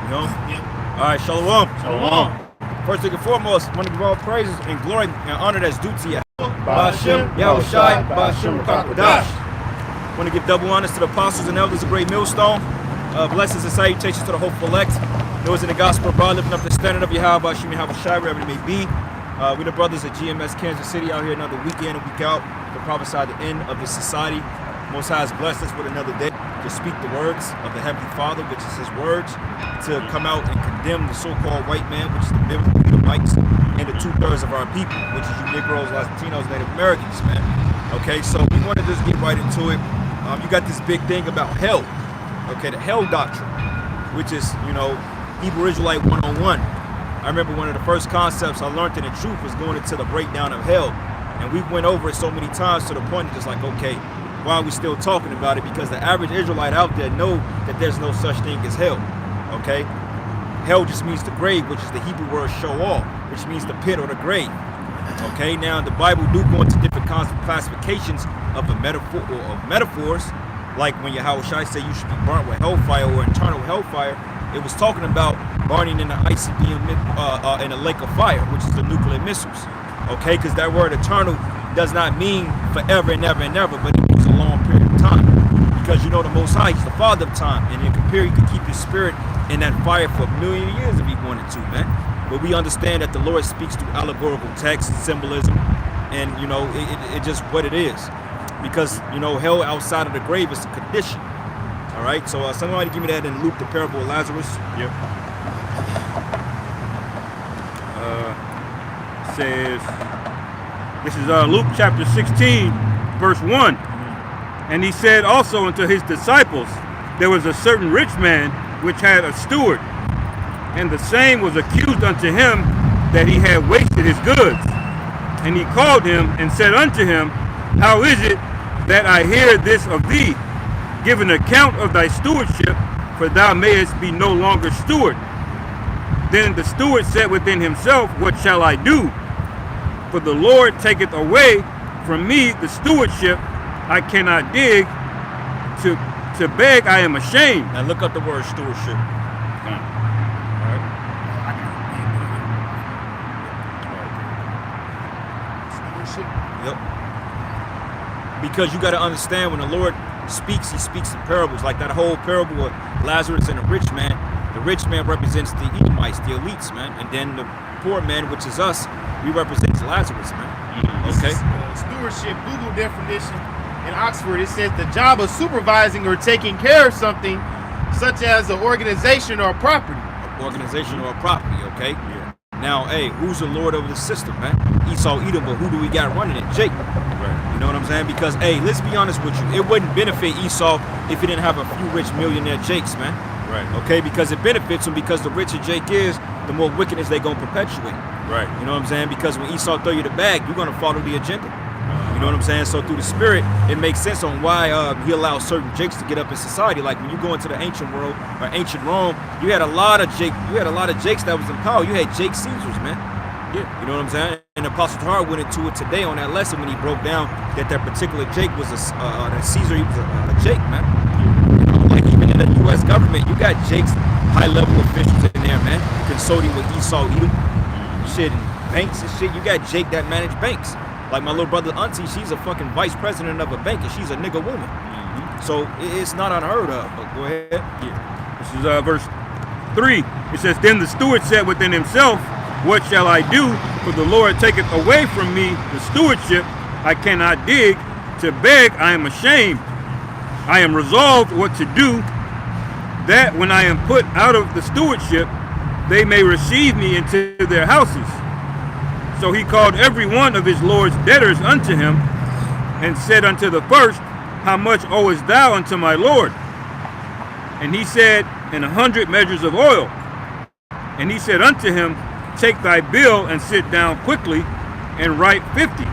You know? Yep. All right, shalom. Shalom. First and foremost, I want to give all praises and glory and honor that's due to you. Ba'ashem, Yahushai, Ba'ashem, Ba'akadash. I want to give double honors to the apostles and elders of Great Millstone. Blessings and salutations to the hopeful elect. Those in the gospel of God, lifting up the standard of Yahweh, Hashem, Yahushai, wherever it may be. We the brothers at GMS Kansas City out here another week in and week out to prophesy the end of this society. Most High has blessed us with another day to speak the words of the Heavenly Father, which is His words, to come out and condemn the so-called white man, which is the Edomites, and the 2/3 of our people, which is you Negroes, Latinos, Native Americans, man. Okay, so we want to just get right into it. You got this big thing about hell, okay, the hell doctrine, which is, you know, Hebrew Israelite 101. I remember one of the first concepts I learned in the truth was going into the breakdown of hell, and we went over it so many times to the point of just like, okay, why are we still talking about it? Because the average Israelite out there know that there's no such thing as hell, okay? Hell just means the grave, which is the Hebrew word shoal, which means the pit or the grave, okay? Now, the Bible do go into different classifications of the metaphors, like when Yahushua said you should be burnt with hellfire or eternal hellfire. It was talking about burning in the ICBM in a lake of fire, which is the nuclear missiles, okay? Because that word eternal does not mean forever and ever and ever, but it means a long period of time. Because you know the Most High, He's the Father of time, and in comparison, He could keep His spirit in that fire for a million years if He wanted to, man. But we understand that the Lord speaks through allegorical text, symbolism, and you know it just what it is. Because you know hell outside of the grave is a condition. All right, so somebody give me that in Luke, the parable of Lazarus. Yep. Says, this is Luke chapter 16, verse 1. And He said also unto His disciples, there was a certain rich man which had a steward, and the same was accused unto him that he had wasted his goods. And he called him and said unto him, how is it that I hear this of thee? Give an account of thy stewardship, for thou mayest be no longer steward. Then the steward said within himself, what shall I do? For the Lord taketh away from me the stewardship. I cannot dig. To beg I am ashamed. Now look up the word stewardship. Yep. Because you got to understand when the Lord speaks, He speaks in parables. Like that whole parable of Lazarus and the rich man. The rich man represents the Edomites, the elites, man. And then the poor man, which is us, we represent Lazarus, man. Okay. Stewardship, Google definition in Oxford, it says the job of supervising or taking care of something such as an organization or a property. Organization or a property, okay? Yeah. Now, hey, who's the lord of the system, man? Esau, Edom, but who do we got running it? Jake. Right. You know what I'm saying? Because, hey, let's be honest with you. It wouldn't benefit Esau if he didn't have a few rich millionaire Jakes, man. Right. Okay? Because it benefits him because the richer Jake is, the more wickedness they gonna perpetuate. Right. You know what I'm saying? Because when Esau throw you the bag, you're gonna follow the agenda. You know what I'm saying? So through the spirit, it makes sense on why He allows certain Jakes to get up in society. Like when you go into the ancient world or ancient Rome, you had a lot of Jakes that was in power. You had Jake Caesars, man. Yeah. You know what I'm saying? And Apostle Tahar went into it today on that lesson when he broke down that particular Jake was that Caesar, he was a Jake, man. You know, like even in the U.S. government, you got Jakes, high-level officials in there, man, consulting with Esau, Edom, shit, and banks and shit. You got Jake that managed banks. Like my little brother auntie, she's a fucking vice president of a bank, and she's a nigga woman. So it's not unheard of. But go ahead. Yeah. This is verse 3. It says, then the steward said within himself, what shall I do? For the Lord taketh away from me the stewardship. I cannot dig. To beg I am ashamed. I am resolved what to do, that when I am put out of the stewardship, they may receive me into their houses. So he called every one of his Lord's debtors unto him, and said unto the first, how much owest thou unto my Lord? And he said, 100 measures of oil. And he said unto him, take thy bill and sit down quickly, and write 50.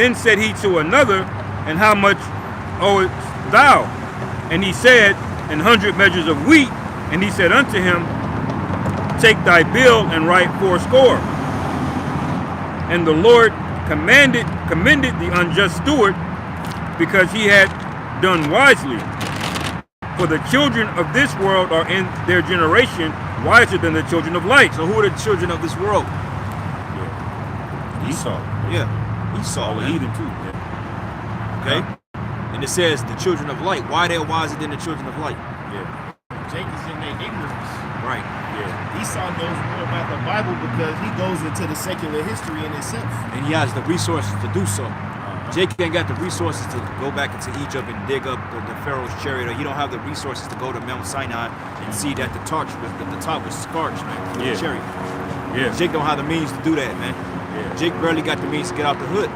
Then said he to another, and how much owest thou? And he said, 100 measures of wheat. And he said unto him, take thy bill and write 80. And the Lord commended the unjust steward, because he had done wisely. For the children of this world are in their generation wiser than the children of light. So who are the children of this world? Yeah. Esau. Yeah, Esau, All the man. heathen too. Yeah. Okay, and it says the children of light. Why they're wiser than the children of light? Yeah. Jake is in their ignorance. Right. Yeah. Esau knows more about the Bible because he goes into the secular history in itself. And he has the resources to do so. Jake ain't got the resources to go back into Egypt and dig up the Pharaoh's chariot. Or he don't have the resources to go to Mount Sinai and see that the torch was the top was scorched, man. With Yeah. the chariot. Yeah. Jake don't have the means to do that, man. Yeah. Jake barely got the means to get out the hood.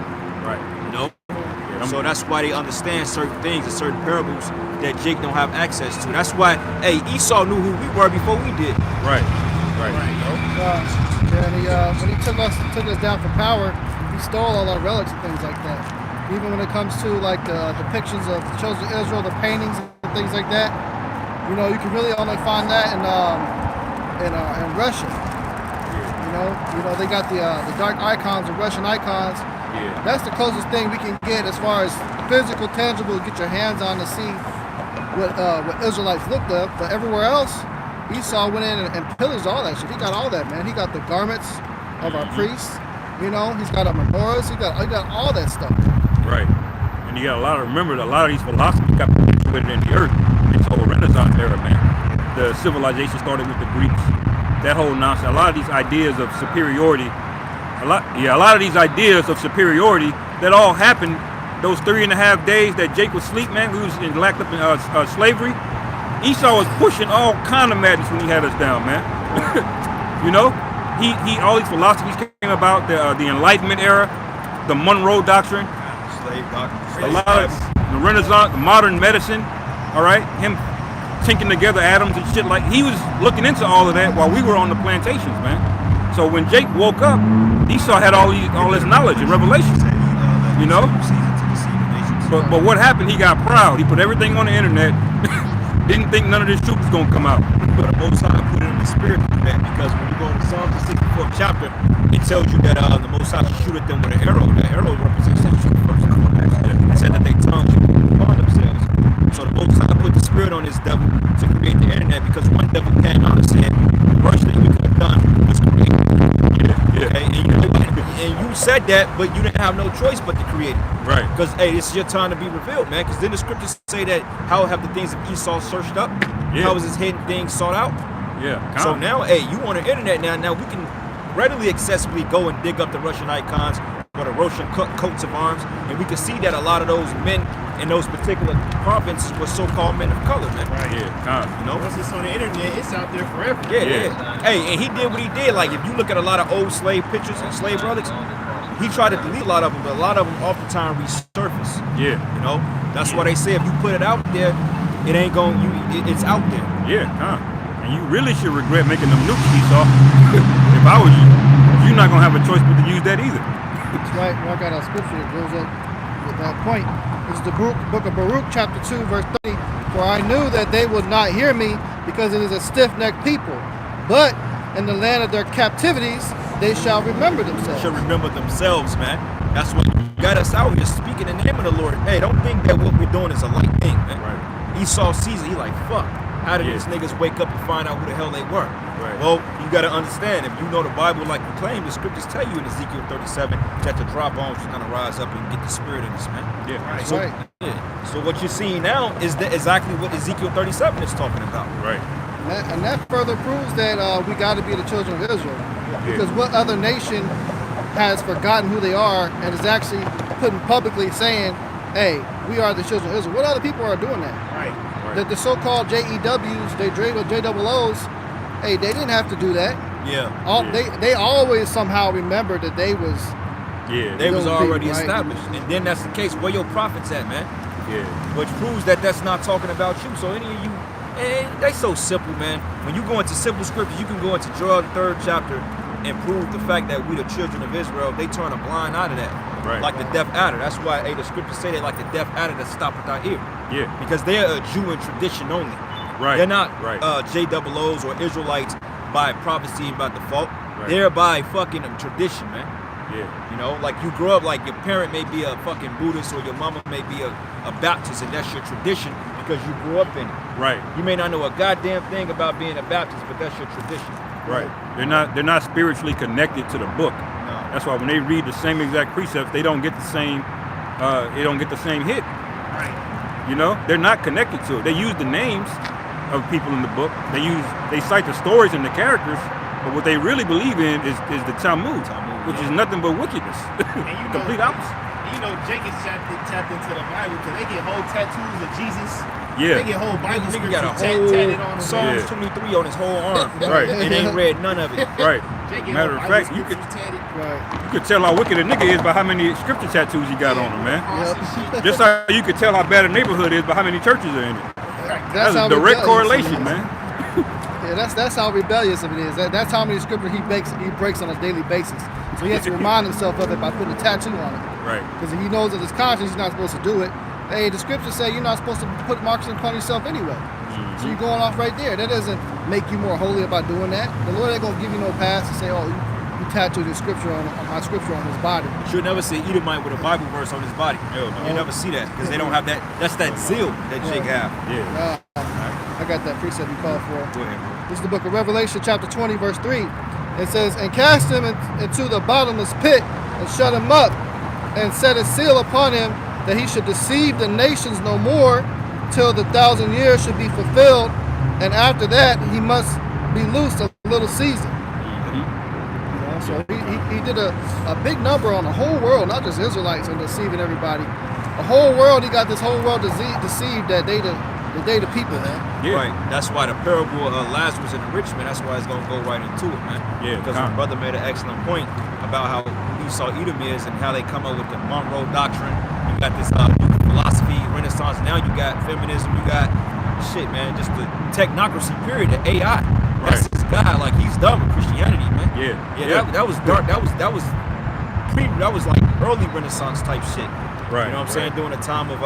Right. You know. Yeah, So that's why they understand certain things and certain parables that Jake don't have access to. That's why, hey, Esau knew who we were before we did. right. Right. And when he took us down for power, he stole all our relics and things like that. Even when it comes to like the depictions of the children of Israel, the paintings and things like that, you know, you can really only find that in Russia. You know, they got the dark icons, the Russian icons. Yeah. That's the closest thing we can get as far as physical, tangible, get your hands on to see what Israelites looked up. But everywhere else, Esau went in and pillaged all that shit. He got all that, man. He got the garments of our priests. You know, he's got our menorahs. He got all that stuff. Right. And you got remember, a lot of these philosophies got perpetuated in the earth. It's whole Renaissance era, man. The civilization started with the Greeks. That whole nonsense. A lot of these ideas of superiority, a lot of these ideas of superiority that all happened those 3.5 days that Jake was asleep, man. We was locked up in slavery. Esau was pushing all kind of madness when he had us down, man. You know, he all these philosophies came about, the Enlightenment era, the Monroe Doctrine, Slave doctrine. a lot of the Renaissance, the modern medicine. All right, him tinking together atoms and shit. Like, he was looking into all of that while we were on the plantations, man. So when Jake woke up, Esau had all this knowledge and revelation. You know. But what happened? He got proud. He put everything on the internet. Didn't think none of this truth was gonna come out. But the Most High put it in the spirit to do that, because when you go to Psalms, the 64th chapter, it tells you that the Most High should shoot at them with an arrow. The arrow represents that shoot first. It said that they tongues upon themselves. So the Most High put the spirit on this devil to create the internet, because one devil came out and said, the worst thing we could have done was create it. Yeah. Okay? And you know what? And you said that, but you didn't have no choice but to create it. Right. Because, hey, this is your time to be revealed, man. Because then the scriptures say that how have the things of Esau searched up? Yeah. How is his hidden things sought out? Yeah. So now, hey, you on the internet now. Now we can readily accessibly go and dig up the Russian icons or the Russian coats of arms, and we can see that a lot of those men in those particular provinces were so-called men of color, man. Right. Yeah. You know? Once it's on the internet, it's out there forever. Yeah. Hey, and he did what he did. Like, if you look at a lot of old slave pictures and slave relics, he tried to delete a lot of them, but a lot of them oftentimes resurface. Yeah. You know, that's why they say if you put it out there, it ain't going. It's out there. Yeah. And you really should regret making them nukes, Esau. If I was you, you're not gonna have a choice but to use that either. That's right. Well, I got a scripture that goes up with that point. It's the book of Baruch, chapter 2, verse 30. For I knew that they would not hear me, because it is a stiff-necked people. But in the land of their captivities, they shall remember themselves. Should remember themselves, man. That's what got us out here speaking in the name of the Lord. Hey, don't think that what we're doing is a light thing, man. Right. Esau sees it. He like, fuck. How did Yeah. these niggas wake up and find out who the hell they were? Right. Well, you got to understand, if you know the Bible like you claim, the scriptures tell you in Ezekiel 37 that the dry bones are going to rise up and get the spirit in us, man. Yeah. Right. So, Right. yeah. So what you're seeing now is exactly what Ezekiel 37 is talking about. Right. And that further proves that we got to be the children of Israel. Because what other nation has forgotten who they are and is actually putting publicly saying, hey, we are the children of Israel? What other people are doing that? Right. The so-called JEWs, they JOOs, hey, they didn't have to do that. Yeah. They always somehow remember that they was. Yeah. They was Those already people, right? established. And then that's the case. Where your prophets at, man? Yeah. Which proves that that's not talking about you. So any of you, they so simple, man. When you go into simple scriptures, you can go into Joel, the 3rd chapter, and prove the fact that we the children of Israel. They turn a blind eye to that. Right. Like the deaf adder. That's why the scriptures say that like the deaf adder that stop with our ear. Yeah. Because they're a Jew in tradition only. Right. They're not Right. JOOs or Israelites by prophecy and by default. Right. They're by fucking tradition, man. Yeah. You know, like you grow up, like your parent may be a fucking Buddhist or your mama may be a Baptist, and that's your tradition, because you grew up in it. Right. You may not know a goddamn thing about being a Baptist, but that's your tradition. Right. They're not spiritually connected to the book. No. That's why when they read the same exact precepts, they don't get the same hit. Right. You know, they're not connected to it. They use the names of people in the book. They cite the stories and the characters, but what they really believe in is the Talmud, which is nothing but wickedness. And Complete opposite. You know, Jake is tapped into the Bible because they get whole tattoos of Jesus. Yeah. They get whole Bible Nigga scriptures got a tatted whole on them. Psalms Yeah. 23 on his whole arm. Right. And ain't read none of it. Right. Jake get Matter whole of Bible fact, you could scriptures tatted. Right. you could tell how wicked a nigga is by how many scripture tattoos he got on him, man. Awesome shit. Just how you could tell how bad a neighborhood is by how many churches are in it. That's a how direct rebellious correlation, it is. man. Yeah, that's how rebellious it is. That's how many scripture he breaks on a daily basis. So he has to remind himself of it by putting a tattoo on it. Right. Because he knows that his conscience he's not supposed to do it. Hey, the scriptures say you're not supposed to put marks upon yourself anyway. So you're going off right there. That doesn't make you more holy about doing that. The Lord ain't gonna give you no pass to say, oh, you tattooed his scripture on my scripture on his body. You'll never see Edomite with a Bible verse on his body. Hell no. You never see that because they don't have that. That's that zeal that Jake have. Yeah. I got that precept you called for. Go ahead, bro. This is the book of Revelation, chapter 20, verse 3. It says, and cast him into the bottomless pit and shut him up and set a seal upon him that he should deceive the nations no more till the 1,000 years should be fulfilled. And after that, he must be loosed a little season. You know, so he did a big number on the whole world, not just Israelites and deceiving everybody. The whole world, he got this whole world deceived that they the people, man. Yeah. Right. That's why the parable of Lazarus and the rich man, that's why it's going to go right into it, man. Yeah, Because come. my brother made an excellent point about how Esau Edom is and how they come up with the Monroe Doctrine. You got this philosophy, Renaissance. Now you got feminism. You got shit, man. Just the technocracy period, the AI. That's Right. this guy. Like, he's done with Christianity, man. Yeah. Yeah, that was dark. That was like early Renaissance type shit. Right. You know what I'm saying? During the time of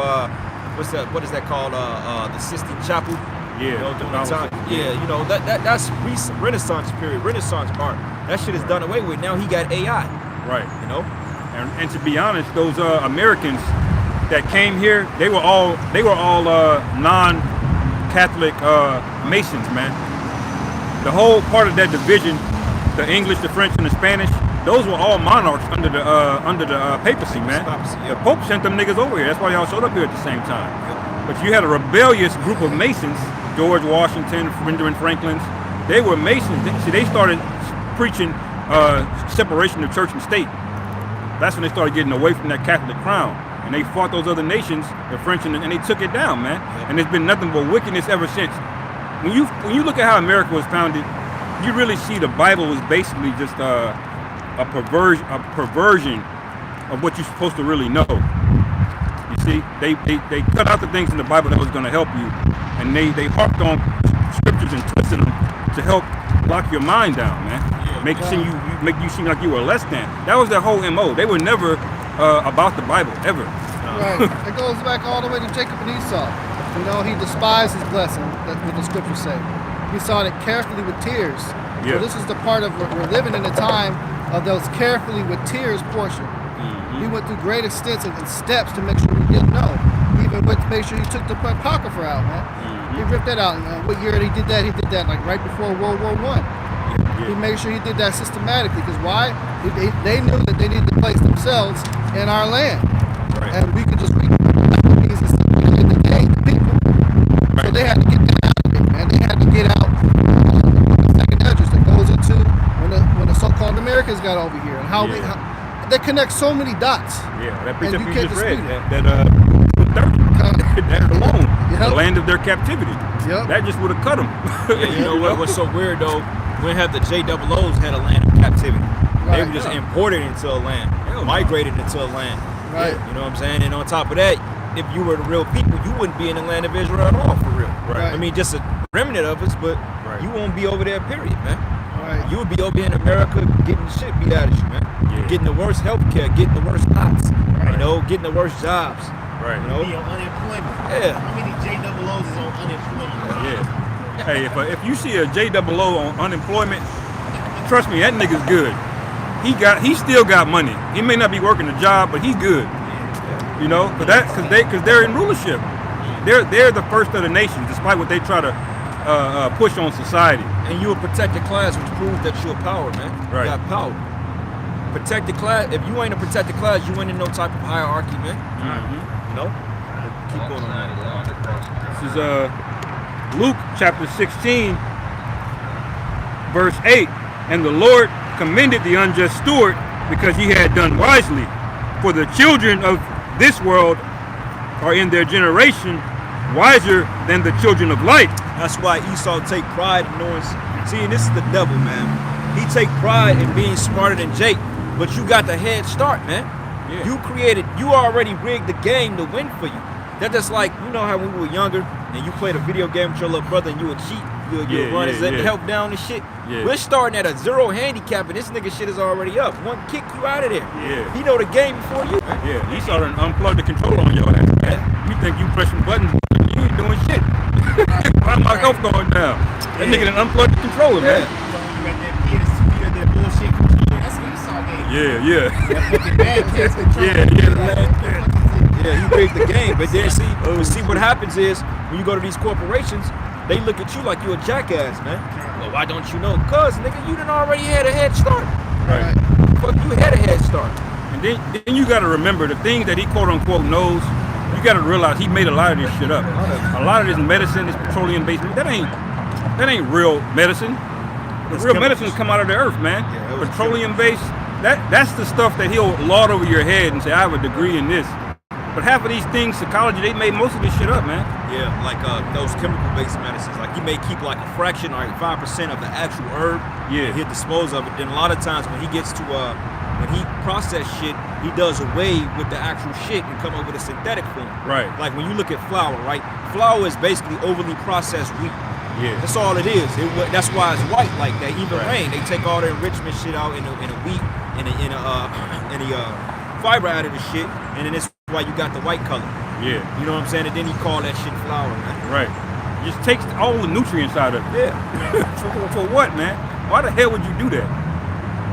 what is that called? The Sistine Chapel. Yeah. You know, during the Catholicism. time. Yeah, you know, that's recent Renaissance period, Renaissance art. That shit is done away with. Now he got AI. Right. You know? And to be honest, those Americans that came here, they were all non-Catholic Masons, man. The whole part of that division, the English, the French, and the Spanish, those were all monarchs under the papacy, man. Papacy, yeah. The Pope sent them niggas over here. That's why y'all showed up here at the same time. But you had a rebellious group of Masons, George Washington, Benjamin Franklin. They were Masons. They started preaching separation of church and state. That's when they started getting away from that Catholic crown. And they fought those other nations, the French, and they took it down, man. And there's been nothing but wickedness ever since. When you look at how America was founded, you really see the Bible was basically just a perversion of what you're supposed to really know. You see, they cut out the things in the Bible that was going to help you, and they harped on scriptures and twisted them to help lock your mind down, man. Make you seem like you were less than. That was their whole MO. They were never about the Bible ever. Right. It goes back all the way to Jacob and Esau. You know, he despised his blessing, that's what the scriptures say. He sought it carefully with tears. Yeah. So this is the part of we're living in a time of those carefully with tears portion. He went through great extents and steps to make sure we didn't know. He even went to make sure he took the Apocrypha out, man. He ripped that out. What year he did that? He did that like right before World War I. He made sure he did that systematically because why? They knew that they needed to place themselves in our land. Right. And we could just read these and stuff and negate the people. So they had to get that out of it, man. They had to get out the second address that goes into when the so-called Americans got over here and how they connect so many dots. Yeah, that And precept you you can't just read, dispute that 30, that alone, Yep. the land of their captivity. Yep. That just would have cut them. Yeah, you know what's so weird though? We have the JOOs had a land of captivity. They Right. were just imported into a land, Hell no. migrated into a land. Right. You know what I'm saying? And on top of that, if you were the real people, you wouldn't be in the land of Israel at all, for real. Right. I mean, just a remnant of us, but Right. you won't be over there, period, man. Right. You would be over here in America getting the shit beat out of you, man. Yeah. Getting the worst health care, getting the worst lots, Right. you know, getting the worst jobs. Right. You know? Be on unemployment. Yeah. How many JOOs is on unemployment? Yeah. Hey, if you see a JOO on unemployment, trust me, that nigga's good. He still got money. He may not be working a job, but he's good. You know, because they're in rulership. they're the first of the nations, despite what they try to push on society. And you a protected class, which proves that you're a power, man. Right. You got power. Protected class. If you ain't a protected class, you ain't in no type of hierarchy, man. You know. Keep going on. This is Luke chapter 16, verse 8. And the Lord commended the unjust steward because he had done wisely. For the children of this world are in their generation wiser than the children of light. That's why Esau take pride in knowing. See, and this is the devil, man. He take pride in being smarter than Jake, but you got the head start, man. Yeah. You already rigged the game to win for you. That's just like, you know how when we were younger and you played a video game with your little brother and you would cheat, you would run his help down and shit. Yeah. We're starting at a 0 handicap and this nigga shit is already up. One kick you out of there. Yeah. He know the game before you. Yeah, Esau done unplugged the controller on your ass. Man. You think you pressing buttons, you ain't doing shit. Why my health going down? That nigga done unplugged the controller, man. You got that PS2, you got that bullshit controller. That's an Esau game. Yeah. That fucking bad PS controller. Yeah. Yeah, he rigged the game. But then see what happens is when you go to these corporations, they look at you like you a jackass, man. Well, why don't you know? Cause nigga, you done already had a head start. Right. Fuck, you had a head start. And then you got to remember the things that he quote unquote knows. You got to realize he made a lot of this shit up. A lot of this medicine, this petroleum based, that ain't real medicine. The real medicines come out of the earth, man. Yeah, Petroleum based, that's the stuff that he'll lord over your head and say, I have a degree in this. But half of these things, psychology, they made most of this shit up, man. Yeah, like those chemical-based medicines. Like he may keep like a fraction or 5% of the actual herb. Yeah. And he'll dispose of it. Then a lot of times when he gets to when he process shit, he does away with the actual shit and come up with a synthetic form. Right. Like when you look at flour, right? Flour is basically overly processed wheat. Yeah. That's all it is. That's why it's white like that. Even Right. rain, they take all the enrichment shit out in the wheat, in the fiber out of the shit, and then it's why you got the white color. Yeah. You know what I'm saying? And then he call that shit flour, man. Right. Just takes all the nutrients out of it. Yeah. For what, man? Why the hell would you do that?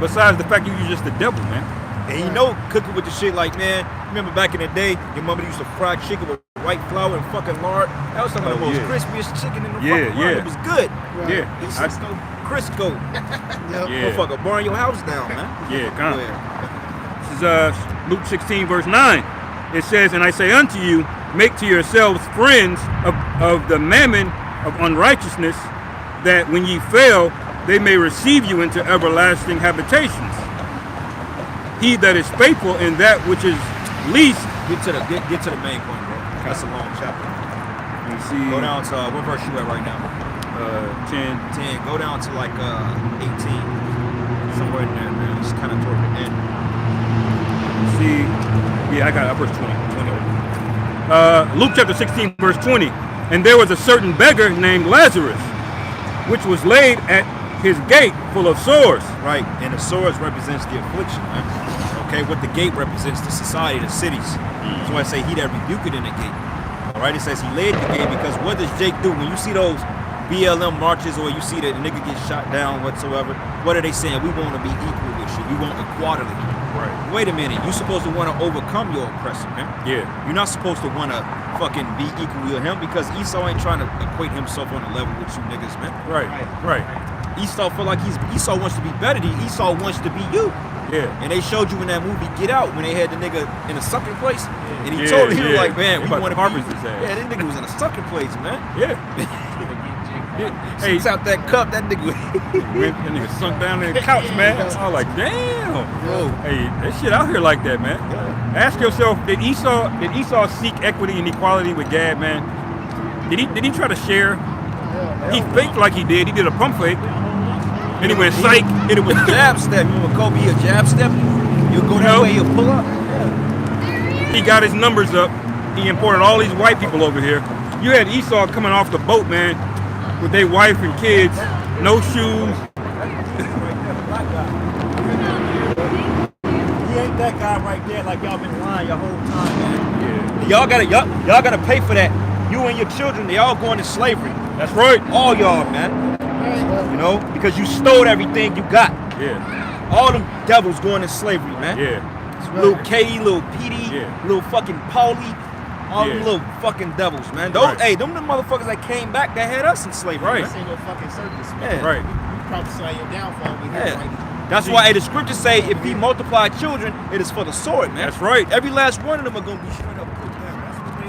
Besides the fact you're just the devil, man. And you know, cooking with the shit like, man, remember back in the day, your mama used to fry chicken with white flour and fucking lard? That was some of the most crispiest chicken in the fucking world. It was good. Right. Yeah. It's Crisco. Yep. Yeah. Motherfucker, burn your house down, man. Yeah, come on. Yeah. This is Luke 16, verse 9. It says, and I say unto you, make to yourselves friends of the mammon of unrighteousness, that when ye fail, they may receive you into everlasting habitations. He that is faithful in that which is least. Get to the main point, bro. That's a long chapter. Let me see. Go down to what verse you at right now? 10. 10. Go down to like 18. Somewhere in there, man. It's kind of toward the end. See. Yeah, I got it. Verse 20. Luke chapter 16, verse 20. And there was a certain beggar named Lazarus, which was laid at his gate full of sores. Right, and the swords represents the affliction, man. Okay, what the gate represents the society, the cities. That's why I say he that rebuked it in the gate. All right, it says he laid the gate because what does Jake do when you see those BLM marches or you see that the nigga get shot down whatsoever? What are they saying? We want to be equal with you. We want equality. Right. Wait a minute, you're supposed to want to overcome your oppressor, man. Yeah. You're not supposed to want to fucking be equal with him because Esau ain't trying to equate himself on a level with you niggas, man. Right. Esau feel like Esau wants to be better than you. Esau wants to be you. Yeah. And they showed you in that movie Get Out when they had the nigga in a sucking place. And he told him, he was like, man, we about want to to harvest be. his ass. Yeah, that nigga was in a sucking place, man. Yeah. Hey, Sits out that cup, that nigga. that nigga sunk down in the couch, man. I was like, damn. Bro. Hey, that shit out here like that, man. Ask yourself, did Esau seek equity and equality with Gad, man? Did he try to share? He faked like he did. He did a pump fake. And he went psych. Hit it with a jab step. You know what Kobe a jab step? You'll go that way, he'll pull up. He got his numbers up. He imported all these white people over here. You had Esau coming off the boat, man, with their wife and kids, no shoes. He ain't that guy right there like y'all been lying your whole time, man. Yeah. Y'all gotta pay for that. You and your children, they all going to slavery. That's right. All y'all, man. You know, because you stole everything you got. Yeah. All them devils going to slavery, man. Yeah. Little Katie, little Petey, Yeah. little fucking Paulie, All them Yeah. little fucking devils, man. Those, Right. hey, them the motherfuckers that came back that had us in slavery. Right. man. This ain't no fucking circus, man. Yeah. Right. You prophesy your downfall with him, Yeah. right? That's why the scriptures say if he multiply children, it is for the sword, man. That's right. Every last one of them are gonna be straight up put down. That's what they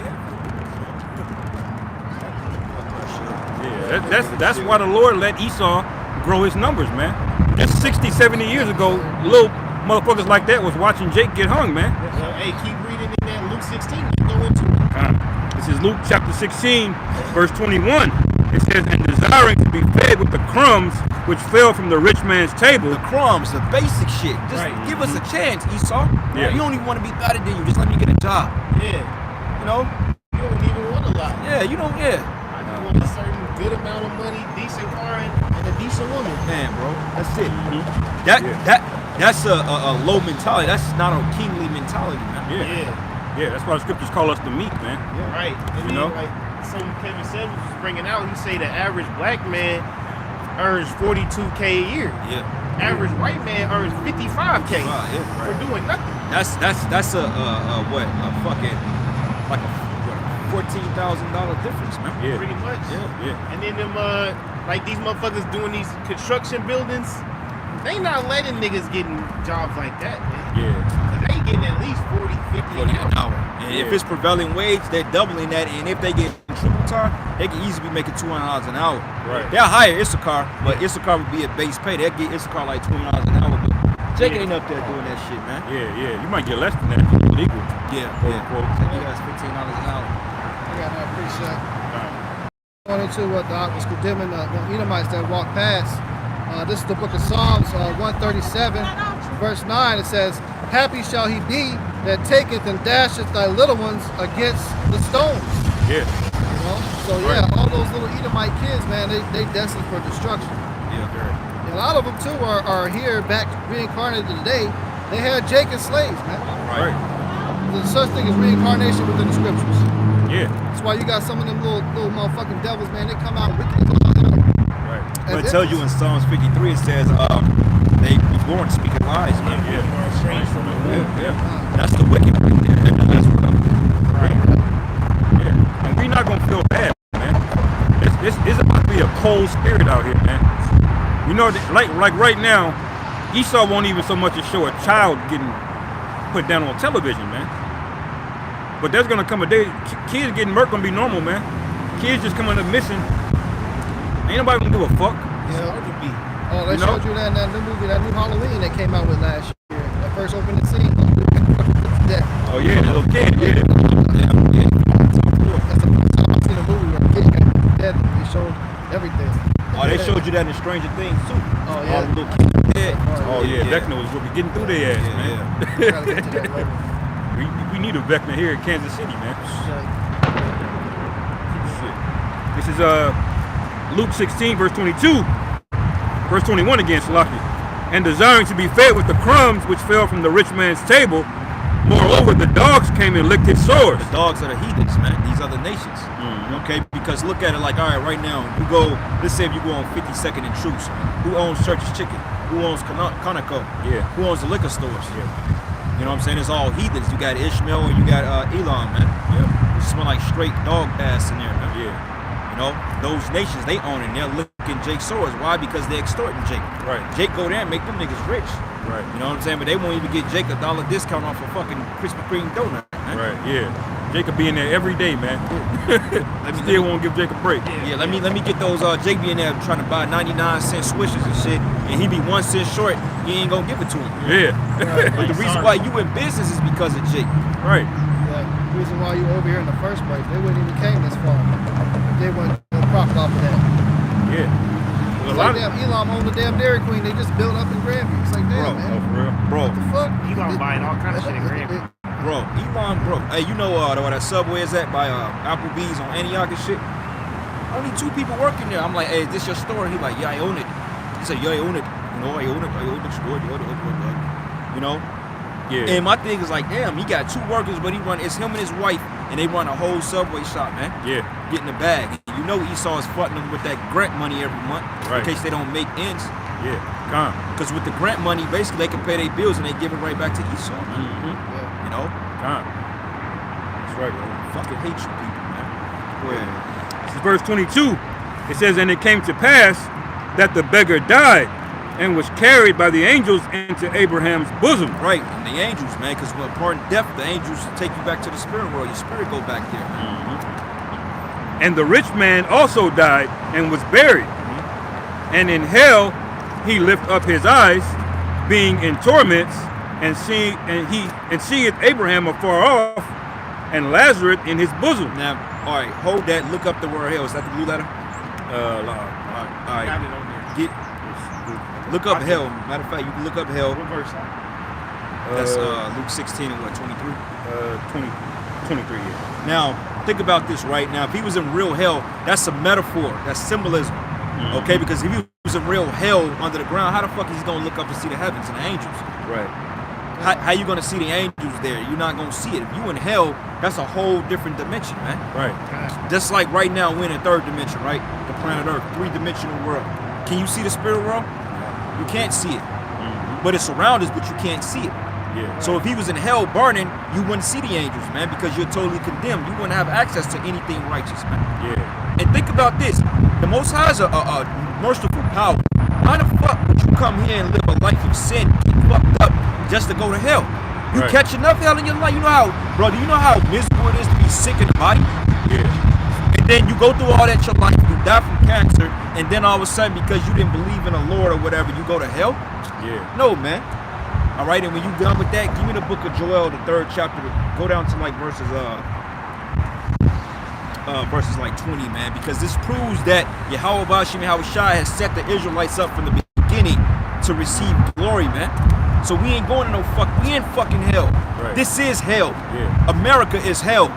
have. Yeah, that's why the Lord let Esau grow his numbers, man. Just 60, 70 years ago, little motherfuckers like that was watching Jake get hung, man. Well, hey, keep reading in that Luke 16. You go into it. This is Luke chapter 16, verse 21. It says, and desiring to be fed with the crumbs which fell from the rich man's table. The crumbs, the basic shit. Just Right. give us a chance, Esau. Yeah. You don't even want to be better than you. Just let me get a job. Yeah. You know? You don't even want a lot. Yeah, you don't. Yeah. I just want a certain good amount of money, decent car, and a decent woman. Man, bro, that's it. Yeah. That's a low mentality. That's not a kingly mentality, man. Yeah. Yeah, that's why the scriptures call us the meek, man. Right. And You then, know? like something Kevin said was bringing out, he say the average black man earns 42K a year. Yeah. Average white man earns 55K Right, yeah, for right. doing nothing. That's a what a fucking like a $14,000 difference, man. Yeah. Pretty much. Yeah. And then them like these motherfuckers doing these construction buildings, they not letting niggas getting jobs like that, man. Yeah. They getting at least 40, 50 $40 an an hour. hour. And if Yeah. it's prevailing wage, they're doubling that. And if they get triple time, they can easily be making $200 an hour. Right. They'll hire Issachar, but Issachar would be a base pay. They'll get Issachar like $20 an hour. But Jake Yeah. ain't up there doing that shit, man. Yeah. You might get less than that if it's legal. Yeah, Quote, yeah. unquote. He has $15 an hour. I got no appreciate. Going into what the was condemning the Edomites that walked past. This is the book of Psalms 137, verse 9. It says, happy shall he be that taketh and dasheth thy little ones against the stones. Yeah. You know? So yeah, all those little Edomite kids, man, they destined for destruction. Yeah. And a lot of them too are here back reincarnated today. They had Jacob slaves, man. Right. There's such thing as reincarnation within the scriptures. Yeah. That's why you got some of them little motherfucking devils, man. They come out wicked as all hell. Right. But it As tells you in Psalms 53, it says they be born speaking lies, man. Yeah. Strange from the womb. Yeah. That's the wicked right there. That's what Yeah. And we not gonna feel bad, man. It's about to be a cold spirit out here, man. You know, like right now, Esau won't even so much as show a child getting put down on television, man. But there's gonna come a day, kids getting murked gonna be normal, man. Kids just coming up missing. Ain't nobody gonna give a fuck. Yeah. Hard to be. Oh, they You know? showed you that in that new movie, that new Halloween that came out with last year. That first opening scene. Yeah. Oh yeah, the little kid. Yeah. That's the first time I've seen a movie where a kid got dead. They showed everything. Oh, they showed you that in Stranger Things too. Oh, All yeah. the little kids dead. Oh yeah, Vecna was getting through their ass, man. We gotta get to that later. We need a Vecna here in Kansas City, man. This is Luke 16, verse 22. Verse 21 again, Salaki. And desiring to be fed with the crumbs which fell from the rich man's table, moreover, the dogs came and licked his sores. The dogs are the heathens, man. These other nations. Okay, because look at it like, all right, right now, you go. Let's say if you go on 52nd and Truce, who owns Church's Chicken? Who owns Conoco? Yeah. Who owns the liquor stores? Yeah. You know what I'm saying? It's all heathens. You got Ishmael and you got Elon, man. Yeah. It smell like straight dog ass in there, man. Yeah. You know, those nations, they own it. They're licking Jake's swords. Why? Because they're extorting Jake. Right. Jake go there and make them niggas rich. Right. You know what I'm saying? But they won't even get Jake $1 discount off a fucking Krispy Kreme donut, man. Right. Yeah. Jacob be in there every day, man. Still won't give Jacob a break. Yeah, let me get those Jake be in there trying to buy 99-cent swishes and shit, and he be 1 cent short, you ain't gonna give it to him. Yeah. But the reason why you in business is because of Jake. Right. Yeah, the reason why you over here in the first place, they wouldn't even came this far. They wouldn't profit off of that. Yeah. It's Well, like damn, Elon owned the damn Dairy Queen. They just built up in Grandview. It's like, damn, Bro, Oh, man. for real. Bro, What the fuck? Elon buying all kind of shit in Grandview. Elon, bro. Hey, you know where that Subway is at by Applebee's on Antioch and shit? Only 2 people working there. I'm like, hey, is this your store? He like, yeah, I own it. He said, yeah, I own it. You know, I own the store. You know? Yeah. And my thing is like, damn, he got 2 workers, but it's him and his wife, and they run a whole Subway shop, man. Yeah. Getting the bag. You know Esau is fucking them with that grant money every month Right. in case they don't make ends. Yeah. Calm. Because with the grant money, basically they can pay their bills and they give it right back to Esau, man. Mm-hmm. You know? Calm. That's right, bro. Fucking hate you people, man. Go ahead. This is verse 22. It says, and it came to pass that the beggar died and was carried by the angels into Abraham's bosom. Right, and the angels, man, because upon death, the angels take you back to the spirit world. Your spirit go back there, man. And the rich man also died and was buried. And in hell he lift up his eyes, being in torments, and seeth Abraham afar off, and Lazarus in his bosom. Now, all right, hold that. Look up the word hell. Is that the blue letter? Uh, All Got right. it on there. Look up hell. Matter of fact, you can look up hell. What verse? That's Luke 16 and what, 23? 23 years. Now, think about this right now. If he was in real hell, that's a metaphor. That's symbolism. Okay, because if he was in real hell under the ground, how the fuck is he going to look up and see the heavens and the angels? Right. How you going to see the angels there? You're not going to see it. If you in hell, that's a whole different dimension, man. Right. Just like right now, we're in a third dimension, right? The planet Earth, three-dimensional world. Can you see the spirit world? You can't see it. But it's around us, but you can't see it. Yeah. So if he was in hell burning, you wouldn't see the angels, man, because you're totally condemned. You wouldn't have access to anything righteous, man. Yeah. And think about this. The Most High is a merciful power. Why the fuck would you come here and live a life of sin, get fucked up, just to go to hell? You Right. catch enough hell in your life. You know how, brother, you know how miserable it is to be sick in the body? Yeah. And then you go through all that your life, you die from cancer, and then all of a sudden, because you didn't believe in the Lord or whatever, you go to hell? Yeah. No, man. All right, and when you're done with that, give me the book of Joel, the 3rd chapter. Go down to like verses like 20, man, because this proves that Yahweh Bashim Yahushua has set the Israelites up from the beginning to receive glory, man. So we ain't going to we ain't fucking hell. Right. This is hell. Yeah. America is hell.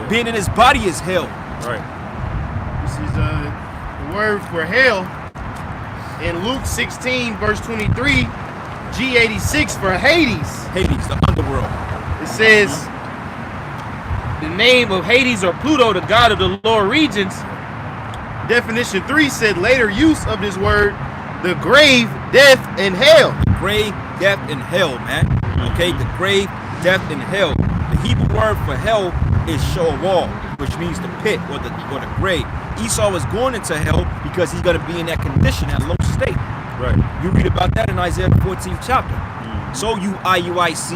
Being in his body is hell. Right. This is the word for hell in Luke 16, verse 23, G86 for Hades. Hades, the underworld. It says the name of Hades or Pluto, the god of the lower regions. Definition 3 said later use of this word, the grave, death, and hell. Grave, death, and hell, man. Okay, the grave, death, and hell. The Hebrew word for hell is Sheol, which means the pit or the grave. Esau is going into hell because he's going to be in that condition, that low state. Right. You read about that in Isaiah 14th chapter. So you IUIC,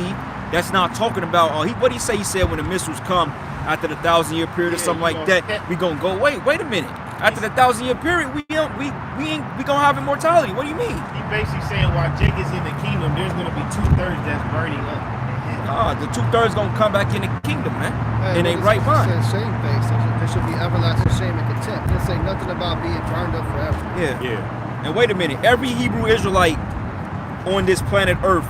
that's not talking about what he say. He said when the missiles come after the 1,000-year period or something like that, we gonna go. Wait a minute. After the 1,000-year period, we gonna have immortality. What do you mean? He basically saying while Jake is in the kingdom, there's going to be 2/3 that's burning up. The 2/3 gonna come back in the kingdom, man. In a right mind. It says shame-based. There should be everlasting shame and contempt. It say nothing about being burned up forever. Yeah. Yeah. And wait a minute. Every Hebrew Israelite on this planet Earth,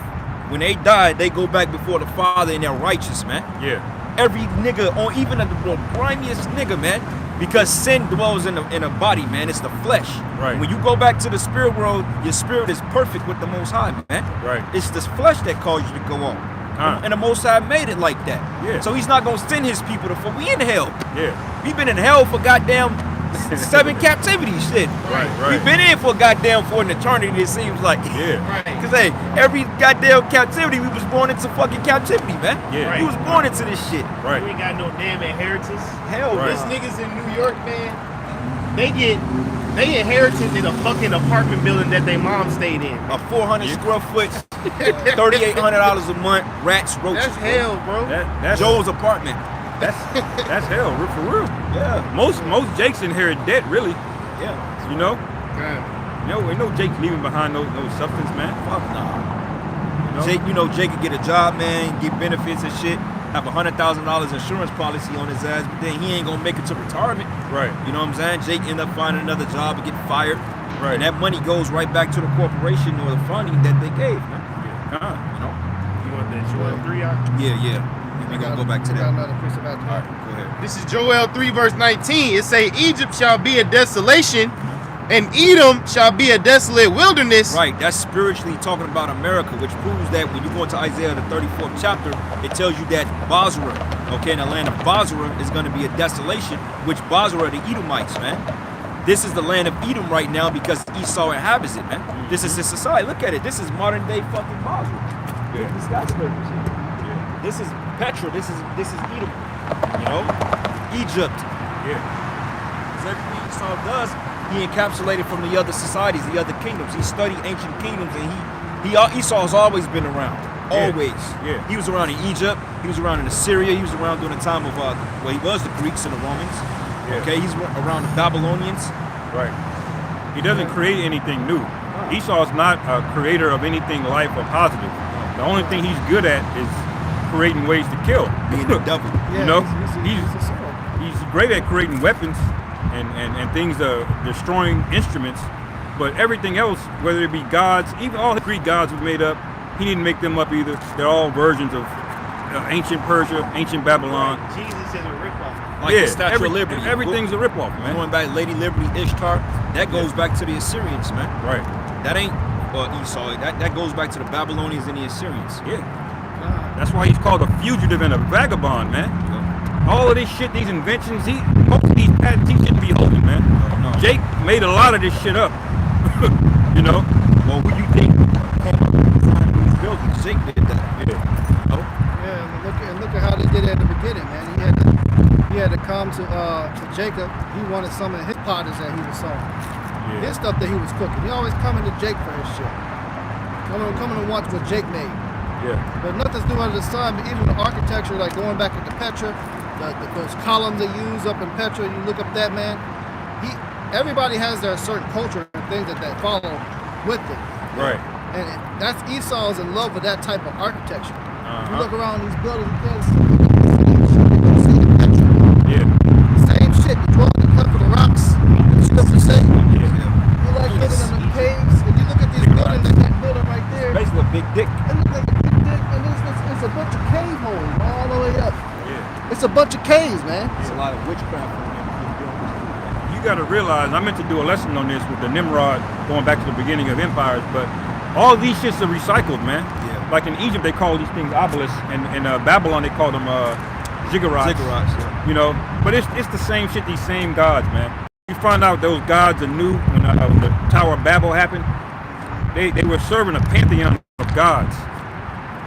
when they die, they go back before the Father and they're righteous, man. Yeah. Every nigga, or even the grimiest nigga, man, because sin dwells in a body, man. It's the flesh. Right. When you go back to the spirit world, your spirit is perfect with the Most High, man. Right. It's this flesh that caused you to go on. And the Most High made it like that. Yeah. So he's not gonna send his people to fuck. We in hell. Yeah. We've been in hell for goddamn 7 captivity shit. Right. We've been in for goddamn for an eternity, it seems like. Yeah. Right. Cause hey, every goddamn captivity, we was born into fucking captivity, man. Yeah. We was born into this shit. You Right. ain't got no damn inheritance. Hell, Right. These niggas in New York, man, they inherited in a fucking apartment building that their mom stayed in. a 400 square foot, $3,800 a month, rats, roaches. That's hell, bro. That's Joe's apartment. that's hell, for real. Yeah, Most Jakes inherit debt, really. yeah. You know. God. Ain't no Jake leaving behind no substance, man. Fuck nah. You know? Jake could get a job, man, get benefits and shit, have $100,000 insurance policy on his ass, but then he ain't gonna make it to retirement. Right. You know what I'm saying? Jake end up finding another job and get fired. Right. And that money goes right back to the corporation or the funding that they gave, man. Uh-huh. You know? You want that Joel 3 out? Yeah. We're gonna go back to We got that. another precept after All that. right, go ahead. This is Joel 3 verse 19. It say Egypt shall be a desolation and Edom shall be a desolate wilderness. Right, that's spiritually talking about America, which proves that when you go into Isaiah, the 34th chapter, it tells you that Basra, okay, in the land of Basra is going to be a desolation, which Basra are the Edomites, man. This is the land of Edom right now because Esau inhabits it, man. This is his society. Look at it. This is modern day fucking Basra. Yeah. This skyscrapers here. This is Petra. This is Edom. You know, Egypt. Yeah. Because everything Esau does, he encapsulated from the other societies, the other kingdoms. He studied ancient kingdoms, and Esau's always been around. Always. Yeah. He was around in Egypt. He was around in Assyria. He was around during the time of he was the Greeks and the Romans. Yeah. Okay, he's around the Babylonians. Right. He doesn't create anything new. Esau's not a creator of anything life or positive. The only thing he's good at is creating ways to kill. Being the devil. You know, he's a sword. he's great at creating weapons and things, destroying instruments. But everything else, whether it be gods, even all the Greek gods were made up, he didn't make them up either. They're all versions of ancient Persia, ancient Babylon. Jesus is a ripoff. Like the Statue of Liberty. Everything's a ripoff, man. Going back, Lady Liberty, Ishtar, that goes back to the Assyrians, man. Right. That ain't Esau. That goes back to the Babylonians and the Assyrians. Yeah. That's why he's called a fugitive and a vagabond, man. All of this shit, these inventions, most of these patents he shouldn't be holding, man. No. Jake made a lot of this shit up. You know? Well, who you think came up with designing these buildings? Jake did that. Yeah. Oh, Yeah, and look at how they did it at the beginning, man. He had to come to Jacob. He wanted some of his potters that he was sewing. His stuff that he was cooking. He always coming to Jake for his shit. Coming to watch what Jake made. Yeah. But nothing's new under the sun. But even the architecture, like going back into Petra, those columns they use up in Petra, you look up that, man. Everybody has their certain culture and things that they follow with it. Right. And that's Esau's in love with that type of architecture. If you look around these buildings, Yeah. same shit. You draw the cut for the rocks. You see what I'm saying? Yeah. You like looking in the caves. If you look at these buildings, that building right there, basically a big dick. it looks like a big dick, and it's a bunch of cave holes all the way up. Yeah. It's a bunch of caves, man. It's a lot of witchcraft on there. You got to realize, I meant to do a lesson on this with the Nimrod, going back to the beginning of empires, but all these shits are recycled, man. Yeah. Like in Egypt, they call these things obelisks, and in Babylon, they call them ziggurats. Ziggurats, yeah. You know, but it's the same shit, these same gods, man. You find out those gods are new when the Tower of Babel happened. They were serving a pantheon of gods.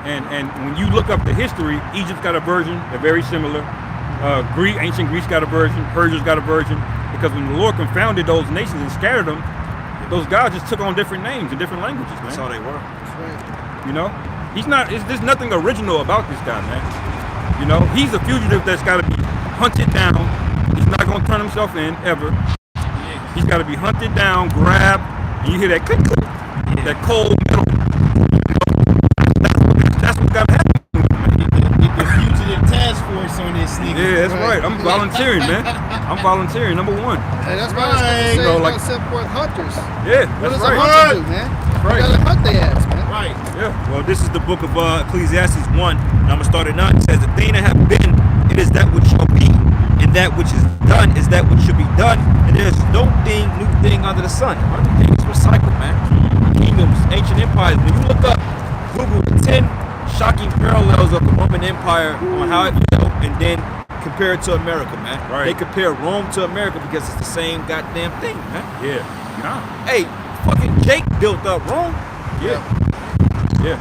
And when you look up the history, Egypt's got a version, they're very similar. Ancient Greece got a version, Persia's got a version. Because when the Lord confounded those nations and scattered them, those gods just took on different names and different languages, man. That's how they were. You know? There's nothing original about this guy, man. You know? He's a fugitive that's got to be hunted down. He's not going to turn himself in, ever. He's got to be hunted down, grabbed, and you hear that click, click, that cold metal. That's what got to happen. Get the fugitive task force on this nigga. Yeah, that's right. I'm volunteering, man. I'm volunteering, number one. And that's why Right. it's You know, like like- set forth hunters. Yeah, What that's does a right. hunter do, man? Right. You gotta hunt their ass, man. Right. Yeah. Well, this is the book of Ecclesiastes 1, and I'm going to start at 9. It says, the thing that have been, it is that which shall be, and that which is done is that which should be done, and there's no new thing under the sun. Everything is recycled, man. Kingdoms, ancient empires. When you look up, Google the 10 shocking parallels of the Roman Empire on how it fell, and then compare it to America, man. Right. They compare Rome to America because it's the same goddamn thing, man. Yeah. Nah. Hey, fucking Jake built up Rome. Yeah. Yeah.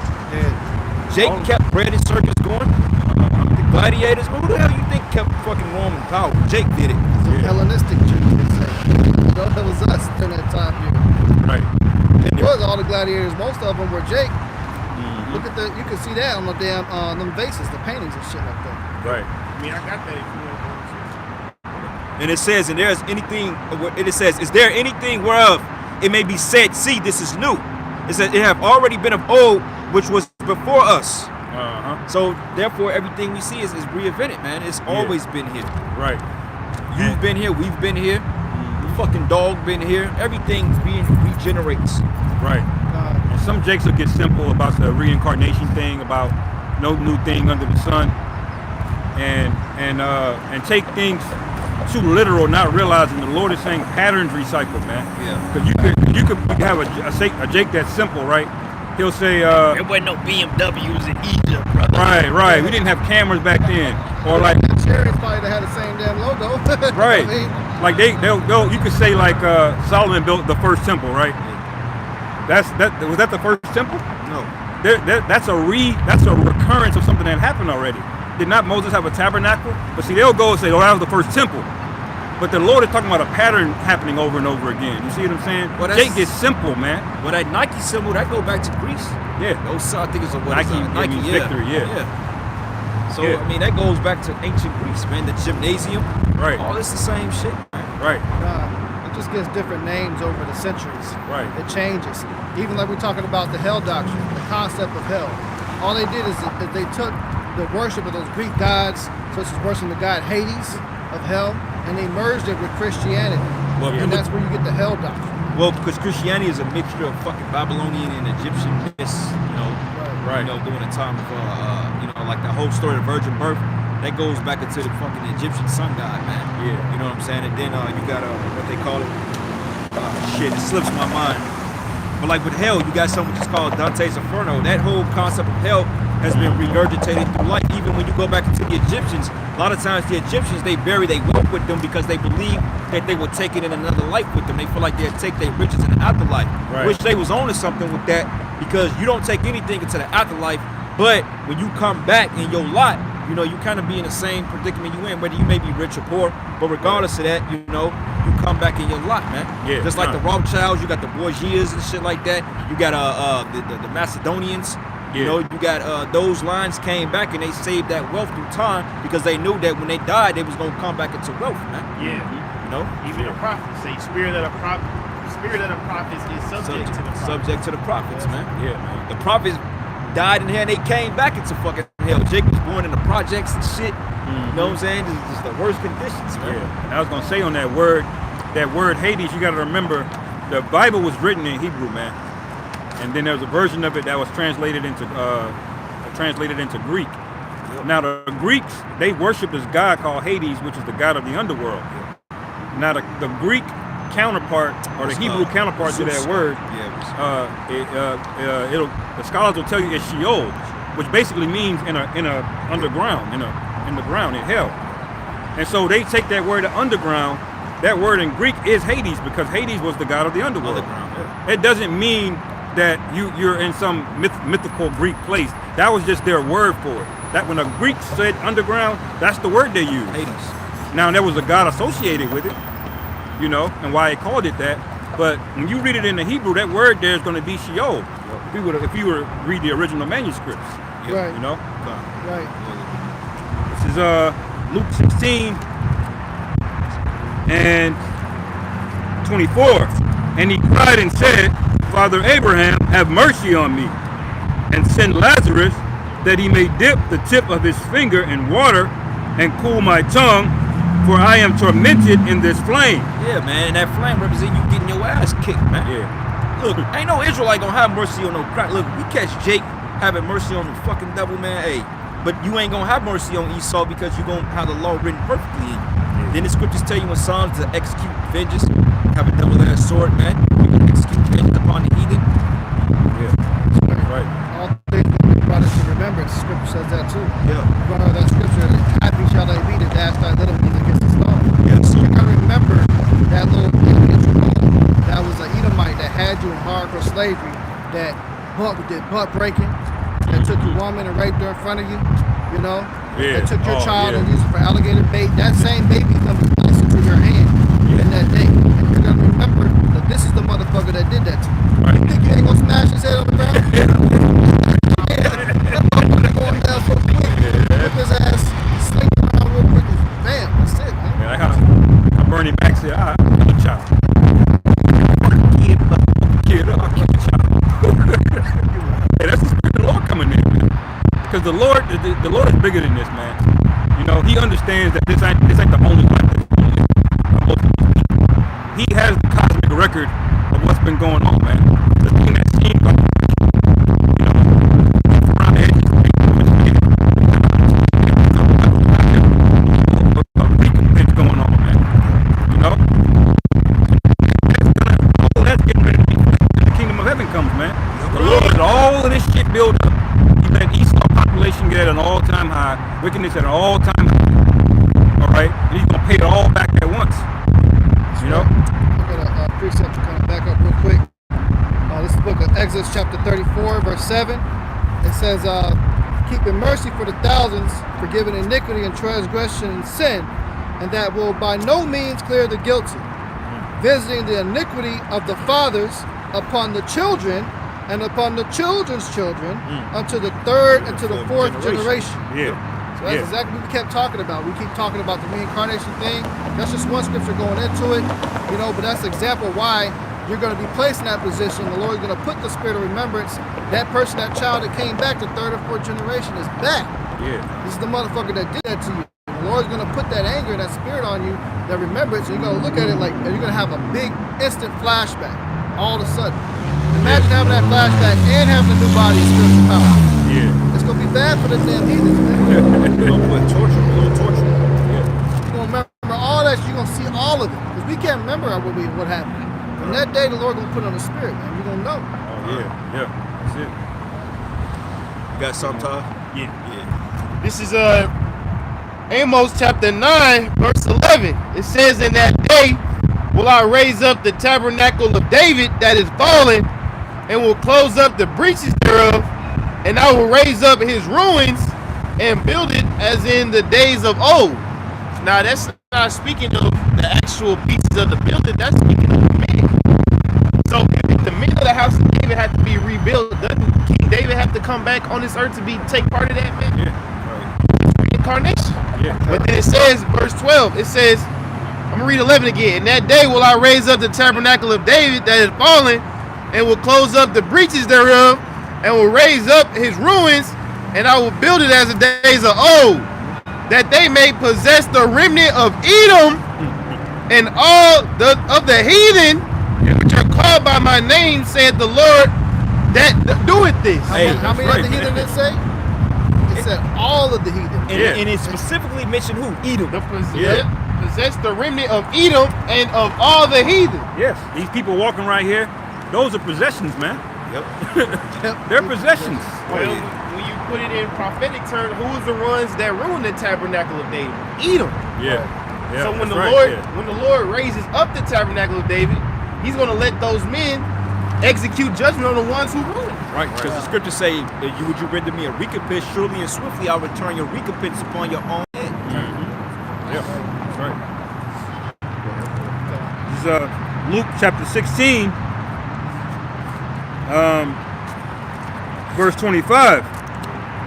Jake Oh. kept bread and circus going. The gladiators, who the hell you think kept fucking Rome in power? Jake did it. Hellenistic Jews, they say. That was us during that time period. Right. It was all the gladiators. Most of them were Jake. Look at you can see that on the damn them vases, the paintings and shit like that. Right. I mean, I got that if you want And it says, and there's anything, it says, is there anything whereof it may be said, see, this is new? It says, it have already been of old, which was before us. Uh-huh. So therefore, everything we see is reinvented, man. It's always been here. Right. You've been here, we've been here. The fucking dog been here. Everything's being regenerates. Right. And some Jakes will get simple about the reincarnation thing, about no new thing under the sun, and take things too literal, not realizing the Lord is saying patterns recycle, man. Yeah. Because you could have a Jake that's simple, right? He'll say, There wasn't no BMWs in Egypt, brother. right. We didn't have cameras back then, or like, The chariots probably that had the same damn logo. right? I mean, Like they'll you could say like Solomon built the first temple, right? Was that the first temple? No. That's a recurrence of something that happened already. did not Moses have a tabernacle? But see, they'll go and say, oh, that was the first temple. But the Lord is talking about a pattern happening over and over again. You see what I'm saying? Well, that's- Jake gets simple, man. Well, that Nike symbol, that go back to Greece. Yeah. Those, I think it's a what Nike, is that? Nike, means yeah. victory, yeah. So, Yeah. I mean, that goes back to ancient Greece, man. The gymnasium. Right. All this the same shit, man. Right. It just gets different names over the centuries. Right. It changes. Even like we're talking about the hell doctrine, the concept of hell. All they did is they took the worship of those Greek gods, such as worshiping the god Hades of hell, and they merged it with Christianity. Well, And that's where you get the hell doctrine. Well, because Christianity is a mixture of fucking Babylonian and Egyptian myths, you know. Right. You know, during the time of, you know, like the whole story of the virgin birth, that goes back into the fucking Egyptian sun god, man. Yeah. You know what I'm saying? And then you got, what they call it? Shit, it slips my mind. But like with hell, you got something which is called Dante's Inferno. That whole concept of hell has been regurgitated through life. Even when you go back into the Egyptians, a lot of times the Egyptians, they bury their wealth with them because they believe that they will take it in another life with them. They feel like they'll take their riches in the afterlife. Right. Which they was on to something with that, because you don't take anything into the afterlife, but when you come back in your lot, you know, you kind of be in the same predicament you in, whether you may be rich or poor, but regardless of that, you know, you come back in your lot, man. Yeah, Just like the nah. Rothschilds, you got the Borgias and shit like that. You got the Macedonians. You Yeah. know, you got those lines came back and they saved that wealth through time because they knew that when they died, they was gonna come back into wealth, man. Yeah. You know, Even the prophets say spirit of the prophets is subject to the prophets. subject to the prophets, man. Yeah, man. The prophets died in hell and they came back into fucking hell. Jake was born in the projects and shit. You know what I'm saying? Just the worst conditions, man. Yeah. I was gonna say on that word Hades, you gotta remember the Bible was written in Hebrew, man. And then there was a version of it that was translated into Greek. Now the Greeks, they worship this god called Hades, which is the god of the underworld. Now the Greek counterpart or the Hebrew counterpart to that word, the scholars will tell you it's Sheol, which basically means in the ground, in hell. And so they take that word underground. That word in Greek is Hades because Hades was the god of the underworld. It doesn't mean that you're in some mythical Greek place. That was just their word for it. That when the Greeks said underground, that's the word they used. Hades. Now there was a god associated with it, you know, and why they called it that. But when you read it in the Hebrew, that word there is going to be Sheol. If you were to read the original manuscripts, Right. you know. Right. This is Luke 16 and 24. And he cried and said, Father Abraham, have mercy on me, and send Lazarus that he may dip the tip of his finger in water and cool my tongue, for I am tormented in this flame. Yeah, man. And that flame represent you getting your ass kicked, man. Yeah. Look, ain't no Israelite gonna have mercy on no crack. Look, we catch Jake having mercy on the fucking devil, man. Hey, but you ain't gonna have mercy on Esau because you gonna have the law written perfectly in you. Then the scriptures tell you in Psalms to execute vengeance, have a double-edged sword, man. You can execute vengeance upon the heathen. Yeah. Right. All things that we brought us to remembrance. Scripture says that too. Yeah. One of that scripture, happy shall they be that dash thy little ones against the stone. Yeah, So so you gotta remember that little that was an Edomite that had you in hardcore slavery, that did butt breaking, that took your woman and raped her in front of you, you know? Yeah. That took your Oh, child yeah. and used it for alligator bait. That same baby comes placed into your hand in that day. And you're gonna remember that this is the motherfucker that did that to you. Right. You think you ain't gonna smash his head on the ground? Yeah, that motherfucker going down so quick. Whip his ass, sling around real quick. Bam, that's it, man. Yeah, like how Bernie Mac said, I'll kill the child. I'll kill the child. Hey, that's the spirit of the Lord coming in, man. Because the Lord is bigger than this, man. You know, he understands that this ain't the only life that's going on. He has the cosmic record of what's been going on, man. The thing that seems like, you know, around the edges, recompense going on, man. You know? That's getting ready to be when the kingdom of heaven comes, man. The Lord let all of this shit build up. He let Esau population get at an all-time high, wickedness at an all-time high. All right? And he's gonna pay it all back at once. You know? I got a precept to kind of back up real quick. This is the book of Exodus chapter 34, verse 7. It says, keeping mercy for the thousands, forgiving iniquity and transgression and sin, and that will by no means clear the guilty, visiting the iniquity of the fathers upon the children and upon the children's children unto the third and to the fourth generation. Yeah. So that's exactly what we kept talking about. We keep talking about the reincarnation thing. That's just one scripture going into it, you know, but that's an example why you're going to be placed in that position. The Lord's going to put the spirit of remembrance. That person, that child that came back, the third or fourth generation is back. Yeah. This is the motherfucker that did that to you. The Lord's going to put that anger, that spirit on you, that remembrance, and you're going to look at it like, and you're going to have a big instant flashback all of a sudden. Imagine having that flashback and having a new body and spiritual power. Yeah. It's going to be bad for the damn heathens, man. You're gonna put torture, a little torture. Yeah. You're going to remember all that. You're going to see all of it. Because we can't remember what happened. From that day, the Lord going to put on the spirit, man. You're going to know. Oh, yeah. That's it. You got something, Todd? Yeah. Yeah. This is Amos chapter 9, verse 11. It says, in that day will I raise up the tabernacle of David that is fallen, and will close up the breaches thereof, and I will raise up his ruins and build it as in the days of old. Now that's not speaking of the actual pieces of the building, that's speaking of the men. So if the men of the house of David have to be rebuilt, doesn't King David have to come back on this earth to take part of that, man? Yeah. Reincarnation. Yeah. But then it says, verse 12, it says, I'm gonna read 11 again. In that day will I raise up the tabernacle of David that is fallen, and will close up the breaches thereof, and will raise up his ruins, and I will build it as the days of old, that they may possess the remnant of Edom and all of the heathen, which are called by my name, said the Lord that doeth this. How many right, of the heathen did it say? It said all of the heathen. And it specifically mentioned who? Edom. Possess the remnant of Edom and of all the heathen. Yes. These people walking right here, those are possessions, man. Yep. They're possessions. Well, when you put it in prophetic terms, who is the ones that ruined the tabernacle of David? Edom. Yeah. So when the that's Lord, right, when the Lord raises up the tabernacle of David, He's going to let those men execute judgment on the ones who ruined it. Right, because the scriptures say, would you render me a recompense? Surely and swiftly I'll return your recompense upon your own head. Yeah, that's right. This is Luke chapter 16, verse 25.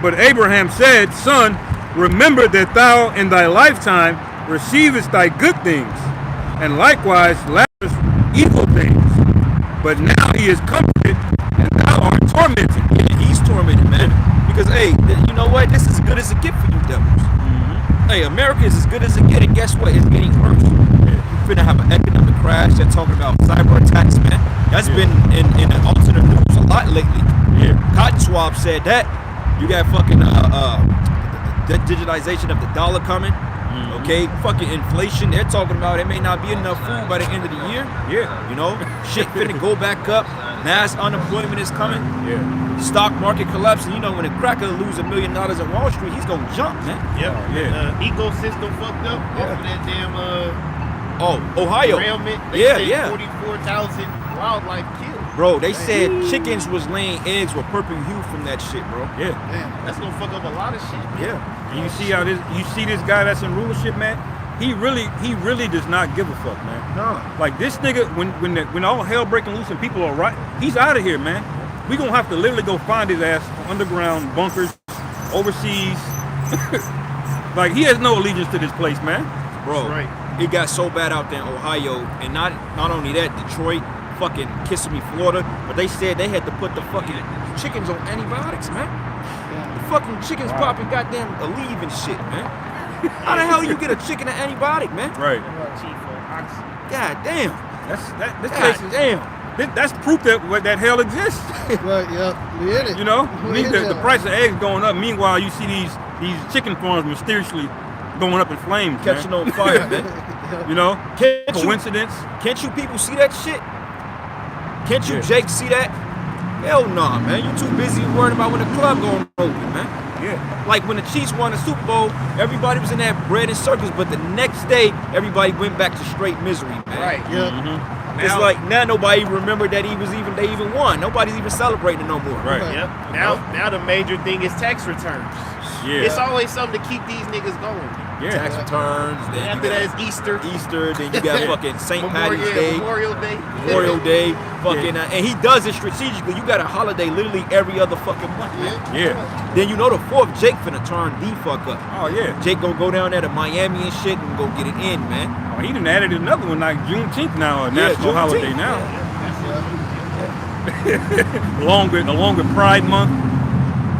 But Abraham said, Son, remember that thou in thy lifetime receivest thy good things, and likewise Lazarus evil things. But now he is comforted, and thou art tormented. Yeah, he's tormented, man. Because, hey, you know what? This is as good as it get for you devils. Hey, America is as good as it get, and guess what? It's getting worse. We're finna have an economic crash. They're talking about cyber attacks, man. That's been in the alternate news a lot lately. Yeah. Cotton Swab said that. You got fucking the digitization of the dollar coming. Okay, fucking inflation. They're talking about it may not be enough food by the end of the year. Yeah. You know, shit finna go back up. Mass unemployment is coming. Yeah. Stock market collapsing. You know, when a cracker lose $1 million in Wall Street, he's gonna jump, man. Yep. Yeah. Ecosystem fucked up off of that damn Oh, Ohio. derailment. Yeah, They said yeah. 44,000 wildlife killed. Bro, they said chickens was laying eggs with purple hue from that shit, bro. Yeah. Damn. That's gonna fuck up a lot of shit. Yeah. And you see how this guy that's in rulership, man? He really does not give a fuck, man. No. Like this nigga, when all hell breaking loose and people are right, he's out of here, man. We gonna have to literally go find his ass underground bunkers, overseas. Like he has no allegiance to this place, man. Bro, That's right. it got so bad out there in Ohio, and not only that, Detroit, fucking Kissimmee, Florida, but they said they had to put the fucking chickens on antibiotics, man. The fucking chickens popping goddamn Aleve and shit, man. How the hell you get a chicken an antibiotic, man? Right. Chief Oxy. God damn. This God place is damn. that's proof that hell exists. Right, yeah, we in it. You know, We in the there. price of eggs going up. Meanwhile, you see these chicken farms mysteriously going up in flames, Catching man. on fire, man. You know, coincidence. Can't you people see that shit? Can't you, Yeah. Jake, see that? Hell nah, man. You too busy worrying about when the club going open, man. Yeah. Like when the Chiefs won the Super Bowl, everybody was in that bread and circles, but the next day, everybody went back to straight misery, man. Right. Yeah. It's Now- like now nobody even remembered that they even won. Nobody's even celebrating it no more. Right. Yep. Now the major thing is tax returns. Yeah. It's always something to keep these niggas going. Yeah. Tax returns. Then you After got that is Easter. Easter. Then you got fucking St. Patty's Day. Memorial Day. Memorial Day, fucking, and he does it strategically. You got a holiday literally every other fucking month, man. Yeah. Then you know the 4th, Jake finna turn the fuck up. Oh yeah. Jake gonna go down there to Miami and shit and go get it in, man. Oh, he done added another one like Juneteenth now, a Yeah, national holiday Juneteenth. now. along with Pride Month.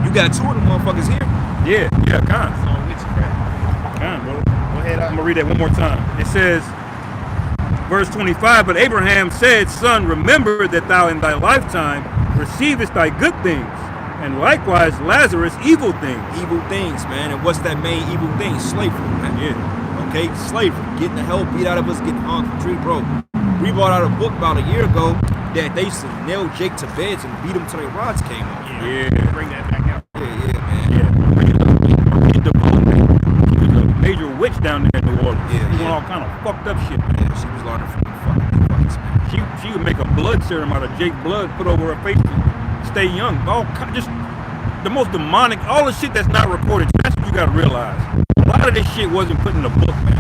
You got 2 of them motherfuckers here. Yeah. Yeah. Kind. So witchcraft. Kind, bro. Go ahead. I'm gonna read that one more time. It says, verse 25, but Abraham said, Son, remember that thou in thy lifetime receivest thy good things, and likewise Lazarus evil things. Evil things, man. And what's that main evil thing? Slavery, man. Yeah. Okay, slavery. Getting the hell beat out of us, getting hung from tree, bro. We brought out a book about a year ago that they used to nail Jake to beds and beat him till their rods came off. Yeah. Bring that back out. Yeah, man. Yeah. Read the book, man. She was a major witch down there in New Orleans. Yeah, She doing yeah. all kind of fucked up shit. Yeah, she was learning from the fucking fucks, man. She would make a blood serum out of Jake blood, put over her face to stay young. Just the most demonic, all the shit that's not recorded. That's what you gotta realize. A lot of this shit wasn't put in the book, man.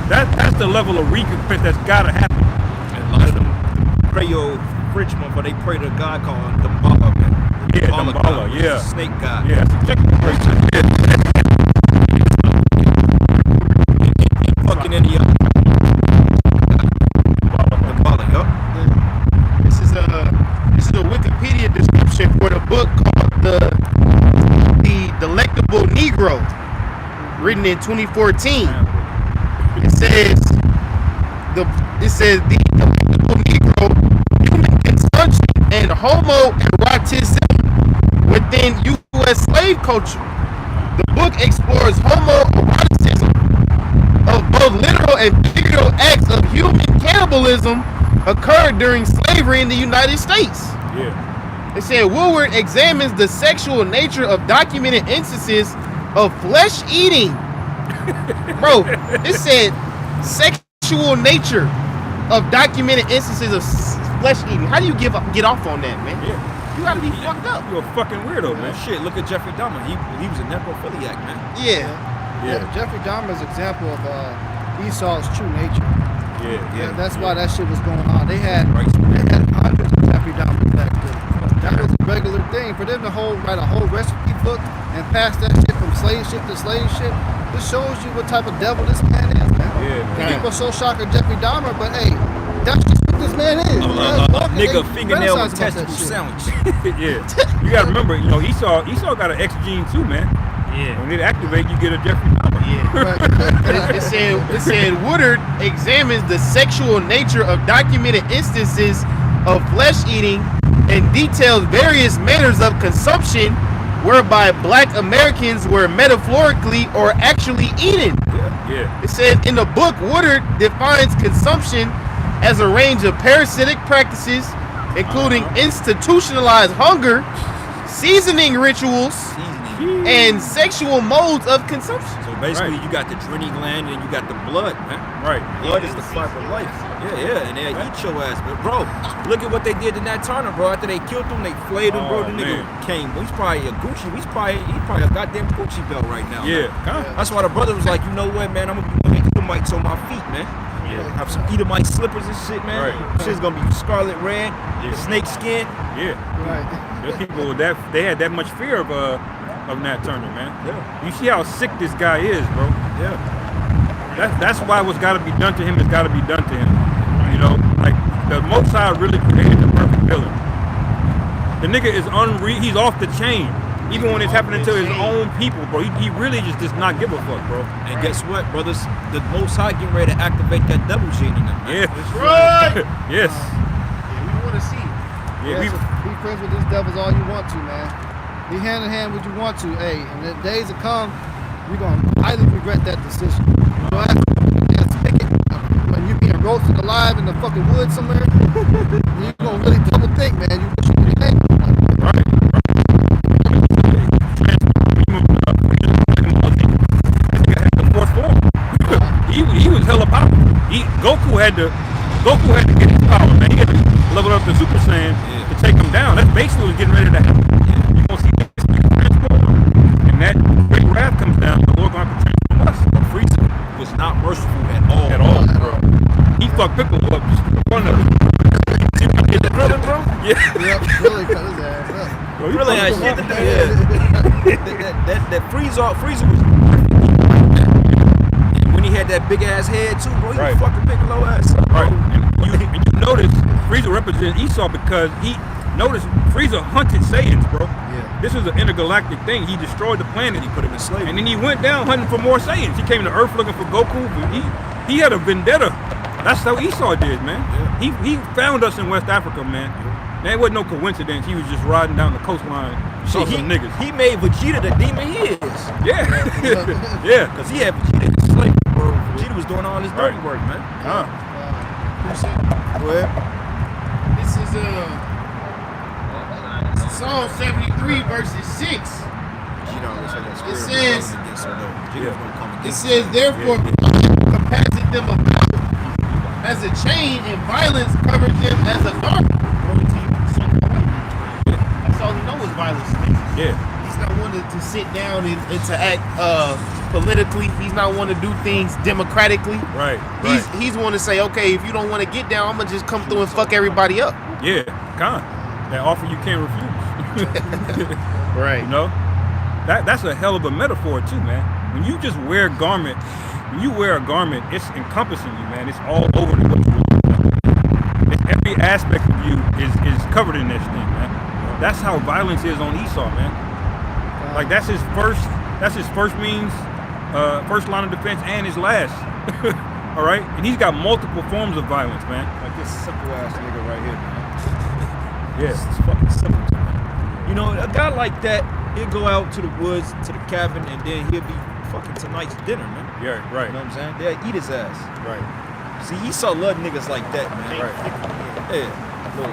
That's the level of recompense that's gotta happen. And a lot of them Creole French motherfuckers, they pray to a god called Damballa, man. Yeah, Damballa Damballa, god, which is yeah. a snake god. Yeah, so check the place. Fucking in the Damballa, yup. This is a Wikipedia description for the book called the Delectable Negro, written in 2014. It says the Delectable Negro, human consumption and homoeroticism within U.S. slave culture. The book explores homoeroticism of both literal and figurative acts of human cannibalism occurred during slavery in the United States. Yeah. It said Woodward examines the sexual nature of documented instances of flesh eating. Bro, it said sexual nature of documented instances of flesh eating. How do you get off on that, man? Yeah. You gotta be fucked up. You're a fucking weirdo, man. Shit, look at Jeffrey Dahmer. He was a necrophiliac, man. Yeah. Yeah, Jeffrey Dahmer's example of Esau's true nature. Yeah. And that's why that shit was going on. They had Right. hundreds of Jeffrey Dahmer back then. That was a regular thing for them to write a whole recipe book and pass that shit from slave ship to slave ship. This shows you what type of devil this man is, man. Yeah, man. People are so shocked at Jeffrey Dahmer, but hey, that's just what this man is. A nigga They fingernail fantasize with about that testicle shit. sandwich. Yeah. You gotta remember, Esau got an X gene too, man. Yeah. When it activate, you get a Jeffrey Dahmer. Yeah. It said Woodard examines the sexual nature of documented instances of flesh eating and details various manners of consumption whereby black Americans were metaphorically or actually eaten. Yeah. It says in the book, Woodard defines consumption as a range of parasitic practices, including institutionalized hunger, seasoning rituals, and sexual modes of consumption. So basically, Right. you got the adrenal gland and you got the blood, man. Right. Blood is the fiber of life. Yeah, and they'll eat your ass. But bro, look at what they did to Nat Turner, bro. After they killed him, they flayed him, bro. Oh, The nigga man. came. He's probably a Gucci. He probably a goddamn Gucci belt right now. Yeah. man. Huh? That's why the brother was like, you know what, man? I'm gonna be wearing Edomites on my feet, man. Yeah. Have some Edomite slippers and shit, man. Right. Shit's gonna be scarlet red, snake skin. Yeah. Right. There's people with that they had that much fear of Nat Turner, man. Yeah. You see how sick this guy is, bro. Yeah. That's why what's got to be done to him has got to be done to him. You know, like the Most High really created the perfect villain. The nigga is he's off the chain. Even when it's happening to his own people, bro. He really just does not give a fuck, bro. And guess what, brothers? The Most High getting ready to activate that devil gene in them, man. Yeah. That's right. Yes. Yeah, we want to see it. Yeah. Yeah, so be friends with these devils all you want to, man. Be hand in hand with you want to. Hey, and the days that come, you're gonna highly regret that decision. You know, when you being roasted alive in the fucking woods somewhere, you're gonna really double think, man. You wish you would have Right. He was hella powerful. Goku had to Goku had to get his power, man. He had to level up the Super Saiyan to take him down. That's basically what's getting ready to happen. You're gonna see this nigga transform, and that great wrath comes down. The Lord gonna have to transform us. Frieza was not merciful at all. At all, bro. He fucked Piccolo up just for fun of it. See when he did the drilling, bro? Yeah. Yep, really cut his ass up. Bro, he Really fucked had him shit up. to do. That Frieza was. And when he had that big ass head too, bro, he Right. was fucking Piccolo ass up, bro. Right. And you notice Frieza represents Esau because Frieza hunted Saiyans, bro. Yeah. This was an intergalactic thing. He destroyed the planet. He put him in slavery. And then he went down hunting for more Saiyans. He came to Earth looking for Goku. But he had a vendetta. That's how Esau did, man. Yeah. He found us in West Africa, man. That wasn't no coincidence. He was just riding down the coastline, saw some niggas. He made Vegeta the demon he is. Yeah, yeah. Because he had Vegeta in slavery, bro. Vegeta was doing all his dirty Right. work, man. Go ahead. This is Psalm 73 verses 6. Vegeta always had that spirit. It of says- rebellion against him, though. Vegeta was gonna come It against says, him. therefore, compasseth them about as a chain, and violence covered them as a garment. That's all he knows is violence. Yeah. He's not one to sit down and to act politically. He's not one to do things democratically. Right. He's one to say, okay, if you don't want to get down, I'm gonna just come through and fuck everybody up. Yeah. Con. That offer you can't refuse. Right. You know? That's a hell of a metaphor too, man. When you just wear a garment, it's encompassing you, man. It's all over the place. It's every aspect of you is covered in this thing, man. That's how violence is on Esau, man. Like that's his first means, first line of defense and his last. All right? And he's got multiple forms of violence, man. Like this simple ass nigga right here, man. Yeah. It's fucking simple, man. You know, a guy like that, he'll go out to the woods, to the cabin, and then he'll be fucking tonight's dinner, man. Yeah, right. You know what I'm saying? They'll eat his ass. Right. See, Esau love niggas like that, man. Right. Yeah. Look.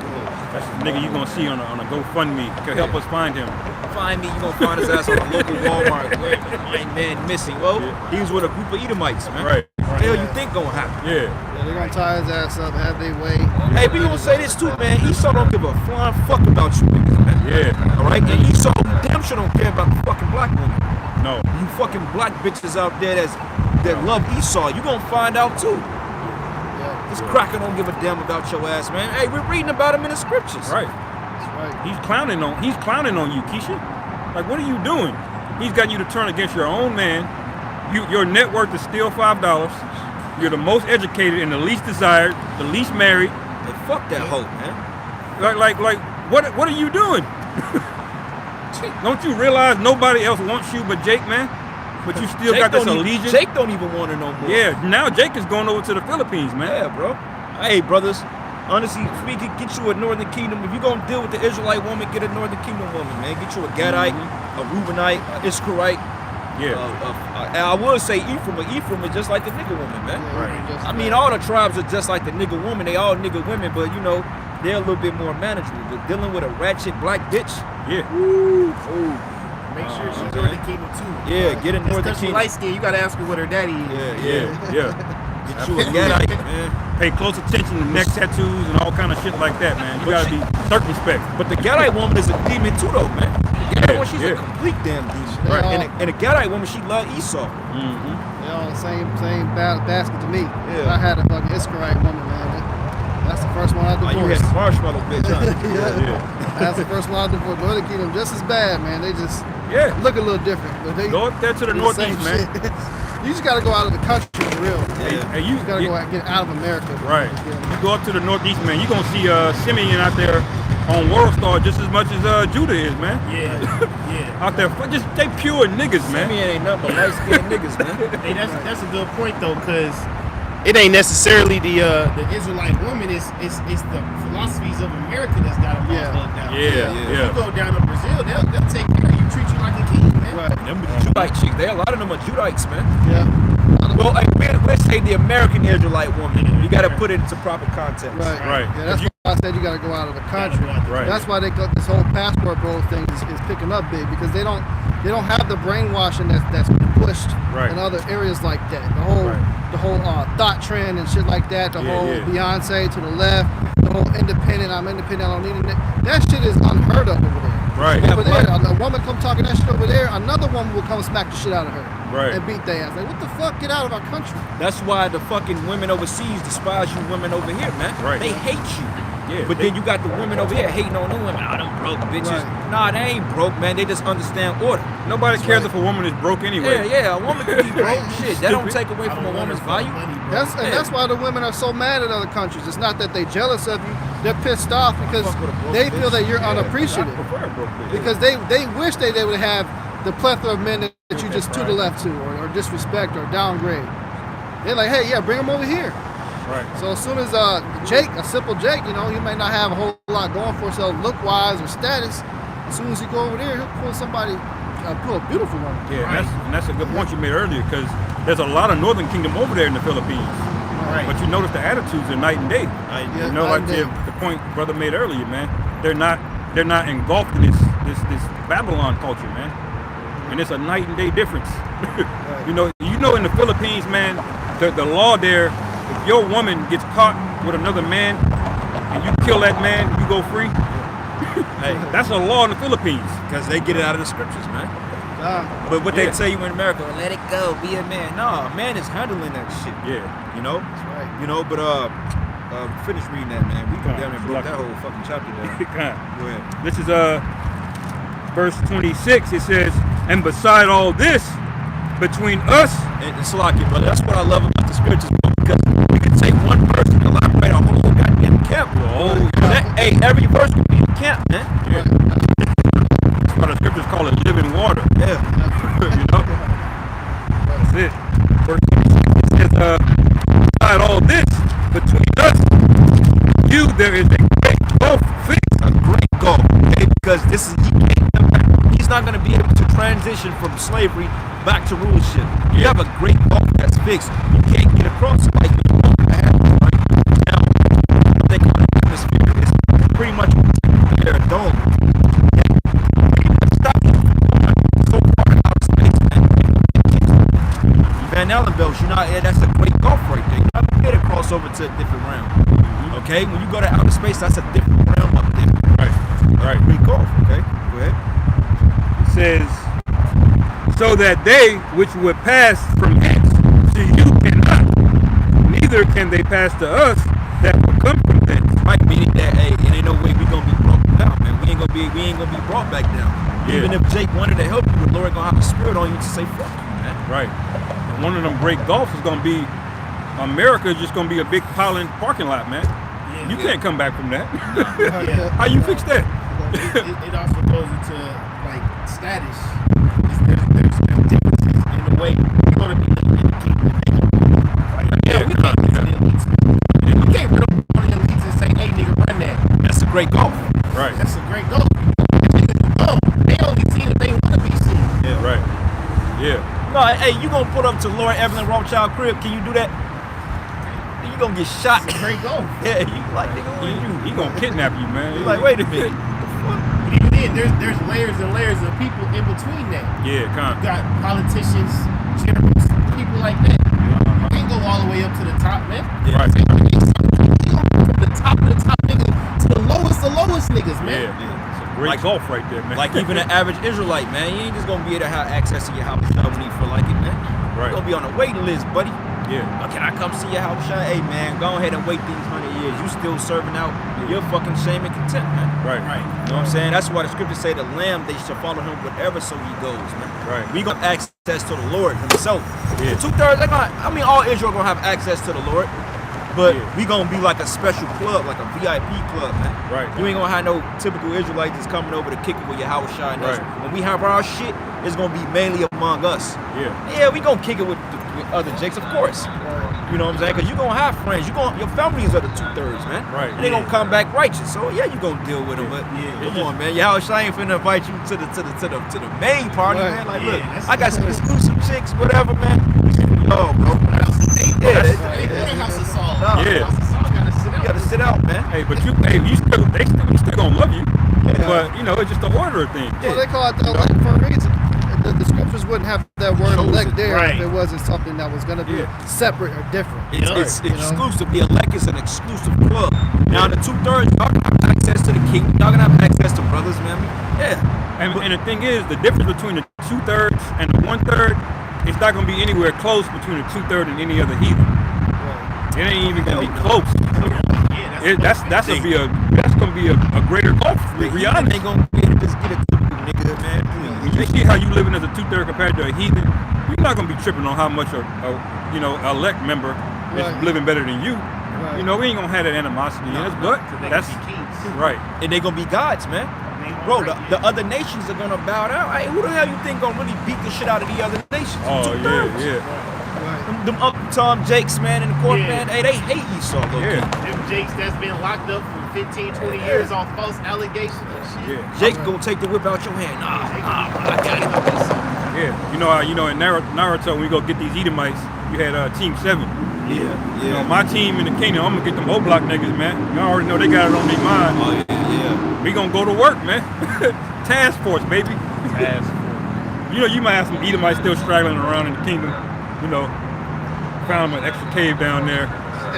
That's the nigga you gonna see on a GoFundMe. Can help us find him. Find me, you gonna find his ass on a local Walmart. Where my man missing? Well, he was with a group of Edomites, man. Right. What the hell you think gonna happen? Yeah. Yeah, they're gonna tie his ass up, have their way. Hey, we gonna say this too, man. Esau don't give a flying fuck about you niggas, man. Yeah. All right, and Esau damn sure don't care about the fucking black woman. No. You fucking black bitches out there that love Esau, you gonna find out too. Yeah, This cracker don't give a damn about your ass, man. Hey, we're reading about him in the scriptures. Right. that's right. He's clowning on you, Keisha. Like, what are you doing? He's got you to turn against your own man. Your net worth is still $5. You're the most educated and the least desired, the least married. Hey, fuck that hoe, man. Like, what are you doing? Don't you realize nobody else wants you but Jake, man? But you still got this allegiance. Jake don't even want her no more. Yeah, now Jake is going over to the Philippines, man. Yeah, bro. Hey, brothers. Honestly, if we could get you a Northern Kingdom, if you're gonna deal with the Israelite woman, get a Northern Kingdom woman, man. Get you a Gadite, a Reubenite, a Iskarite. Yeah. And I would say Ephraim, but Ephraim is just like the nigga woman, man. Yeah, Right. just- I mean, all the tribes are just like the nigga woman. They all nigga women, but you know, they're a little bit more manageable. But dealing with a ratchet black bitch, Yeah. ooh, Make sure she's okay. Northern Kingdom too. yeah, get a Northern Because she's Kingdom. light skinned, you gotta ask her what her daddy is. Yeah. Get you a Gadite, man. Pay close attention to neck tattoos and all kind of shit like that, man. You gotta be circumspect. But the Gadite woman is a demon too, though, man. The Gadite woman, she's yeah. a complete damn demon. Right. And the Gadite woman, she loved Esau. They all the same basket to me. Yeah. I had a fucking Iskarite woman, man. That's the first one I Oh, you divorced. had the marshmallow bitch, huh? Yeah. That's the first one I divorced. Northern Kingdom just as bad, man. They just Yeah. look a little different, but they Go up there to the do the same northeast, man. shit. You just gotta go out of the country for real. And you You gotta go out, get out of America. Right. You go up to the northeast, man. You're gonna see Simeon out there on World Star just as much as Judah is, man. Yeah. Out there, just they pure niggas, man. Simeon ain't nothing but light-skinned niggas, man. Hey, that's a good point though, because it ain't necessarily the Israelite woman. It's the philosophies of America that's got them all Yeah. stuck down. Yeah. You go down to Brazil, they'll take care of you, treat you like a king, man. Right. Them Judite chicks, a lot of them are Judites, man. Yeah. Well, like, let's say the American Israelite woman. You got to put it into proper context. Right. Right. Yeah, that's why I said you gotta go out of the country. Right. That's why they got this whole passport bro thing is picking up big because they don't they don't have the brainwashing that's been pushed Right. in other areas like that. The whole thought trend and shit like that. The whole Beyonce to the left. The whole independent. I'm independent. I don't need it. That shit is unheard of over there. Right. Over there, a woman come talking that shit over there. Another woman will come smack the shit out of her. Right. And beat their ass. Like, what the fuck? Get out of our country. That's why the fucking women overseas despise you women over here, man. Right. They hate you. Yeah, But then you got the women over here hating on the women. Oh, them broke bitches. Right. Nah, they ain't broke, man. They just understand order. Nobody cares if a woman is broke anyway. Yeah, a woman can be broke. Shit, that don't take away from a woman's value. That's why the women are so mad at other countries. It's not that they jealous of you. They're pissed off because Fuck with a broke they bitch. feel that you're I unappreciative. prefer a broke bitch. Because they wish they would have the plethora of men that you just to the left to or disrespect or downgrade. They're like, hey, yeah, bring them over here. Right. So as soon as Jake, a simple Jake, you know, he may not have a whole lot going for himself look-wise or status. As soon as he go over there, he'll pull a beautiful woman. Yeah, and that's a good point you made earlier, because there's a lot of Northern Kingdom over there in the Philippines. Right. But you notice the attitudes are night and day. Yeah, You know, night like and day. the point brother made earlier, man. They're not engulfed in this Babylon culture, man. And it's a night and day difference. You know in the Philippines, man, the law there, if your woman gets caught with another man and you kill that man, you go free. Hey, That's a law in the Philippines. because they get it out of the scriptures, man. But what Yeah. they tell you in America, let it go, be a man. Nah, a man is handling that shit. Yeah. You know? That's right. You know, but finish reading that, man. We Come on, damn near broke lucky. that whole fucking chapter down. Go ahead. This is verse 26. It says, and beside all this, between us, And Salaki, brother, that's what I love about the scriptures, bro, because you can take one verse and elaborate a whole goddamn camp. Hey, every verse can be a camp, man. yeah. That's why the scriptures call it living water. Yeah. You know? That's it. Verse 26, it says, beside all this, between us, you, there is a great gulf fixed. A great goal, okay? Because he's not going to be able to transition from slavery back to rulership. You have a great goal that's fixed. You can't get across it like you want to have, right? Now, what they call the atmosphere is pretty much their dome. Stop you so far out of space, man. Van Allen belts, you're not, that's a great gulf right there. You're not going to get across over to a different realm. Okay? When you go to outer space, that's a different realm up there. Right. Great golf, okay? Go ahead. It says, so that they which would pass from hence to you cannot, neither can they pass to us that will come from thence. Right, meaning that hey, it ain't no way we gonna be brought down, man. We ain't gonna be brought back down. Yeah. Even if Jake wanted to help you, the Lord gonna have a spirit on you to say fuck you, man. Right. And one of them great gulfs is gonna be America is just gonna be a big piling parking lot, man. You can't come back from that. Yeah. How you fix that? It also goes into like status. There's differences in the way you're gonna be living in the kingdom. Yeah, We can't listen to elites. We can't run up on the elites and say, hey nigga, run that. That's a great golf. Right. That's a great goal. They only see if they want to be seen. Yeah. Right. Yeah. No, hey, you gonna put up to Lord Evelyn Rothschild crib? Can you do that? You gonna get shot? It's a great goal. Yeah, you like nigga, what you? He gonna kidnap you, man. You like, wait a minute. But even then, there's layers and layers of people in between that. Yeah, You got politicians, generals, people like that. You can't go all the way up to the top, man. Right. From the top of the top niggas to the lowest niggas, man. Yeah. It's a great Like- golf right there, man. Like even an average Israelite, man, you ain't just gonna be able to have access to your house when you feel like it, man. Right. You're gonna be on a waiting list, buddy. Yeah. Can I come see your house? Hey man, go ahead and wait these 100 years. You still serving out your fucking shame and contempt, man. Right. You know what I'm saying? That's why the scriptures say the lamb, they shall follow him wherever so he goes, man. Right. We got access to the Lord himself. Yeah. 2/3, all Israel gonna have access to the Lord. But Yeah. we gonna be like a special club, like a VIP club, man. Right. You ain't gonna have no typical Israelites that's coming over to kick it with your house shine. Right. When we have our shit, it's gonna be mainly among us. Yeah. Yeah, we gonna kick it with other Jakes, of course. You know what I'm saying? Because you gonna have friends. Your families are the 2/3, man. Right. And they gonna come back righteous. So yeah, you gonna deal with them. But come on, man. Your house shine ain't finna invite you to the main party, Right. man. Like, Yeah, look, that's- I got some exclusive chicks, whatever, man. Oh, bro. Yeah, Hey, House of Saul. Nah. Yeah. House of Saul gotta sit you out. gotta sit out, man. Hey, but you still gonna love you. But you know, it's just the order of things. Well, they call it the elect for a reason. the scriptures wouldn't have that word Chosen, elect there right. if it wasn't something that was going to be Yeah. separate or different. It's You know? exclusive. The elect is an exclusive club. Now, the 2/3, y'all gonna have access to the kingdom. Y'all gonna have access to brothers, man. Yeah. And the thing is, the difference between the 2/3 and the 1/3, it's not gonna be anywhere close between the 2/3 and any other heathen. It ain't even gonna be close. That's gonna be a greater gulf. To be Heathen honest, ain't gonna be able to just get a typical nigga, man. when you see how you living as a 2/3 compared to a heathen, you're not gonna be tripping on how much a elect member is Right. living better than you. Right. You know, we ain't gonna have that animosity in us, but They that's can be kings. right. And they gonna be gods, man. Bro, the other nations are gonna bow down. Hey, who the hell you think gonna really beat the shit out of the other nations? Oh 2/3. yeah. Right. Them Uncle Tom Jakes, man, in the court, Yeah. man, hey, they hate Esau, low Yeah. key. Them Jakes that's been locked up for 15, 20 years on false allegations and shit. Yeah. Jake gonna take the whip out your hand. I got it. Yeah, you know, in Naruto, when we go get these Edomites, you had Team 7. Yeah, You know, my team in the kingdom, I'm gonna get them O-Block niggas, man. Y'all already know they got it on their mind. Oh yeah. We gonna go to work, man. Task force, baby. You know, you might have some Edomites still straggling around in the kingdom. You know, found an extra cave down there.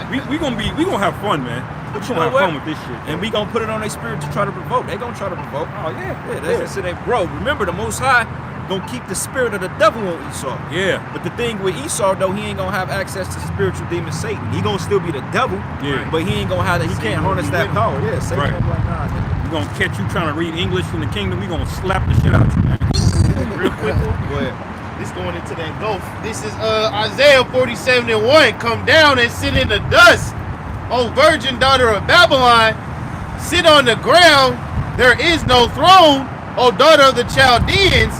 We gonna have fun, man. But We you gonna know have fun what? with this shit. And we gonna put it on their spirit to try to provoke. They gonna try to provoke. Oh yeah, That's it. Bro, remember the Most High gonna keep the spirit of the devil on Esau. yeah, But the thing with Esau though, he ain't gonna have access to spiritual demon Satan. He gonna still be the devil. Yeah. But he ain't gonna have that. He Satan can't will harness be that with him. power. Yeah. Satan Right. gonna be like, nah, nigga. we gonna catch you trying to read English in the kingdom. We gonna slap the shit out of you, man. Real quick, Go ahead. this going into that gulf. This is Isaiah 47:1. Come down and sit in the dust, O virgin daughter of Babylon. Sit on the ground. There is no throne, O daughter of the Chaldeans.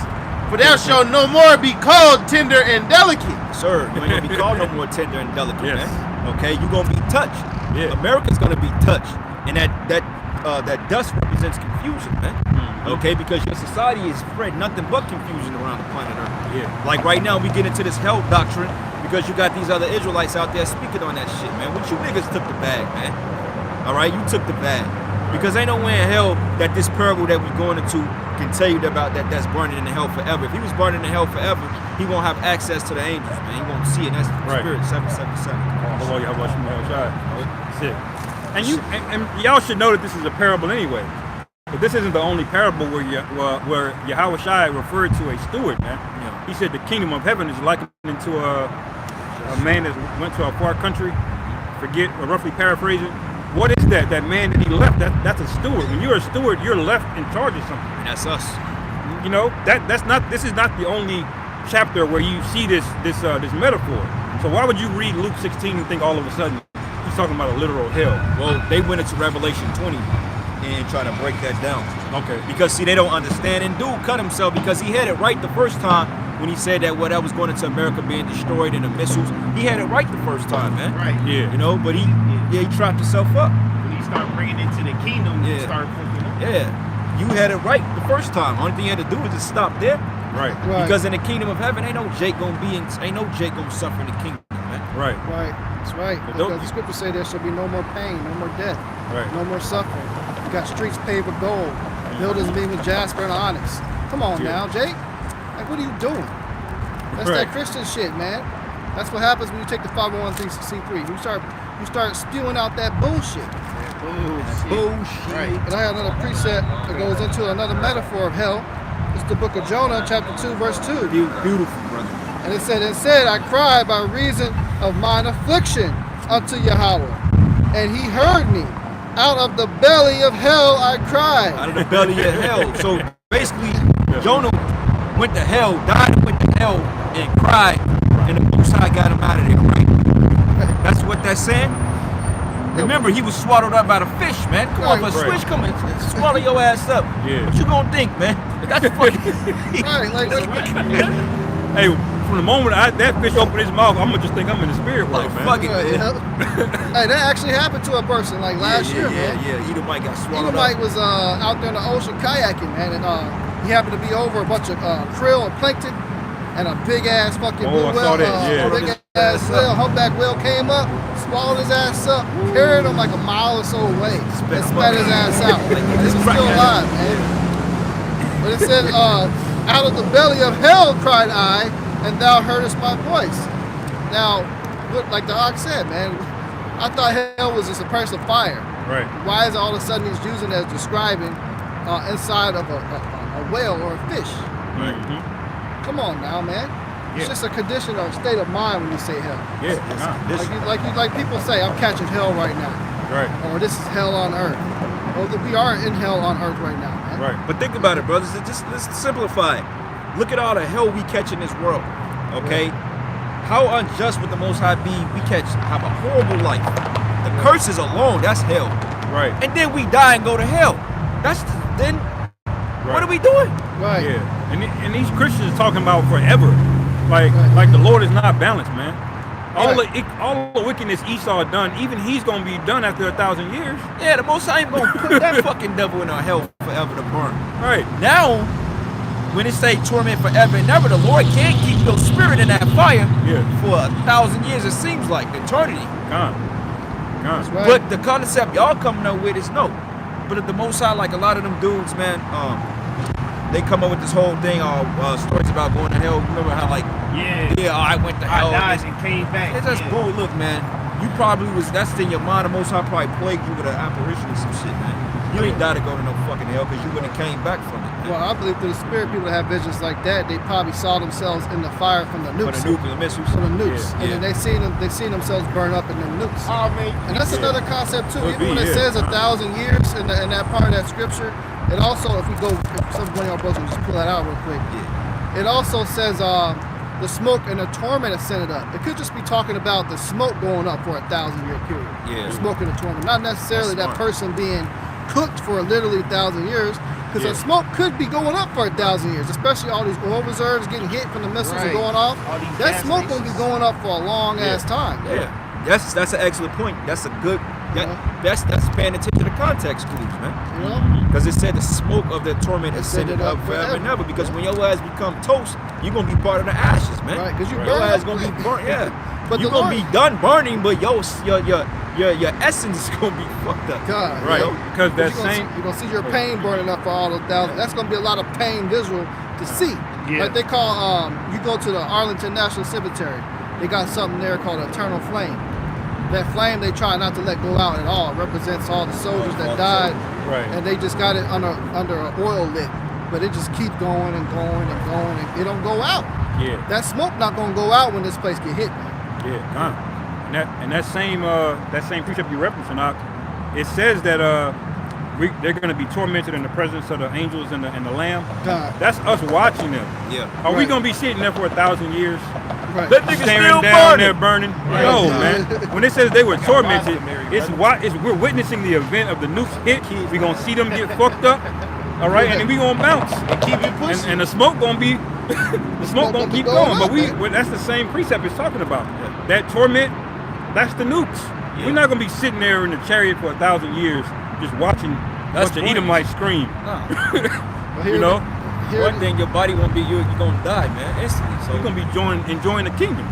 For thou shalt no more be called tender and delicate. Sir, you ain't gonna be called no more tender and delicate, Yes. man. Okay, you gonna be touched. Yeah. America's gonna be touched, and that dust represents confusion, man. Okay, because your society is spread nothing but confusion around the planet Earth. Yeah. Like right now, we get into this hell doctrine because you got these other Israelites out there speaking on that shit, man. What you niggas took the bag, man. All right, you took the bag. Because ain't no way in hell that this parable that we're going into can tell you about that's burning in the hell forever. If he was burning in hell forever, he won't have access to the angels, man. He won't see it. That's Right. Spirit 777. Oh, y'all watching me outside. That's it. And y'all should know that this is a parable anyway. But this isn't the only parable where Yahweh Shai referred to a steward, man. Yeah. He said the kingdom of heaven is likened to a man that went to a far country. Roughly paraphrasing. What is that? That man that he left, that's a steward. When you're a steward, you're left in charge of something. And that's us. You know, this is not the only chapter where you see this metaphor. So why would you read Luke 16 and think all of a sudden he's talking about a literal hell? Well, they went into Revelation 20 and try to break that down. Okay. Because see, they don't understand. And dude cut himself because he had it right the first time when he said that that was going into America being destroyed and the missiles. He had it right the first time, man. Right. Yeah. You know, but he trapped himself up. When you start bringing it to the kingdom, you Yeah. start fucking up. Yeah. You had it right the first time. Only thing you had to do was just stop there. Right. Right. Because in the kingdom of heaven, ain't no Jake gonna suffer in the kingdom, man. Right. Right, that's right. But Because don't- the scriptures say there shall be no more pain, no more death, Right. no more suffering. You got streets paved with gold, buildings being with jasper and onyx. Come on Yeah. now, Jake. Like, what are you doing? That's Right. that Christian shit, man. That's what happens when you take the 501c3. You start spewing out that bullshit. Bullshit. Right. And I have another precept that goes into another metaphor of hell. It's the book of Jonah, chapter 2, verse 2. Beautiful, brother. And it said, I cried by reason of mine affliction unto Yahweh. And he heard me. Out of the belly of hell I cried. Out of the belly of hell. So basically, Jonah went to hell, died and went to hell, and cried, and the Most High got him out of there, right? That's what that's saying? Remember, he was swallowed up by the fish, man. Come on, Right. a switch come and swallow your ass up. Yeah. What you gonna think, man? That's fucking... Right, like, Hey, from the moment that fish opened his mouth, I'm gonna just think I'm in the spirit world, Like, man. fuck it, right, man. hey, that actually happened to a person like last year, man. Yeah, Edomite got swallowed Edomite up. was out there in the ocean kayaking, man, and he happened to be over a bunch of krill and plankton, and a big ass fucking Oh, blue I whale, saw that, yeah. big ass whale, humpback whale came up, swallowed his ass up, carried him like a mile or so away, and him spat up. his ass out. Like, He was just still crack- alive, man. But it said Out of the belly of hell cried I, and thou heardest my voice. Now, like the ox said, man, I thought hell was just a place of fire. Right. Why is it all of a sudden he's using it as describing inside of a whale or a fish? Right. Come on now, man. It's Yeah. just a condition or a state of mind when you say hell. Yeah. Like people say, I'm catching hell right now, Right. or this is hell on earth. Well, we are in hell on earth right now, man. Right. But think about it, brothers. Let's simplify it. Look at all the hell we catch in this world. Okay? How unjust would the Most High be? We have a horrible life. The curses alone, that's hell. Right. And then we die and go to hell. Then what Right. are we doing? Right. Yeah, and these Christians talking about forever, like Right. like the Lord is not balanced, man. All Right. all the wickedness Esau done, even he's gonna be done after 1,000 years. Yeah, the Most High ain't gonna put that fucking devil in our hell forever to burn. Right. Now, when it say torment forever and ever, the Lord can't keep your spirit in that fire Yeah. for 1,000 years. It seems like eternity. Gone. That's right. But the concept y'all coming up with is no. But if the Most High, like a lot of them dudes, man, they come up with this whole thing, stories about going to hell. Remember how I went to hell. I died and came back. It's just bull. Look, man, you probably that's in your mind. The Most High probably plagued you with an apparition or some shit, man. You ain't died to go to no fucking hell because you wouldn't have came back from it. Well, I believe through the spirit, people that have visions like that, they probably saw themselves in the fire from the For nukes. the nuclear missiles. From the nukes. Yeah, And then they seen themselves burn up in the nukes. Oh, man. And that's another concept too. Could Even when be, it yeah. says 1,000 years in that part of that scripture, it also, if somebody on both, just pull that out real quick. Yeah. It also says the smoke and the torment ascended up. It could just be talking about the smoke going up for 1,000-year period. Yeah. The smoke and the torment, not necessarily That's that smart. person being cooked for literally 1,000 years, because Yeah. the smoke could be going up for 1,000 years, especially all these oil reserves getting hit from the missiles and Right. going off. All these That gas smoke gonna be stations. going up for a long ass time. Yeah, that's an excellent point. That's a good. Yeah. That's paying attention to the context clues, man. You know? Because it said the smoke of the torment Ascended ascended up up forever and forever. ever. Because when your ass become toast, you're gonna be part of the ashes, man. Right, 'cause you your burn ass up gonna be quick. burnt. Yeah, But you're the gonna Lord- be done burning, but your essence is gonna be fucked up. God, Right. you know? Because that You're gonna same. see- you're gonna see your pain burning up for all those 1,000. That's gonna be a lot of pain visual to see. Yeah. Like they call you go to the Arlington National Cemetery. They got something there called Eternal Flame. That flame they try not to let go out at all. It represents all the soldiers that died, Right. and they just got it under an oil lit, but it just keeps going and going and going, and it don't go out. Yeah. That smoke not gonna go out when this place get hit, man. Yeah, gone. And that same precept you referencing, it says that they're going to be tormented in the presence of the angels and the Lamb. God. That's us watching them. Yeah. Are we Right. going to be sitting there for 1,000 years, Right. That nigga staring still down burning. there burning? Right. No, Yeah. man. When it says they were tormented, Blasphemy, we're witnessing the event of the nukes hit. We're going to see them get fucked up. All right, and then we going to bounce. Keep it pushing. And the smoke gonna be the smoke gonna keep going going, up, but man. that's the same precept it's talking about. That torment, that's the nukes. Yeah. We're not gonna be sitting there in the chariot for 1,000 years just watching a That's bunch of pointless. Edomites scream. Nah. But here- You know, here- One thing, your body won't be you're gonna die, man, instantly. So you're gonna be enjoying the kingdom.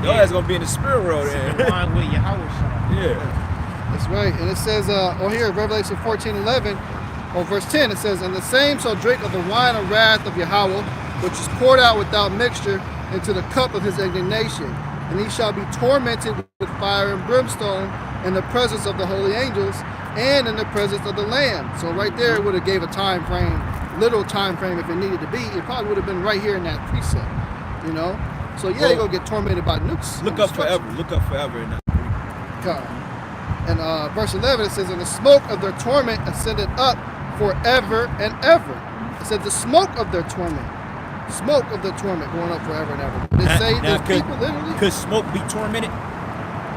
your ass gonna be in the spirit world. In line with Yahweh Shai. Yeah, That's right. And it says, here, Revelation 14:11, or verse 10, it says, "And the same shall drink of the wine of wrath of Yahweh, which is poured out without mixture into the cup of his indignation. And he shall be tormented with fire and brimstone in the presence of the holy angels and in the presence of the Lamb." So right there, it would have gave a time frame, literal time frame if it needed to be. It probably would have been right here in that precept, you know? So yeah, you're going to get tormented by nukes. Look and up destruction. forever. Look up forever in that. God. And verse 11, it says, "And the smoke of their torment ascended up forever and ever." It said the smoke of their torment. Smoke of their torment going up forever and ever. They say Now, there's people literally. could smoke be tormented?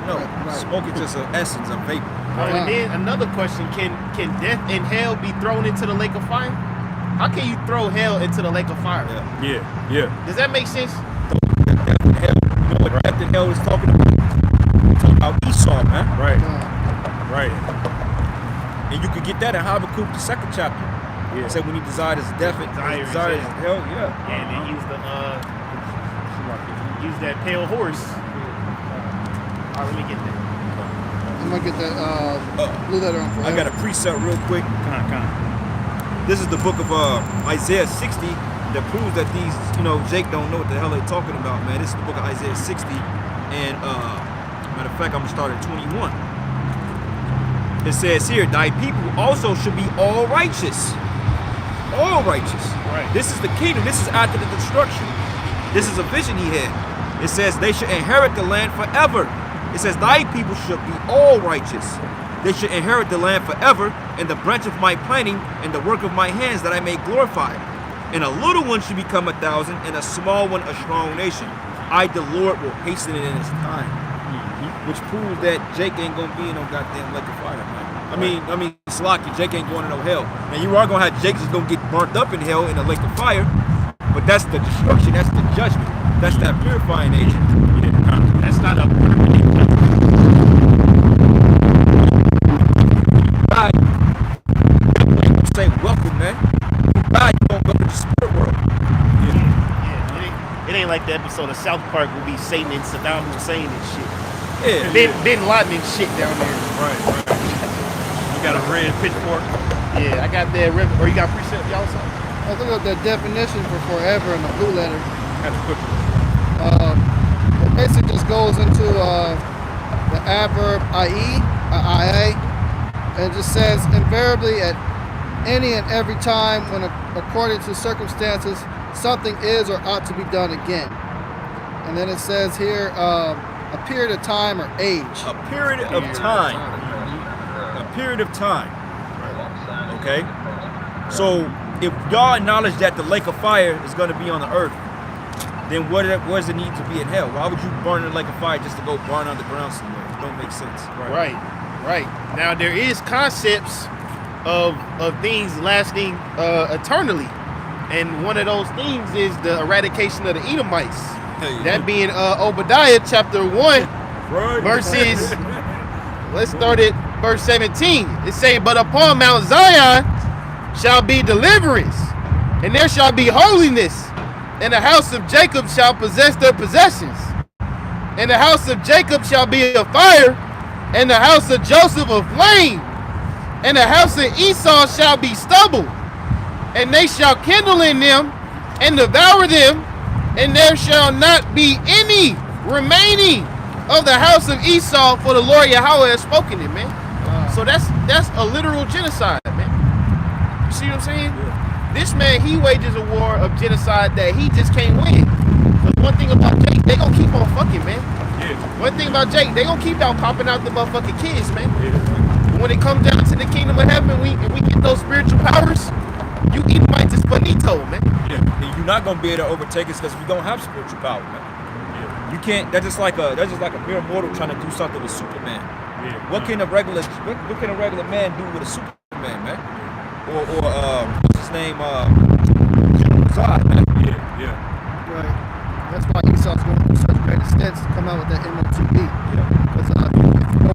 No, Right. smoke is just an essence of vapor. And then another question: Can death and hell be thrown into the lake of fire? How can you throw hell into the lake of fire? Yeah. yeah. Does that make sense? Death and hell. You know what death and hell is talking about? It's talking about Esau, man. Right, Uh, right. And you could get that in Habakkuk, the 2nd chapter. Yeah. It said when he desired his death and Desires desires hell, yeah. And then use that pale horse. All right, let me get that. I'm gonna get that blue letter on forever. I got a precept real quick. Come on. This is the book of Isaiah 60, that proves that these, Jake don't know what the hell they're talking about, man. This is the book of Isaiah 60, and matter of fact, I'm gonna start at 21. It says here, thy people also should be all righteous. All righteous. Right. This is the kingdom. This is after the destruction. This is a vision he had. It says they should inherit the land forever. It says thy people should be all righteous. They should inherit the land forever, and the branch of my planting and the work of my hands that I may glorify. And a little one should become 1,000, and a small one a strong nation. I, the Lord, will hasten it in its time. Which proves that Jake ain't gonna be in no goddamn lake of fire, man. I mean, Slocky, Jake ain't going to no hell. Now you are gonna have Jake just gonna get burnt up in hell in a lake of fire, but that's the destruction, that's the judgment, that's that purifying agent. That's not a permanent. Die. Say welcome, man. You die, you don't go to the spirit world. It ain't like the episode of South Park will be Satan and Saddam Hussein and shit. Yeah. Bin Laden and shit down there. Right. You got a red pitchfork. Yeah, I got that. Or you got precept, y'all saw? I look up the definition for forever in the blue letter. That's quick. It basically just goes into the adverb ia, and it just says invariably at any and every time when according to circumstances something is or ought to be done again. And then it says here a period of time or age. A period of time. A period of time. Okay? So if y'all acknowledge that the lake of fire is going to be on the earth, then what does it need to be in hell? Why would you burn in a lake of fire just to go burn underground somewhere? It don't make sense. Right. Now there is concepts of things lasting eternally, and one of those things is the eradication of the Edomites. That being Obadiah chapter 1, verses. Let's start at verse 17. It say, "But upon Mount Zion shall be deliverance, and there shall be holiness, and the house of Jacob shall possess their possessions. And the house of Jacob shall be a fire, and the house of Joseph a flame, and the house of Esau shall be stubble, and they shall kindle in them and devour them, and there shall not be any remaining of the house of Esau, for the Lord Yahweh has spoken it," man. So that's a literal genocide, man. You see what I'm saying? This man, he wages a war of genocide that he just can't win. Because one thing about Jake, they gonna keep on fucking, man. One thing about Jake, they gonna keep out popping out the motherfucking kids, man. But when it comes down to the kingdom of heaven, and we get those spiritual powers, you Edomites is finito, man. And you're not gonna be able to overtake us because we don't have spiritual power, man. You can't. That's just like a mere mortal trying to do something with Superman. What can a regular man do with a Superman, man? Or what's his name? General Zod, man. Right. That's why Esau's going to do such great extents to come out with that MOTB. Because if you go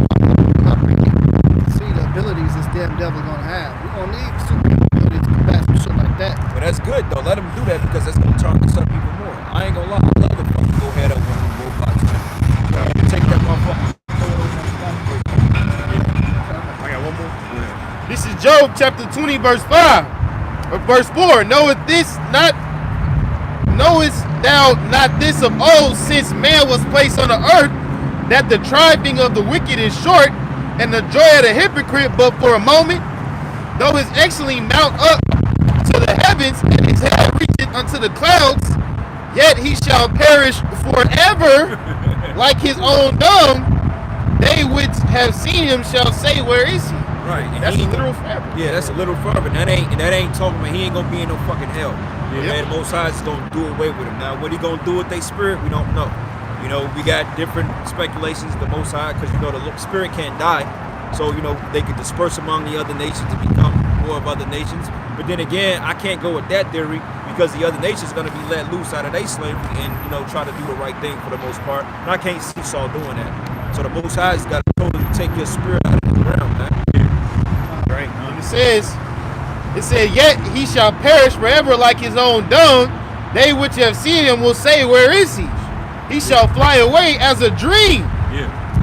see the abilities this damn devil gonna have, we gonna need super abilities to combat some shit like that. But that's good though. Let him do that because that's gonna turn us up even more. I ain't gonna lie. I love the fucking go head up one of them robots, man. You can take that motherfucker. I got one more. This is Job chapter 20, verse 5. Or verse 4. Knowest thou not this of old, since man was placed on the earth, that the trifling of the wicked is short, and the joy of the hypocrite but for a moment? Though his excellence mount up to the heavens, and his head reacheth unto the clouds, yet he shall perish forever like his own dung. They which have seen him shall say, where is he? Right. And That's he a ain't literal gonna- forever. Yeah, that's a little forever. And that ain't talking about he ain't gonna be in no fucking hell. Man, the Most High is gonna do away with him. Now, what he gonna do with their spirit, we don't know. We got different speculations. The Most High, because the spirit can't die, so they could disperse among the other nations to become more of other nations. But then again, I can't go with that theory because the other nations are gonna be let loose out of their slavery and try to do the right thing for the most part. And I can't see Saul doing that. So the Most High has got to totally take your spirit out of the ground, man. Right. And it said, yet he shall perish forever like his own dung. They which have seen him will say, where is he? He shall fly away as a dream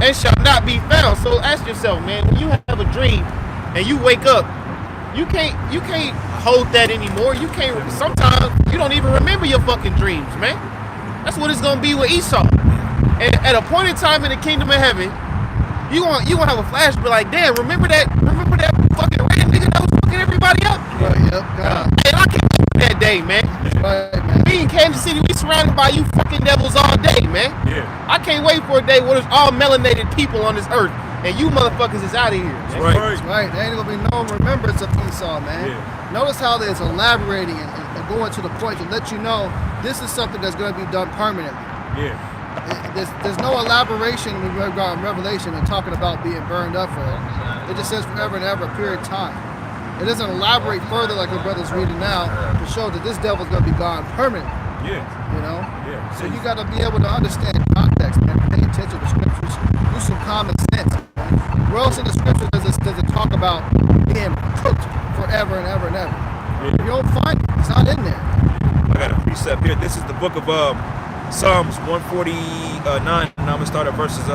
and shall not be found. So ask yourself, man, when you have a dream and you wake up, you can't hold that anymore. You can't. Sometimes You don't even remember your fucking dreams, man. That's what it's gonna be with Esau. And at a point in time in the kingdom of heaven, you gonna have a flash, be like, damn, remember that fucking red nigga that was fucking everybody up? Right, yep, God. And I can't wait for that day, man. Right, man. Me in Kansas City, we surrounded by you fucking devils all day, man. Yeah. I can't wait for a day where there's all melanated people on this earth, and you motherfuckers is out of here. That's right. right. Right, there ain't gonna be no remembrance of Esau, man. Yeah. Notice how there's elaborating and going to the point to let you know this is something that's going to be done permanently. Yeah. There's no elaboration when we go in Revelation and talking about being burned up forever. It just says forever and ever, a period of time. It doesn't elaborate further like the brother's reading now to show that this devil's going to be gone permanently. Yeah. You know? Yeah. So you got to be able to understand context, man. Pay attention to scriptures. Use some common sense. Where else in the scripture does it talk about being cooked forever and ever and ever? You don't find it. It's not in there. I got a precept here. This is the book of Psalms 149, and I'm gonna start at verses.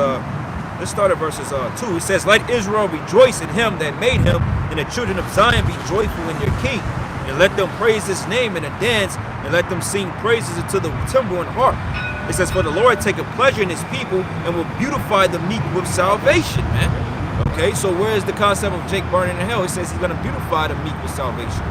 Let's start at verses 2. It says, "Let Israel rejoice in Him that made him, and the children of Zion be joyful in their King. And let them praise His name in a dance, and let them sing praises unto the timbrel and harp." It says, "For the Lord taketh pleasure in His people, and will beautify the meek with salvation." Man. Okay, so where is the concept of Jake burning in hell? It says He's gonna beautify the meek with salvation.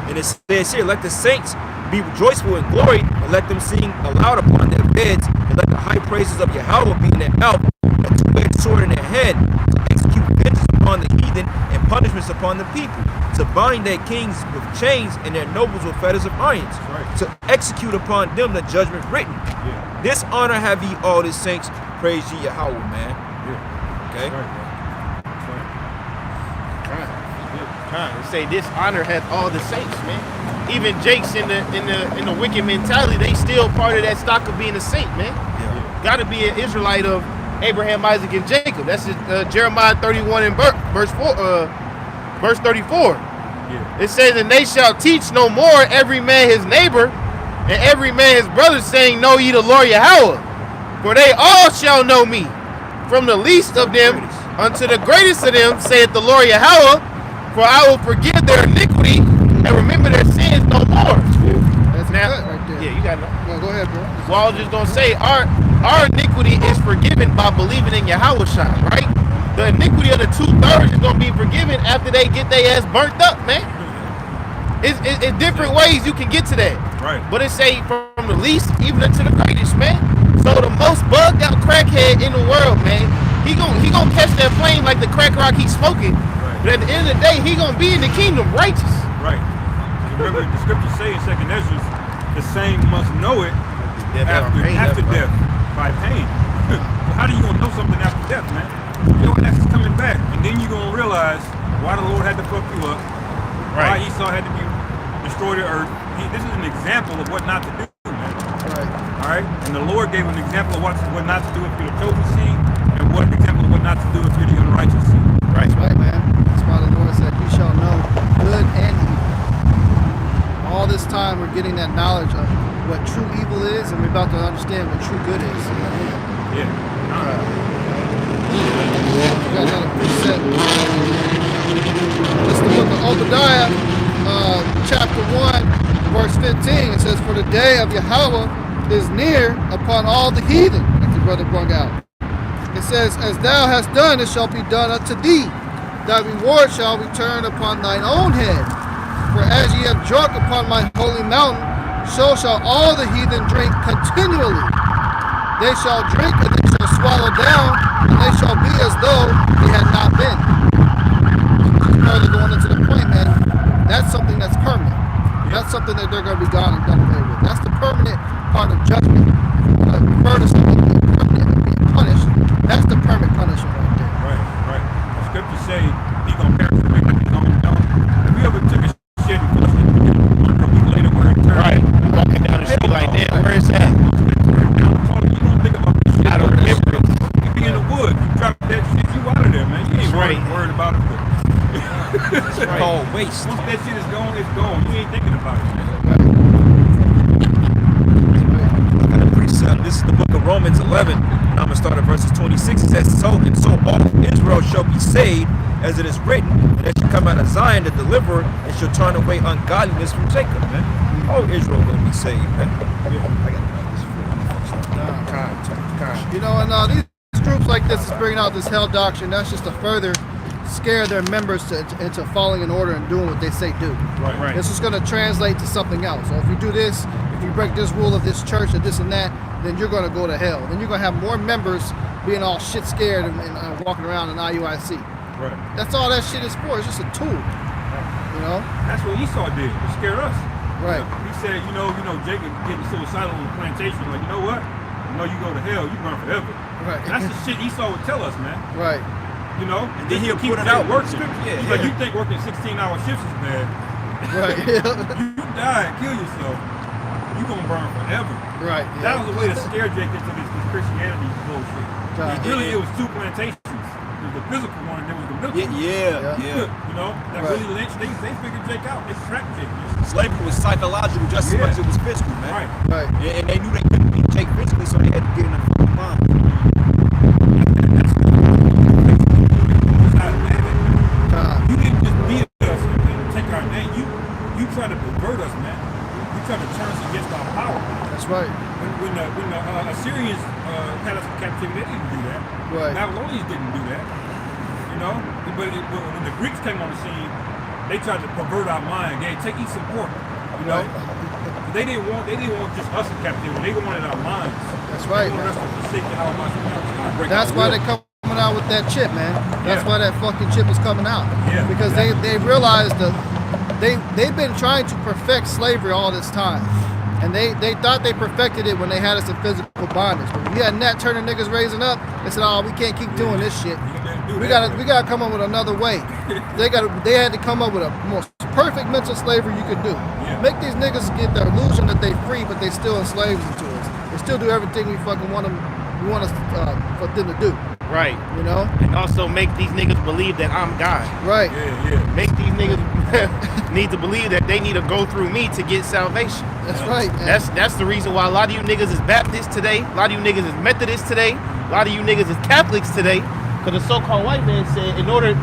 And it says here, "Let the saints be joyful in glory, and let them sing aloud upon their beds, and let the high praises of Yahweh be in their mouth, a two-edged sword in their hand, to execute vengeance upon the heathen, and punishments upon the people, to bind their kings with chains, and their nobles with fetters of irons, Right. to execute upon them the judgment written. Yeah. This honor have ye all the saints, praise ye Yahweh," man. Yeah. Okay? Right. They say this honor hath all the saints, man. Even Jake's in the wicked mentality, they still part of that stock of being a saint, man. Yeah. Got to be an Israelite of Abraham, Isaac, and Jacob. That's Jeremiah 31 and verse 34. Yeah. It says, "And they shall teach no more every man his neighbor, and every man his brother, saying, Know ye the Lord Yahweh? For they all shall know me, from the least of them unto the greatest of them, saith the Lord Yahweh. For I will forgive their iniquity and remember their sins no more." That's Now, good right there. yeah, you got it. Well, go ahead, bro. Well, I was just gonna say our iniquity is forgiven by believing in Yahweh, right? The iniquity of the 2/3 is gonna be forgiven after they get their ass burnt up, man. It's different ways you can get to that. Right. But it say from the least even unto the greatest, man. So the most bugged out crackhead in the world, man, he gonna catch that flame like the crack rock he's smoking. Right. But at the end of the day, he gonna be in the kingdom righteous. Right. Remember, the scriptures say in 2nd Ezra, the same must know it after death by pain. So how do you gonna know something after death, man? Your ass is coming back, and then you're gonna realize why the Lord had to fuck you up, why Right. Esau had to destroy the earth. This is an example of what not to do, man. Right. All right, and the Lord gave an example of what not to do if you're the chosen seed, and what an example of what not to do if you're the unrighteous seed. Right. That's right, man. That's why the Lord said, "You shall know good and evil." All this time, we're getting that knowledge of what true evil is, and we're about to understand what true good is. Yeah. We got another precept. This is the book of Obadiah, chapter 1, verse 15. It says, "For the day of Yahweh is near upon all the heathen," like the brother brought out. It says, "As thou hast done, it shall be done unto thee. Thy reward shall return upon thine own head. For as ye have drunk upon my holy mountain, so shall all the heathen drink continually. They shall drink and they shall swallow down, and they shall be as though they had not been." Further going into the point, man, that's something that's permanent. That's something that they're going to be gone and done away with. That's the permanent part of judgment. Refer to something being permanent and being punished. That's the permanent punishment right there. Right. The scriptures say he gonna perish away like his own dung. Have you ever took a shit and flushed it and wonder a week later where it turned? Right. Walking down the street like, damn, where is that? You don't think about this shit. I don't remember it. You be in the woods, you drop that shit, you out of there, man. You ain't That's right. worried about it. It's called waste. Once that shit is gone, it's gone. You ain't thinking about it, man. I got a precept. This is the book of Romans 11. And I'm going to start at verses 26. It says, "So and so all of Israel shall be saved, as it is written, and it shall come out of Zion the deliverer, and shall turn away ungodliness from Jacob." Man. All Israel gonna be saved, man. You know, and these groups like this is bringing out this hell doctrine. That's just to further scare their members into falling in order and doing what they say do. Right. This is going to translate to something else. So if you do this, if you break this rule of this church or this and that, then you're going to go to hell. Then you're going to have more members being all shit scared and walking around in IUIC. Right. That's all that shit is for. It's just a tool. You know? That's what Esau did. To scare us. Right. He said, you know, Jacob getting suicidal on the plantation. Like, you know what? You know, you go to hell, you burn forever. Right. That's the shit Esau would tell us, man. Right. You know, And then he'll keep put it out working. Yeah, He's yeah. like, you think working 16-hour shifts is bad? Right. You die, kill yourself. You gonna burn forever. Right. That was a way to scare Jacob into this Christianity bullshit. Right. Really, it was two plantations. There was the physical one, and there was the mental one. Yeah. You know, that Right. really Lynch, they figured Jake out. They tracked Jake. Slavery was psychological just as much as it was physical, man. Right. Right. And they knew they couldn't be taken physically, so they had to get in the fucking mind. You didn't just beat us and take our name. You try to pervert us, man. You try to turn us against our power. That's right. When the Assyrians had us in captivity, they didn't do that. Right. Babylonians didn't do that. You know, but when the Greeks came on the scene, they tried to pervert our mind. They take eat some pork. You know, they didn't want just us in captivity. They wanted our minds. That's right, They wanted man. us to forsake how much we break That's our why will. they coming out with that chip, man. That's Yeah. why that fucking chip is coming out. Yeah, Because they realized that they've been trying to perfect slavery all this time. And they thought they perfected it when they had us in physical bondage. But when we had Nat Turner niggas raising up, they said, "Oh, we can't keep doing this shit. You didn't do We that. gotta come up with another way." They had to come up with a most perfect mental slavery you could do. Yeah. Make these niggas get the illusion that they free, but they still enslaves to us. They still do everything we fucking want them. We want us for them to do. Right. You know? And also make these niggas believe that I'm God. Right. Yeah. Make these niggas need to believe that they need to go through me to get salvation. That's right. Man. That's the reason why a lot of you niggas is Baptists today, a lot of you niggas is Methodists today, a lot of you niggas is Catholics today. Because the so-called white man said, in order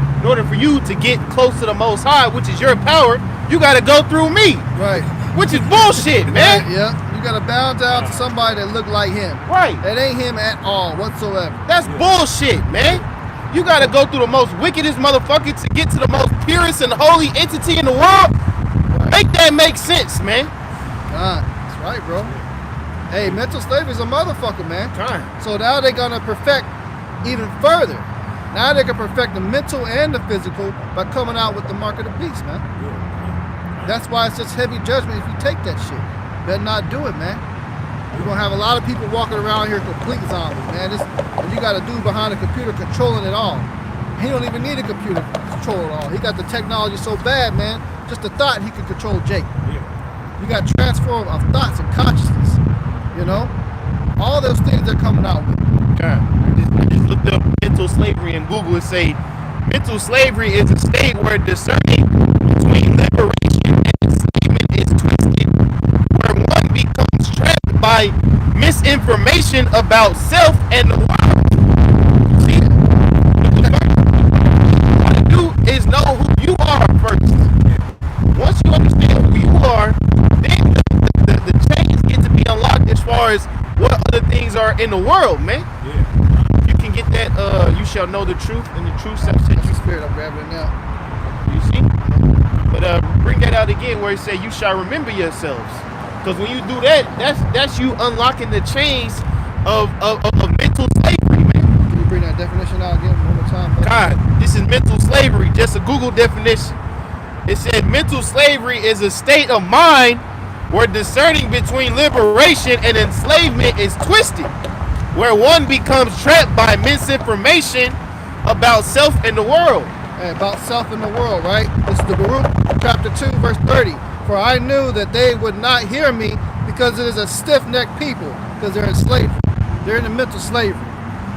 for you to get close to the Most High, which is your power, you got to go through me, Right. which is bullshit, man. Right, yeah. You gotta bow down to somebody that look like him. Right. That ain't him at all whatsoever. That's bullshit, man. You got to go through the most wickedest motherfucker to get to the most purest and holy entity in the world. Make that make sense, man. That's right, bro. Hey, mental slavery is a motherfucker, man. Time. So now they're gonna perfect even further. Now they can perfect the mental and the physical by coming out with the mark of the beast, man. That's why it's just heavy judgment if you take that shit. Better not do it, man. You're gonna have a lot of people walking around here complete zombies, man. And you got a dude behind a computer controlling it all. He don't even need a computer to control it all. He got the technology so bad, man. Just the thought he could control Jake. You got transfer of thoughts and consciousness. You know, all those things they're coming out with. I just looked up mental slavery in Google and say mental slavery is a state where discerning between liberation and enslavement is twisted, where one becomes trapped by misinformation about self and the world. See, what you do is know who you are first. Once you understand who you are, then the chains get to be unlocked as far as what other things are in the world, man. You can get that, you shall know the truth, and the truth shall set you Spirit, I'm grabbing it now. You see? But bring that out again where it say you shall remember yourselves. Because when you do that, that's you unlocking the chains of mental slavery, man. Can you bring that definition out again one more time? Bro? God, this is mental slavery, just a Google definition. It said mental slavery is a state of mind where discerning between liberation and enslavement is twisted, where one becomes trapped by misinformation about self and the world. Hey, about self in the world, right? This is the Baruch chapter 2, verse 30. For I knew that they would not hear me because it is a stiff-necked people, because they're in slavery. They're in the mental slavery.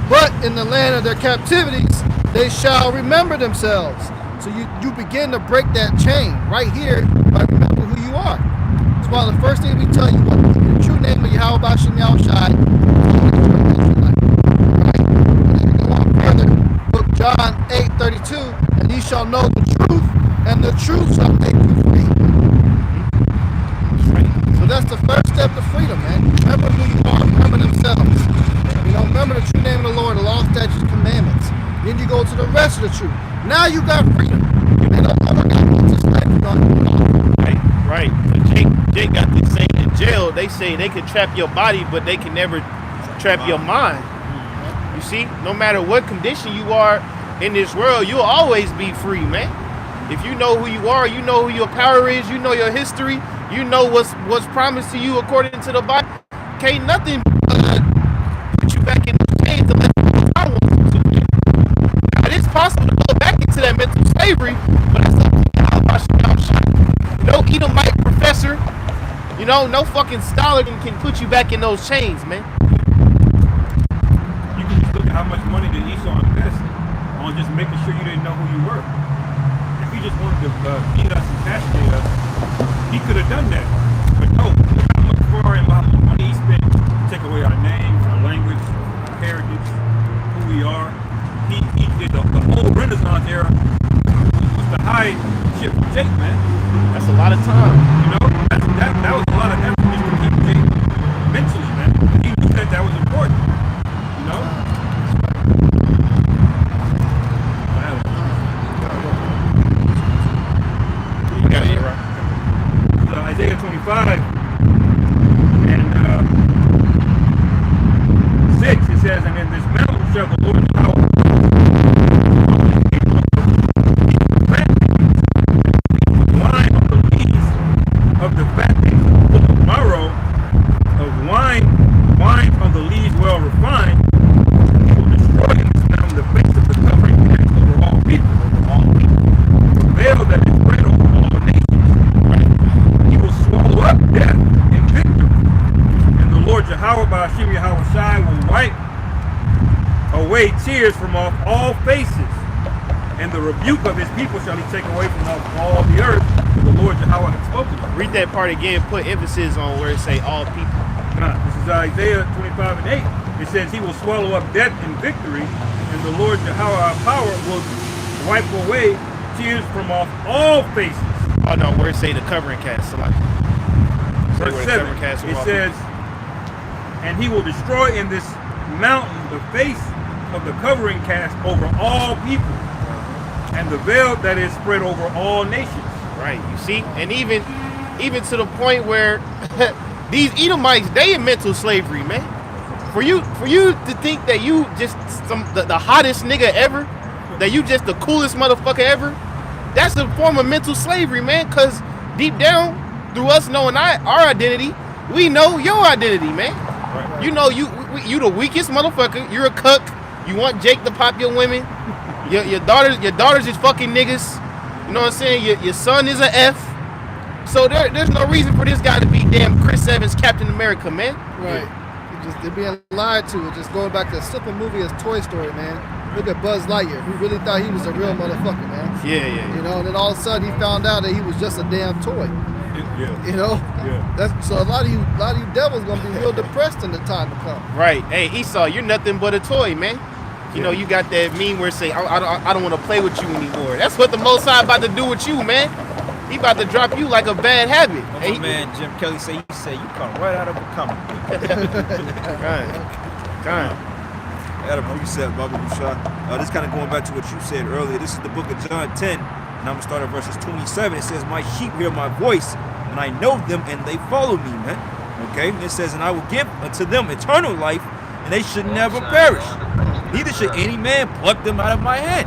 But in the land of their captivities, they shall remember themselves. So you begin to break that chain right here by remembering who you are. That's why the first thing we tell you what the true name of Yahweh Bashem Yahushai. Right? And then we go on further. Book John 8:32, and ye shall know the truth, and the truth shall make you free. That's right. step to freedom, man. Remember who you are. Remember themselves. You know, remember the true name of the Lord, the law, statutes, commandments. Then you go to the rest of the truth. Now you got freedom. You no longer got to Right. Jake got this saying in jail. They say they can trap your body, but they can never trap your mind. You see, no matter what condition you are in this world, you'll always be free, man. If you know who you are, you know who your power is, you know your history, you know what's promised to you according to the Bible. Can't nothing put you back in the chains unless I want you to. Now, it is possible to go back into that mental slavery, but it's up to you. No Edomite professor, you know, no fucking scholar can put you back in those chains, man. You can just look at how much money did Esau invest on just making sure you didn't know who you were. If he just wanted to beat us and castigate us, he could have done that. But no, look how much far and how much money he spent to take away our names, our language, our heritage, who we are. He did the whole Renaissance era was the high ship for Jake, man. That's a lot of time. You know, that was a lot of effort just to keep Jake mentally, man. He knew that was important. You know? You got it right. Isaiah 25 and 6, it says, and in this mountain shall the Lord power wine of the lees of the fattings full of marrow, of wine on the lees well refined. He will destroy in this mountain the face of the covering cast over all people, the veil that is spread over all nations. He will swallow up death in victory. And the Lord Yahweh by Hashem Yahweh Shai will wipe away tears from off all faces. And the rebuke of his people shall he take away from off all the earth. For the Lord Yahweh has spoken. Read that part again. Put emphasis on where it say all people. This is Isaiah 25 and 8. It says he will swallow up death in victory. And the Lord Yahweh our power will wipe away tears from off all faces. Oh no, where it say the covering cast. Verse 7, it says, and he will destroy in this mountain the face of the covering cast over all people, and the veil that is spread over all nations. Right, you see? And even to the point where these Edomites, they in mental slavery, man. For you to think that you just the hottest nigga ever, that you just the coolest motherfucker ever, that's a form of mental slavery, man, because deep down, through us knowing our identity, we know your identity, man. Right. You know you the weakest motherfucker. You're a cuck. You want Jake to pop your women. Your daughters is fucking niggas. You know what I'm saying? Your son is a F. So there's no reason for this guy to be damn Chris Evans, Captain America, man. Right. They're being lied to. Just going back to a simple movie as Toy Story, man. Look at Buzz Lightyear, who really thought he was a real motherfucker, man. Yeah. You know, and then all of a sudden he found out that he was just a damn toy. Yeah. You know? Yeah. So a lot of you devils gonna be real depressed in the time to come. Right. Hey, Esau, you're nothing but a toy, man. You know, you got that meme where it say, I don't want to play with you anymore. That's what the Most High about to do with you, man. He about to drop you like a bad habit. Hey, man, Jim Kelly say you come right out of a comic book. Kind. I got a precept, Baba Bouchard. This kind of going back to what you said earlier. This is the book of John 10, and I'm going to start at verses 27. It says, my sheep hear my voice, and I know them, and they follow me, man. Okay? And it says, and I will give unto them eternal life, and they should never perish. Neither should any man pluck them out of my hand.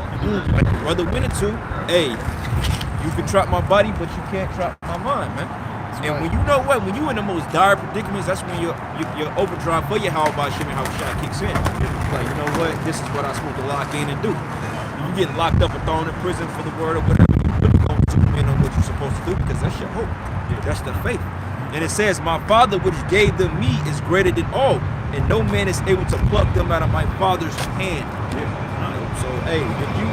Like the brother went into, hey, you can trap my body, but you can't trap my mind, man. And when you know what, when you in the most dire predicaments, that's when your overdrive for your how about Shimmy how shot kicks in. Like, you know what, this is what I'm supposed to lock in and do. You get locked up or thrown in prison for the word or whatever, you really going to in on what you're supposed to do because that's your hope. That's the faith. And it says, my Father which gave them me is greater than all, and no man is able to pluck them out of my Father's hand. So, hey, if you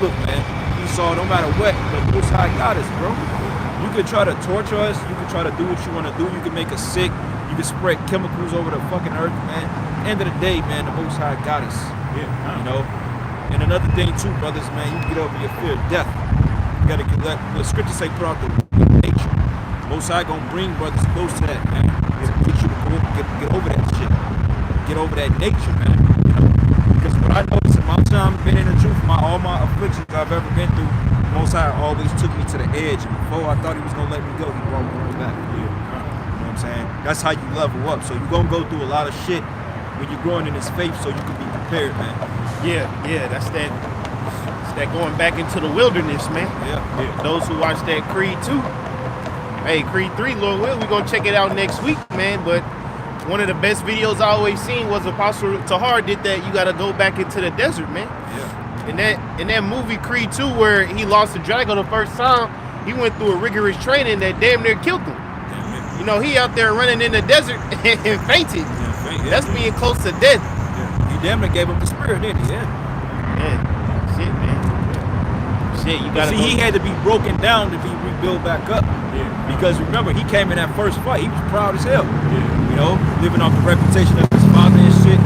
look, man, Esau, no matter what, the Most High got us, bro. You could try to torture us. You could try to do what you want to do. You can make us sick. You can spread chemicals over the fucking earth, man. End of the day, man, the Most High got us. You know? And another thing, too, brothers, man, you get over your fear of death. You got to let the scriptures say, put out the nature. Most High gonna bring brothers close to that, man. to teach you to get over that shit, get over that nature, man. You know, because what I noticed in my time being in the truth, all my afflictions I've ever been through, Most High always took me to the edge, and before I thought He was gonna let me go, He brought me right back. You know what I'm saying? That's how you level up. So you're gonna go through a lot of shit when you're growing in this faith, so you can be prepared, man. Yeah, that's that going back into the wilderness, man. Yeah. Those who watch that Creed 2, hey, Creed 3, Lord will, we're gonna check it out next week, man. But one of the best videos I always seen was Apostle Tahar did that. You gotta go back into the desert, man. Yeah. In that movie Creed 2, where he lost to Drago the first time, he went through a rigorous training that damn near killed him. You know, he out there running in the desert and fainted. Yeah. That's being close to death. Yeah. He damn near gave him the spirit, didn't he? Yeah. Man, shit, man. Shit, you gotta See, he had to be broken down to be rebuilt back up. Yeah. Because remember, he came in that first fight, he was proud as hell. Yeah. You know, living off the reputation of his father and shit.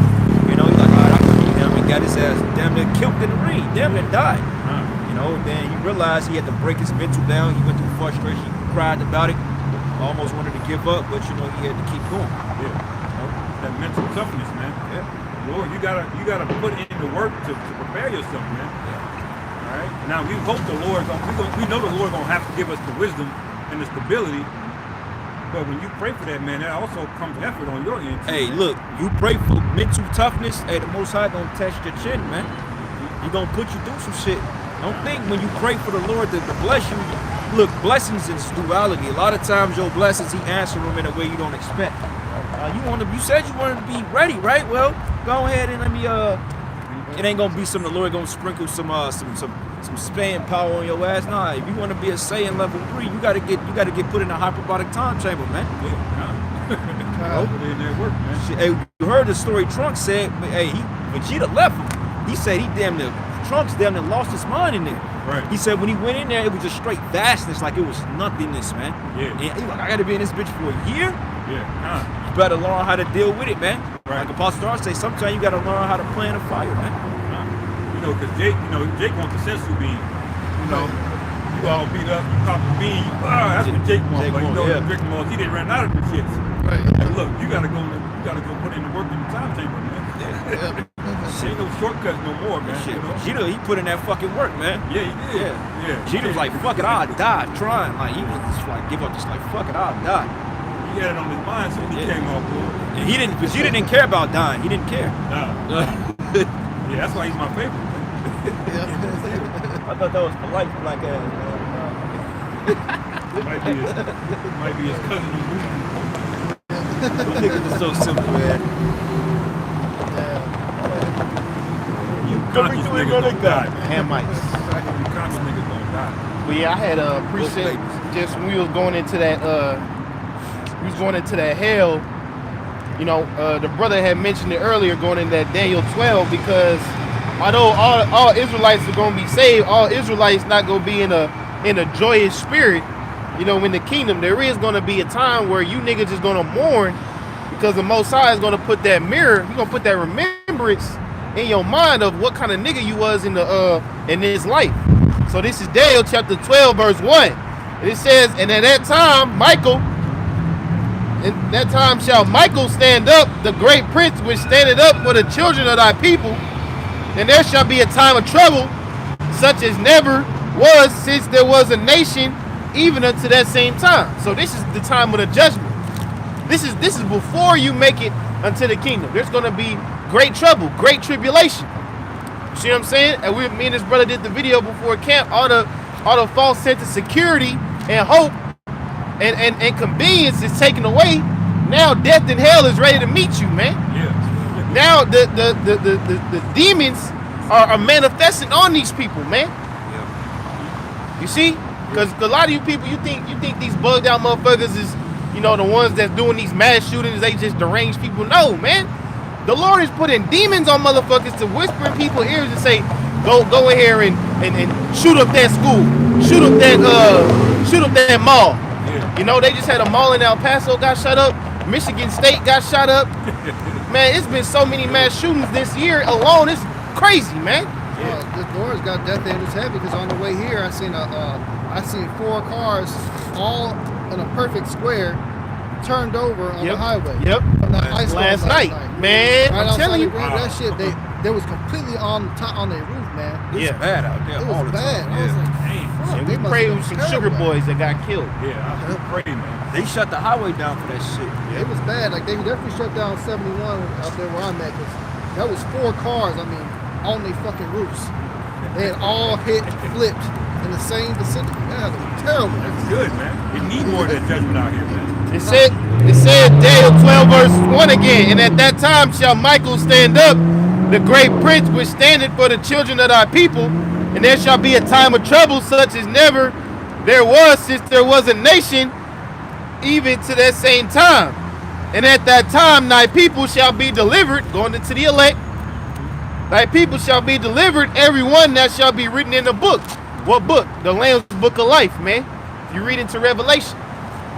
You know, he's like, all right, I can beat him, and got his ass damn near killed in the ring, damn near died. You know, then he realized he had to break his mental down. He went through frustration, he cried about it, almost wanted to give up, but you know, he had to keep going. Yeah. That mental toughness, man. Yeah. Lord, you gotta put in the work to prepare yourself, man. All right. Now we hope the Lord, we know the Lord gonna have to give us the wisdom and the stability. But when you pray for that, man, that also comes effort on your end. Too, Hey, man. look, you pray for mental toughness. Hey, the Most High gonna test your chin, man. He gonna put you through some shit. Don't think when you pray for the Lord to bless you. Look, blessings is duality. A lot of times your blessings, He answers them in a way you don't expect. You said you wanted to be ready, right? Well, go ahead and let me. It ain't gonna be some. The Lord gonna sprinkle some spam power on your ass. Nah, if you want to be a Saiyan level 3, you gotta get put in a hyperbolic time chamber, man. Yeah. Put in that work, man. Shit, hey, you heard the story Trunks said. Hey, Vegeta left him. He said Trunks damn near lost his mind in there. Right. He said when he went in there, it was just straight vastness, like it was nothingness, man. Yeah. And he like, I gotta be in this bitch for a year. Yeah. You better learn how to deal with it, man. Right. Like Apostle Star say, sometimes you gotta learn how to plan a fire, man. You know, because Jake wants the sensu bean. You know, you all beat up, you pop the bean, that's what Jake wants. Jake But you know, wants, yeah. the Rick Moss, he didn't run out of the shits. Right. And look, you gotta go put in the work in the time chamber, man. Ain't no shortcuts no more, man. Shit, You know? Vegeta, he put in that fucking work, man. Yeah, he did. Yeah. Vegeta was like, fuck it, I'll die trying. Like, he was just like, give up, just like, fuck it, I'll die. He had it on his mind since he came off board. And Vegeta didn't care about dying. He didn't care. Nah. Yeah, that's why he's my favorite. I thought that was polite black ass, man. Might be his cousin. Those niggas are so simple, man. Conscious niggas gonna die. Hamites. You conscious niggas gonna die. But yeah, I had a preset just when we was going into that hell. You know, the brother had mentioned it earlier, going in that Daniel 12, because although all Israelites are gonna be saved, all Israelites not gonna be in a joyous spirit. You know, in the kingdom, there is gonna be a time where you niggas is gonna mourn, because the Most High is gonna put that mirror, He's gonna put that remembrance in your mind of what kind of nigga you was in this life. So this is Daniel chapter 12, verse 1. And it says, and at that time, in that time shall Michael stand up, the great prince which standeth up for the children of thy people. And there shall be a time of trouble, such as never was since there was a nation, even unto that same time. So this is the time of the judgment. This is before you make it unto the kingdom. There's going to be great trouble, great tribulation. You see what I'm saying? And me and this brother did the video before camp. All the false sense of security and hope and convenience is taken away. Now death and hell is ready to meet you, man. Yeah. Now the demons are manifesting on these people, man. You see? Because a lot of you people, you think these bugged out motherfuckers is, you know, the ones that's doing these mass shootings, they just deranged people. No, man. The Lord is putting demons on motherfuckers to whisper in people's ears and say, go in here and shoot up that school, shoot up that mall. Yeah. You know, they just had a mall in El Paso got shut up, Michigan State got shot up. Man, it's been so many mass shootings this year alone. It's crazy, man. The Lord's got death angels heavy, because on the way here I seen 4 cars all in a perfect square turned over on Yep. the highway. Yep. From that ice storm Last night, man. Right I'm outside telling the you. grave, that shit, they was completely on top on their roof, man. It's Yeah. bad out there It all was the bad. time. I was Yeah. like, Damn. fuck, And they we must prayed have with been some sugar terrible. boys that got killed. Yeah, I pray, man. They shut the highway down for that shit. It was bad. Like they definitely shut down 71 out there where I'm at. 'Cause that was 4 cars. I mean, on their fucking roofs. They had all hit, flipped in the same vicinity. That was terrible. That's good, man. We need more of that judgment out here, man. It said Daniel 12 verse 1 again, and at that time shall Michael stand up, the great prince which standeth for the children of thy people, and there shall be a time of trouble such as never there was since there was a nation, even to that same time. And at that time thy people shall be delivered, going into the elect, thy people shall be delivered, every one that shall be written in the book. What book? The Lamb's Book of Life, man. If you read into Revelation,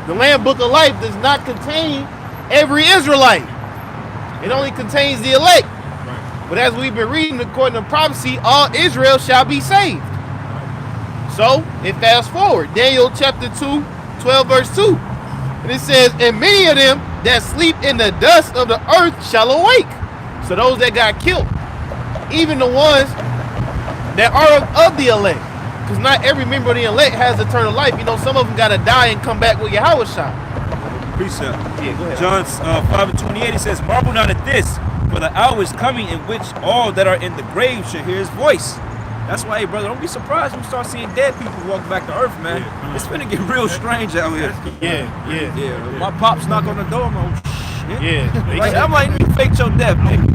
the Lamb Book of Life does not contain every Israelite. It only contains the elect. Right. But as we've been reading according to prophecy, all Israel shall be saved. So it fast forward. Daniel chapter 2, 12 verse 2. And it says, and many of them that sleep in the dust of the earth shall awake. So those that got killed, even the ones that are of the elect. Because not every member of the elect has eternal life. You know, some of them got to die and come back with Yahweh shot. Precept. Yeah, go ahead. John 5:28, it says, marvel not at this, for the hour is coming in which all that are in the grave shall hear his voice. That's why, hey, brother, don't be surprised when you start seeing dead people walk back to earth, man. Yeah, It's finna get real strange out here. Yeah. Yeah, my pops knock on the door, I'm like, oh, shit. Yeah. Like, I'm like, you faked your death, nigga.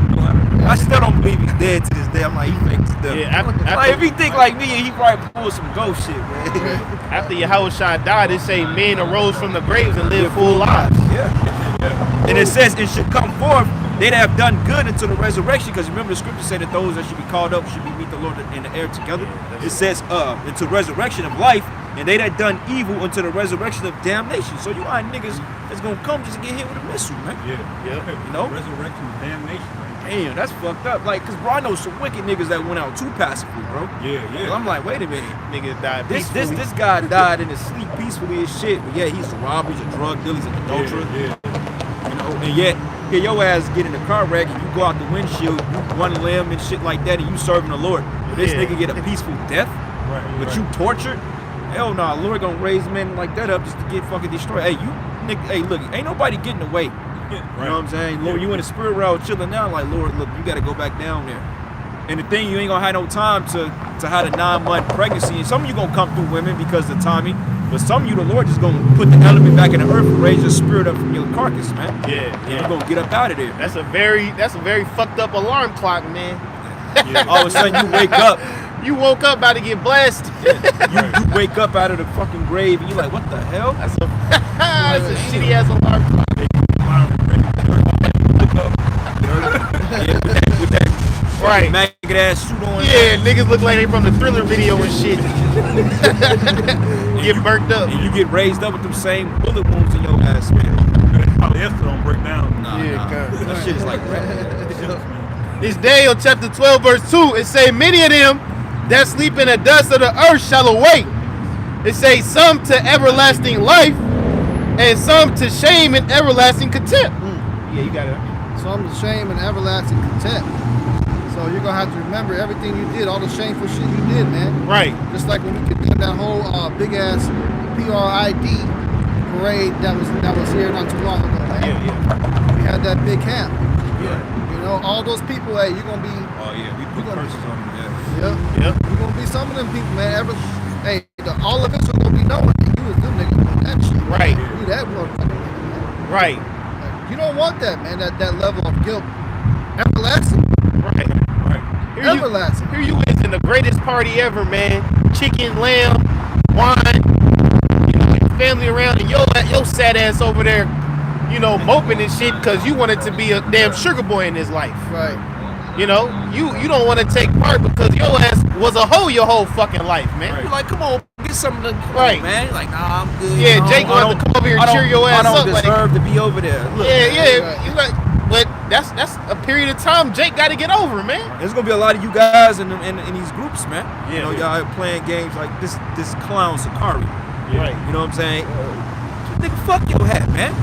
I still don't believe he's dead to this day. I'm like, he faked his death. Yeah, Like, if he think like me, he probably pulled some ghost shit, man. After Yahweh Shai died, it say men arose from the graves and lived full lives. Yeah. And it says it should come forth, they'd have done good until the resurrection, because remember the scripture said that those that should be called up should be meet the Lord in the air together. It says until resurrection of life, and they that done evil until the resurrection of damnation. So you are niggas that's gonna come just to get hit with a missile, man. Yeah. You know? Resurrection of damnation, man. Damn, that's fucked up. Like, cause bro, I know some wicked niggas that went out too passively, bro. Yeah. I'm like, wait a minute. Niggas died This peacefully. guy died in his sleep peacefully as shit. But yeah, he's a robber, he's a drug dealer, he's an adulterer. Yeah. You know, and yet here your ass get in a car wreck and you go out the windshield, you one limb and shit like that, and you serving the Lord. But this Yeah. nigga get a peaceful death, Right. but you tortured. Hell nah, Lord gonna raise men like that up just to get fucking destroyed. Hey, you nigga, hey look, ain't nobody getting away. You know what I'm saying? Lord, you in the spirit realm chilling now, like Lord, look, you gotta go back down there. And the thing, you ain't gonna have no time to have a 9-month pregnancy. And some of you gonna come through women because of the timing, but some of you, the Lord just gonna put the element back in the earth and raise your spirit up from your carcass, man. And you're gonna get up out of there. That's a very fucked up alarm clock, man. All of a sudden you wake up, You woke up about to get blessed. you wake up out of the fucking grave and you're like, what the hell? That's a shitty ass alarm clock. With that Right. maggot ass suit on. Yeah, niggas look like they from the Thriller video and shit. Get burnt up. And you get raised up with them same bullet wounds in your ass, man. Polyester don't break down. Nah, Yeah, nah. God. That shit is like rat. This Daniel chapter 12 verse 2, it say many of them that sleep in the dust of the earth shall awake. It say some to everlasting life and some to shame and everlasting contempt. Yeah, you got it. Some to shame and everlasting contempt. So you're gonna have to remember everything you did, all the shameful shit you did, man. Right. Just like when we condemned that whole big ass PRID parade that was here not too long ago, man. Yeah. We had that big camp. Yeah. You know, all those people, hey, you're gonna be, Oh yeah, we put curses on them. Yeah. yeah, Yep. you're gonna be some of them people, man. All of us are gonna be knowing that you was them niggas doing that shit. Right. You that motherfucker, man. Right. Like, you don't want that, man. That level of guilt, everlasting, Right. everlasting. Here you is in the greatest party ever, man. Chicken, lamb, wine, you know, your family around, and your sad ass over there, you know, moping and shit because you wanted to be a damn sugar boy in his life. Right. You know, you don't want to take part because your ass was a hoe your whole fucking life, man. You're like, come on, get some of the Right. man. You're like, nah, I'm good. Yeah, I don't- Jake I wanted don't- to come over here and I don't- cheer your ass I don't up, like- deserve to be over there. Look, Yeah. right. You like, but that's a period of time Jake got to get over, man. There's gonna be a lot of you guys in these groups, man. Yeah. You know, y'all playing games like this clown Sakari. Right. You know what I'm saying? Nigga, fuck your hat, man.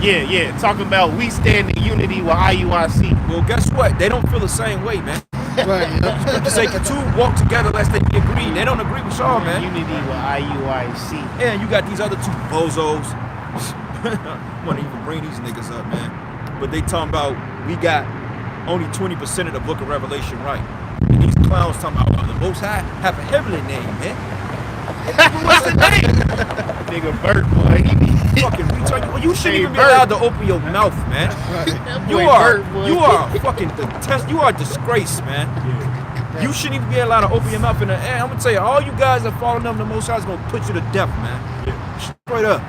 Yeah. Talking about we stand in unity with IUIC. Well, guess what? They don't feel the same way, man. Right. Yeah. Scripture say the two walk together lest they be agreed. They don't agree with y'all, man. Unity with IUIC. And you got these other two bozos. Want to even bring these niggas up, man. But they talking about we got only 20% of the book of Revelation right. And these clowns talking about the Most High have a heavenly name, man. What's the name? Nigga Bert, boy. Fucking retard. You shouldn't Hey, even be Bert. allowed to open your mouth, man. Right. You Boy, are Bert, boy. you are fucking you are a disgrace, man. You shouldn't even be allowed to open your mouth in the air. I'm gonna tell you, all you guys that falling under the Most High is gonna put you to death, man. Straight up.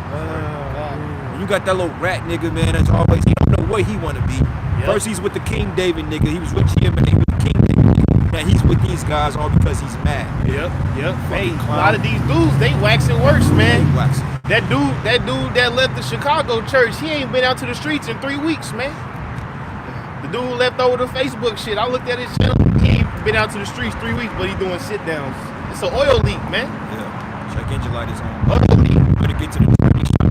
You got that little rat nigga, man. That's always he don't know what he wanna be. First he's with the King David nigga. He was with him and he was the King David. Now he's with these guys all because he's mad. Yep. Hey, Fucking a clown. lot of these dudes, they waxing worse, man. He waxing. That dude that left the Chicago church, he ain't been out to the streets in 3 weeks, man. The dude who left over the Facebook shit, I looked at his channel, he ain't been out to the streets 3 weeks, but he doing sit downs. It's an oil leak, man. Yeah. Check engine light is on. Oil leak. Better get to the traffic shop.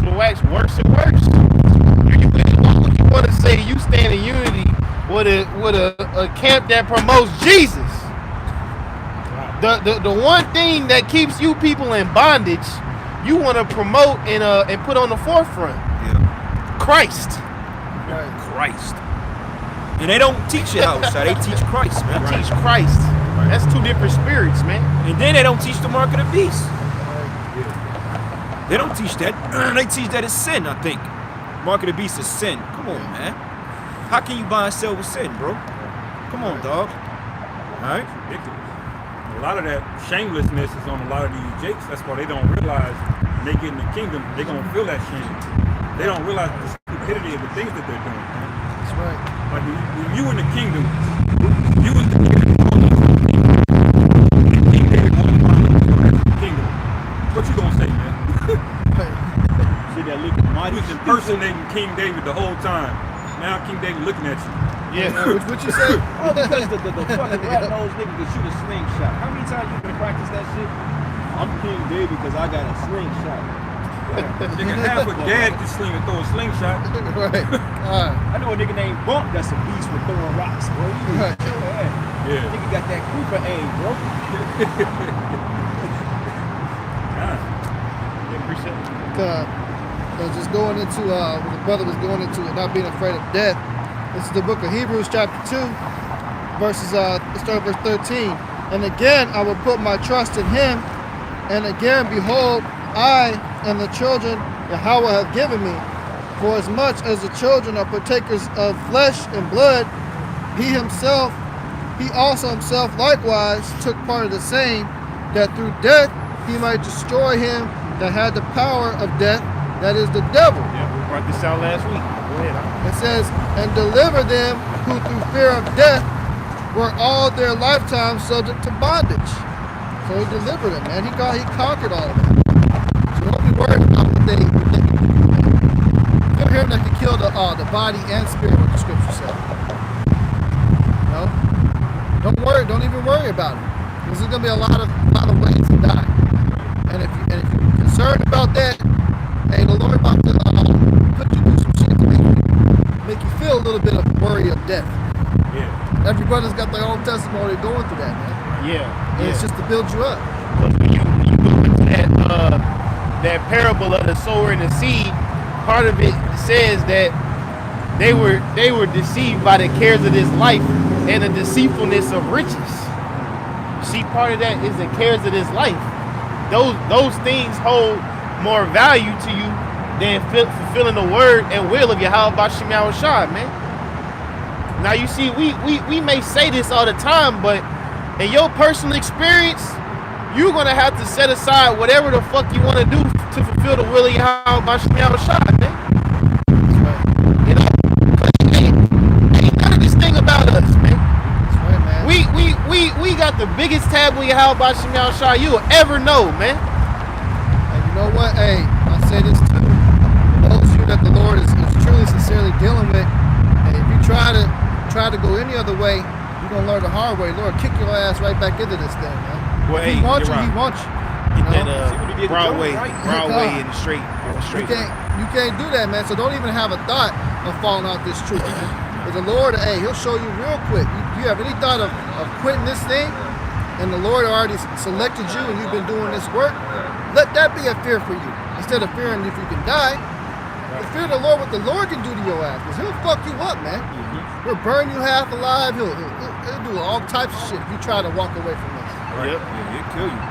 The wax worse and worse. What would you want to say? You stand in unity with a camp that promotes Jesus. The one thing that keeps you people in bondage, you want to promote and put on the forefront. Yeah. Christ. Christ. And they don't teach you how, so they teach Christ, man. Teach Christ. That's two different spirits, man. And then they don't teach the mark of the beast. They don't teach that. They teach that it's sin, I think. Mark of the beast is sin. Come on, man. How can you buy and sell with sin, bro? Come on, dog. All right? Ridiculous. A lot of that shamelessness is on a lot of these jakes. That's why they don't realize when they get in the kingdom, they're going to feel that shame. They don't realize the stupidity of the things that they're doing. That's right. Like when you in the kingdom, you was the kingdom. King David wanted the kingdom. What you gonna say, man? See that looking He mighty. was impersonating King David the whole time. Now King David looking at you. Yeah. What you say? Oh, because the fucking rat-nosed nigga can shoot a slingshot. How many times you been practice that shit? I'm King David because I got a slingshot. Nigga, half a dad can sling and throw a slingshot. Right. I know a nigga named Bump that's a beast with throwing rocks, bro. You Right. Yeah. Nigga got that Cooper aim, bro. Just going into what the brother was going into it, not being afraid of death. This is the book of Hebrews chapter 2, verses let's start at verse 13. And again I will put my trust in him, and again behold, I and the children Yahweh have given me. For as much as the children are partakers of flesh and blood, he also himself likewise took part of the same, that through death he might destroy him that had the power of death, that is the devil. Yeah, we brought this out last week. Go ahead. It says, and deliver them who through fear of death were all their lifetime subject to bondage. So he delivered them, man. He conquered all of them. So don't be worried about what they him that can kill the body and spirit, what the scripture said. No? Don't even worry about it. Because there's gonna be a lot of ways to die. And if you're concerned about that, hey, the Lord about to put you through some shit to make you feel a little bit of worry of death. Yeah. Everybody's got their own testimony going through that, man. Yeah. And it's just to build you up. When you go into that parable of the sower and the seed, part of it says that they were deceived by the cares of this life and the deceitfulness of riches. See, part of that is the cares of this life. Those things hold more value to you than fulfilling the word and will of Yahweh B'Shem Yahushua, man. Now you see, we may say this all the time, but in your personal experience, you're gonna have to set aside whatever the fuck you want to do to fulfill the will of Yahweh B'Shem Yahushua, man. You know, ain't none of this thing about us, man. That's right, man. We got the biggest tab with Yahweh B'Shem Yahushua you'll ever know, man. And you know what? Hey, I say this too. Those of you that the Lord is truly sincerely dealing with, and if you try to go any other way, you're gonna learn the hard way. Lord, kick your ass right back into this thing, man. Well, If he hey, wants you're you, right. he wants you. Get that See what he did to Broadway, Job, right? Broadway in the straight. You can't do that, man. So don't even have a thought of falling out this truth, man. But the Lord, hey, He'll show you real quick. You have any thought of quitting this thing, and the Lord already selected you, and you've been doing this work. Let that be a fear for you, instead of fearing if you can die. The fear of the Lord, what the Lord can do to your ass, because He'll fuck you up, man. He'll burn you half alive. He'll do all types of shit if you try to walk away from this. Right. Yep. Yeah, he'll kill you.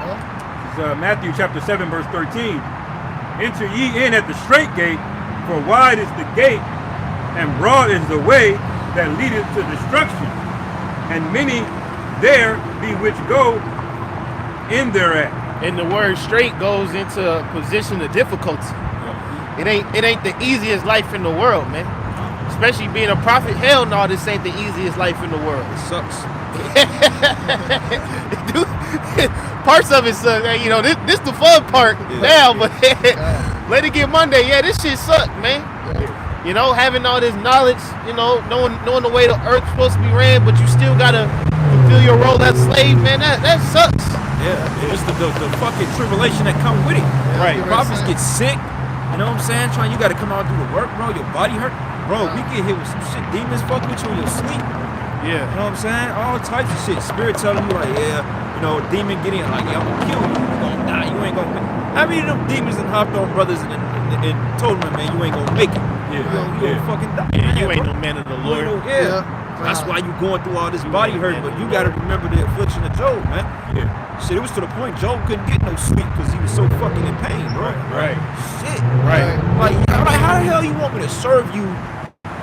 It's, Matthew chapter 7, verse 13. Enter ye in at the straight gate, for wide is the gate, and broad is the way that leadeth to destruction, and many there be which go in thereat. And the word straight goes into a position of difficulty. It ain't the easiest life in the world, man. Especially being a prophet. Hell no, this ain't the easiest life in the world. It sucks. Dude, parts of it suck. You know, this the fun part now, but let it get Monday. Yeah, this shit suck, man. You know, having all this knowledge, you know, knowing the way the earth's supposed to be ran, but you still gotta fulfill your role as slave, man. That sucks. Yeah, it's the fucking tribulation that come with it. Right. Prophets get sick. You know what I'm saying? You got to come out and do the work, bro. Your body hurt. Bro, we get hit with some shit. Demons fuck with you in your sleep. Yeah. You know what I'm saying? All types of shit. Spirit telling you like, yeah, you know, demon get in like, yeah, I'm gonna kill you. You gonna die. You ain't gonna make it. How many of them demons and hopped on brothers and told them, man, you ain't gonna make it. You gonna fucking die. Yeah, you man, ain't bro. no man of the You ain't Lord. no- yeah. That's why you going through all this body hurt, but you gotta remember the affliction of Job, man. Yeah. Shit, it was to the point Job couldn't get no sleep because he was so fucking in pain, bro. Right. Shit. Right. Like, how the hell you want me to serve you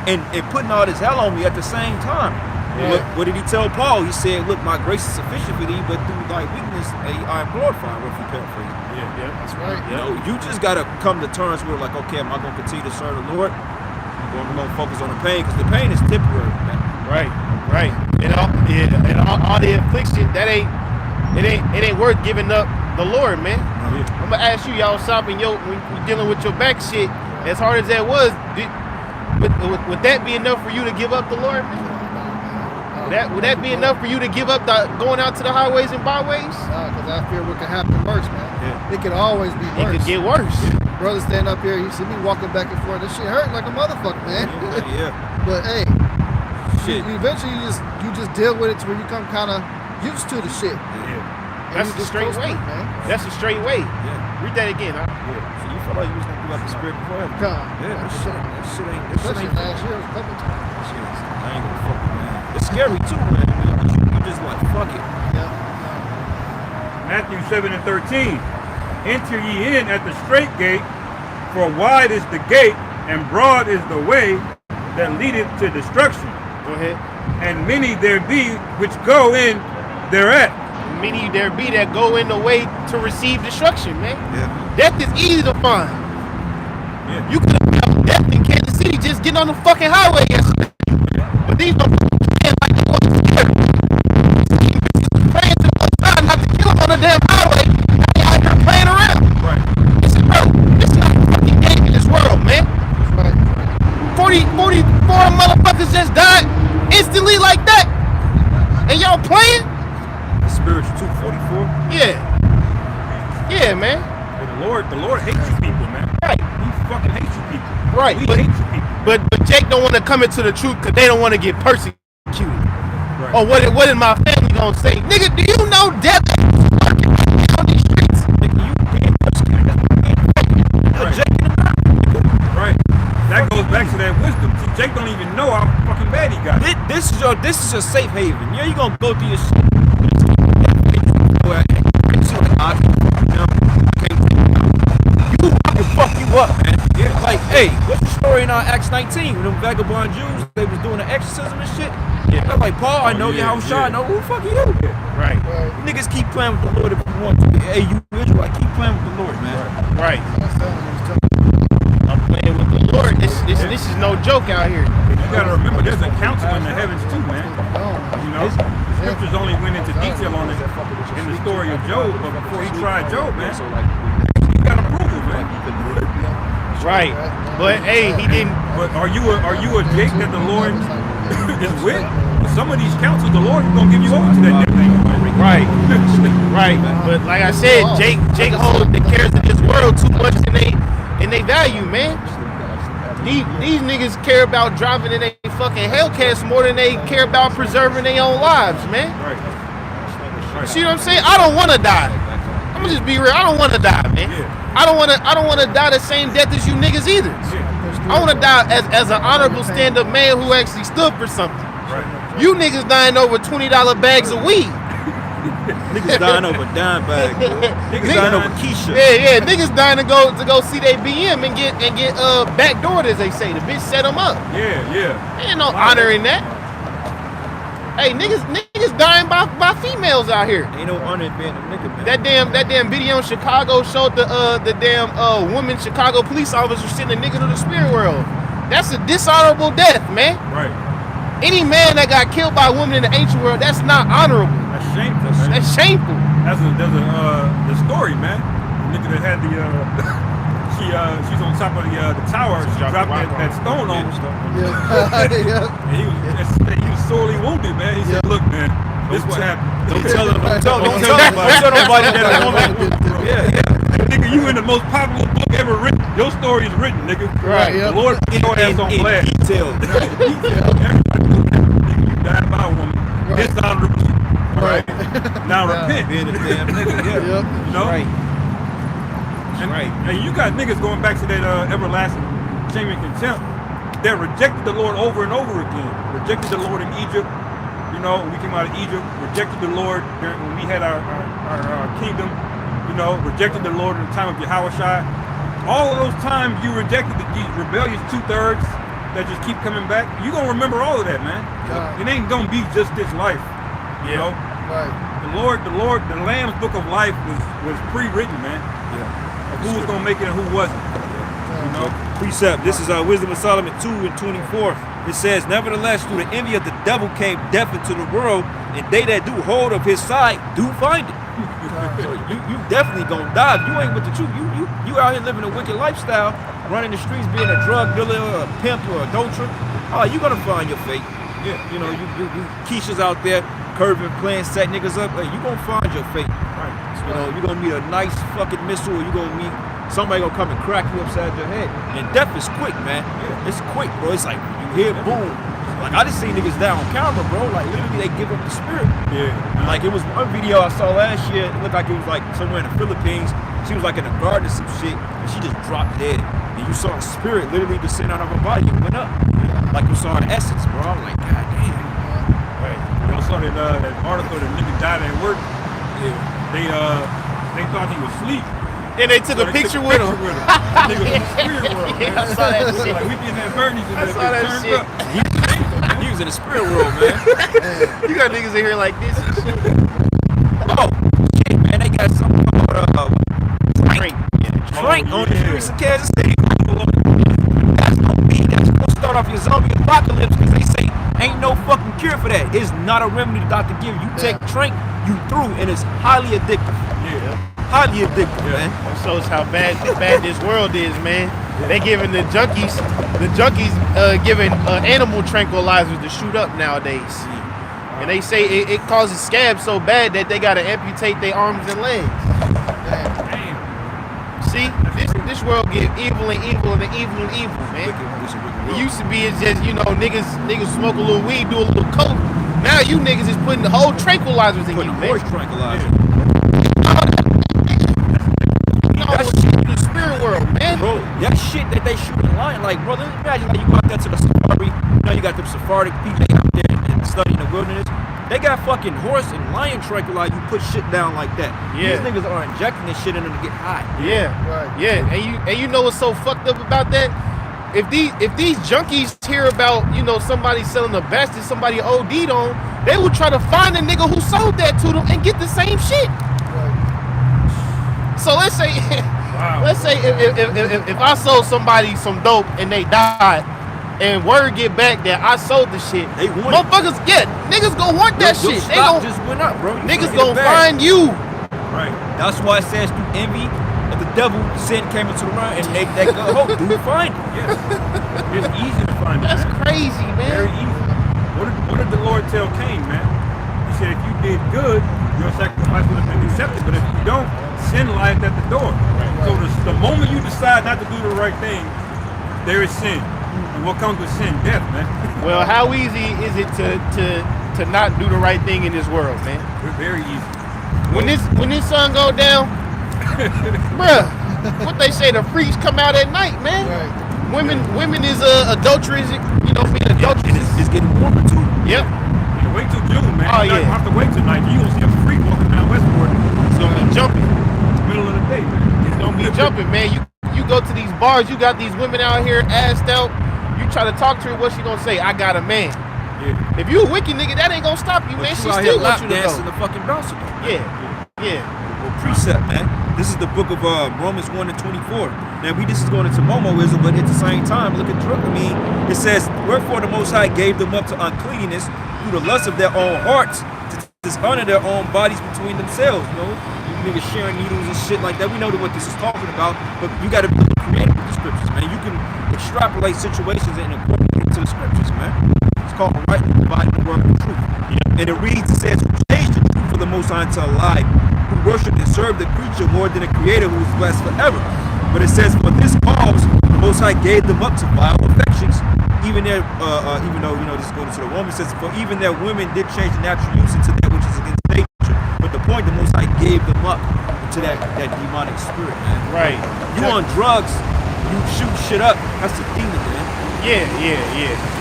and putting all this hell on me at the same time? Yeah. What did he tell Paul? He said, look, my grace is sufficient for thee, but through thy weakness I am glorified, if you paraphrase. Yeah. That's right. You know, you just gotta come to terms with like, okay, am I gonna continue to serve the Lord? Or am I gonna focus on the pain? Because the pain is temporary, man. Right. And all the affliction, it ain't worth giving up the Lord, man. I'm gonna ask you, y'all shopping, when you dealing with your back shit, as hard as that was, would that be enough for you to give up the Lord, man? Would that be enough for you to give up going out to the highways and byways? Because I fear what could happen worse, man. Yeah. It could always be It worse. could get worse. Brother stand up here, you see me walking back and forth. This shit hurt like a motherfucker, man. Yeah. But hey, Shit. eventually you just deal with it to where you come kind of used to the shit. Yeah. And That's you the just straight coast way. it, man. That's a straight way. Yeah. Read that again, huh? Yeah. So you felt like you was gonna give up the spirit before that? Come. Yeah, that shit ain't. Especially last year, a couple times. I ain't gonna fuck with man. It's scary too, man. You just like fuck it. Yeah. Matthew 7 and 13. Enter ye in at the straight gate, for wide is the gate, and broad is the way that leadeth to destruction. Go ahead. And many there be which go in thereat. Many there be that go in the way to receive destruction, man. Yeah. Death is easy to find. Yeah. You could have found death in Kansas City just getting on the fucking highway yesterday. But these motherfuckers can't like they was scared. Praying to the time not to kill them on the damn highway. They out here playing around. Right. This is, bro, this is not a fucking game in this world, man. Right. 44 motherfuckers just died instantly like that. And y'all playing? Spiritual 244. Yeah. Yeah, man. But the Lord hates you people, man. Right. He fucking hates you people. Right. We But, hate you people. but Jake don't want to come into the truth because they don't want to get persecuted. Right. Or what is my family gonna say? Nigga, do you know death is fucking on these streets? Nigga, you being persecuted. Right. Jake in the back. Right. That goes back to that wisdom. See, Jake don't even know how fucking bad he got it. This is your safe haven. Yeah, you gonna go through your shit. You, I can fuck you up, man. Yeah. Like, hey, what's the story in Acts 19 when them vagabond Jews they was doing the exorcism and shit? Yeah. I'm like, Paul, I know you, how I know who the fuck you. Right. You niggas keep playing with the Lord if you want to. Hey, you Israel, keep playing with the Lord, man. Right. That's telling you, I'm playing with the Lord. This is no joke out here. You gotta remember, there's a council in the heavens too, man. You know, the scriptures only went into detail on it in the story of Job, but before he tried Job, man, he got approval, man. Right. But hey, he didn't. But are you a Jake that the Lord is with? Some of these councils, the Lord is gonna give you over to that damn thing. Right. Right. Right. But like I said, Jake holds the cares of this world too much and they value, man. These niggas care about driving in a fucking Hellcats more than they care about preserving their own lives, man. Right. See what I'm saying? I don't want to die. I'm gonna just be real. I don't want to die, man. Yeah. I don't want to die the same death as you niggas either. I want to die as an honorable stand-up man who actually stood for something. Right. You niggas dying over $20 bags of weed. Niggas dying over dime bag. Niggas dying over Keisha. Yeah. Niggas dying to go see their BM and get backdoored, as they say. The bitch set them up. Yeah. Ain't no honor in that. Hey, niggas dying by females out here. Ain't no honor in being a nigga, man. That damn video in Chicago showed the damn woman Chicago police officer sending a nigga to the spirit world. That's a dishonorable death, man. Right. Any man that got killed by a woman in the ancient world, that's not honorable. That's shameful, man. That's shameful. There's the story, man. The nigga that had the she's on top of the tower. She dropped that stone on him. Yeah. And he was sorely wounded, man. He said, "Look, man, this is what happened. Don't tell nobody that a woman. Yeah. Nigga, you in the most popular book ever written. Your story is written, nigga. Right. The Lord put your ass on blast. Detail. Nigga, you died by a woman. Right. Dishonorable. Right. Now repent. Being a damn nigga. Yeah. Yep. You know? Right. And you got niggas going back to that everlasting shame and contempt that rejected the Lord over and over again. Rejected the Lord in Egypt. You know, when we came out of Egypt. Rejected the Lord when we had our kingdom. You know, rejected the Lord in the time of Yahushua. All of those times you rejected these rebellious 2/3 that just keep coming back. You gonna remember all of that, man. God. It ain't gonna be just this life. You know, Right. the Lamb's book of life was pre-written, man. Yeah. Of who was gonna make it and who wasn't. You know. Precept. This is Wisdom of Solomon 2:24. It says, "Nevertheless, through the envy of the devil came death into the world, and they that do hold of his side do find it." You definitely gonna die if you ain't with the truth. You out here living a wicked lifestyle, running the streets, being a drug dealer, or a pimp, or a adulterer. Oh, you gonna find your fate. Yeah, you know, you Keisha's out there curving, playing, set niggas up. Hey, you gonna find your fate. Right. You know, you gonna meet a nice fucking missile, or you gonna meet somebody gonna come and crack you upside your head. And death is quick, man. It's quick, bro. It's like you hear boom. Like I just seen niggas die on camera, bro. Like literally they give up the spirit. Yeah. Like it was one video I saw last year. It looked like it was like somewhere in the Philippines. She was like in a garden or some shit, and she just dropped dead. And you saw a spirit literally descend out of her body and went up. Like you saw an essence, bro. I'm like, God damn. Right. You also saw that article that nigga died at work. Yeah. They thought he was asleep. And they took a picture with him. Nigga from the spirit world, man. I saw that shit. Like we be in that Bernie's and I saw that turned shit. up. He was in the spirit world, man. You got niggas in here like this and shit. Oh, shit, man. They got something called Frank. Frank on the yeah. streets of Kansas City. That's gonna start off your zombie apocalypse because they say ain't no fucking cure for that. It's not a remedy the doctor give you. You take Trank, you through, and it's highly addictive. Yeah. Highly addictive, man. That shows how bad this world is, man. They giving the junkies giving animal tranquilizers to shoot up nowadays. And they say it causes scabs so bad that they gotta amputate their arms and legs. Damn. See, this world get evil and evil and evil and evil, man. It used to be it's just, you know, niggas smoke a little weed, do a little coke. Now you niggas is putting the whole tranquilizers in you, Putting man. voice tranquilizer. That's shit in the spirit world, man. Bro, that shit that they shoot in lion, like, brother, imagine like you go out there to the safari, you know, you got them safari people out there and studying the wilderness. They got fucking horse and lion tranquilizer, you put shit down like that. Yeah. These niggas are injecting this shit in them to get high. Yeah, Right. yeah, and you know what's so fucked up about that? If these junkies hear about, you know, somebody selling a bastard, somebody OD'd on, they will try to find a nigga who sold that to them and get the same shit. Right. So let's say, Wow. let's say if I sold somebody some dope and they died, and word get back that I sold the shit, They want it. motherfuckers, yeah, niggas gonna want that Your shit. They stock gon' just went up, bro. You niggas get it gonna back. find you. Right. That's why it says through envy of the devil, sin came into the world, and they that go hope do find it. Yes. It's easy to find it, That's man. crazy, Very man. easy. What did the Lord tell Cain, man? He said if you did good, your sacrifice would have been accepted. But if you don't, sin lies at the door. So the moment you decide not to do the right thing, there is sin. And what comes with sin? Death, man. Well, how easy is it to not do the right thing in this world, man? We're very easy. When this sun go down, bruh, what they say, the freaks come out at night, man. Right. Women is adulterers, you know, being adulterers. It's getting warmer too. Yep. You wait till June, man. Oh, You don't yeah. have to wait till night. You gonna see a freak walking down Westport in It's gonna be jumping. the middle of the day, man. It's gonna be jumping, man. You go to these bars, you got these women out here assed out. You try to talk to her, what she gonna say? I got a man. Yeah. If you a wicked nigga, that ain't gonna stop you, man. But She you out here still lap wants you to dancing go. the fucking bouncer though. Yeah. Well, precept, man. This is the book of Romans 1 and 24. Now, this is going into Momoism, but at the same time, look at it says, wherefore the Most High gave them up to uncleanness through the lust of their own hearts to dishonor their own bodies between themselves. You know, you niggas sharing needles and shit like that. We know what this is talking about, but you got to be creative with the scriptures, man. You can extrapolate situations and incorporate it to the scriptures, man. It's called rightly dividing the word of truth. And it reads, it says, who changed the truth for the Most High into a lie, who worship and serve the creature more than the Creator who is blessed forever. But it says, for this cause, the Most High gave them up to vile affections. Even though, this is going into the Romans, it says, for even their women did change the natural use into that which is against nature. But the point, the Most High gave them up to that demonic spirit, man. Right. You on drugs, you shoot shit up, that's a demon, man. Yeah.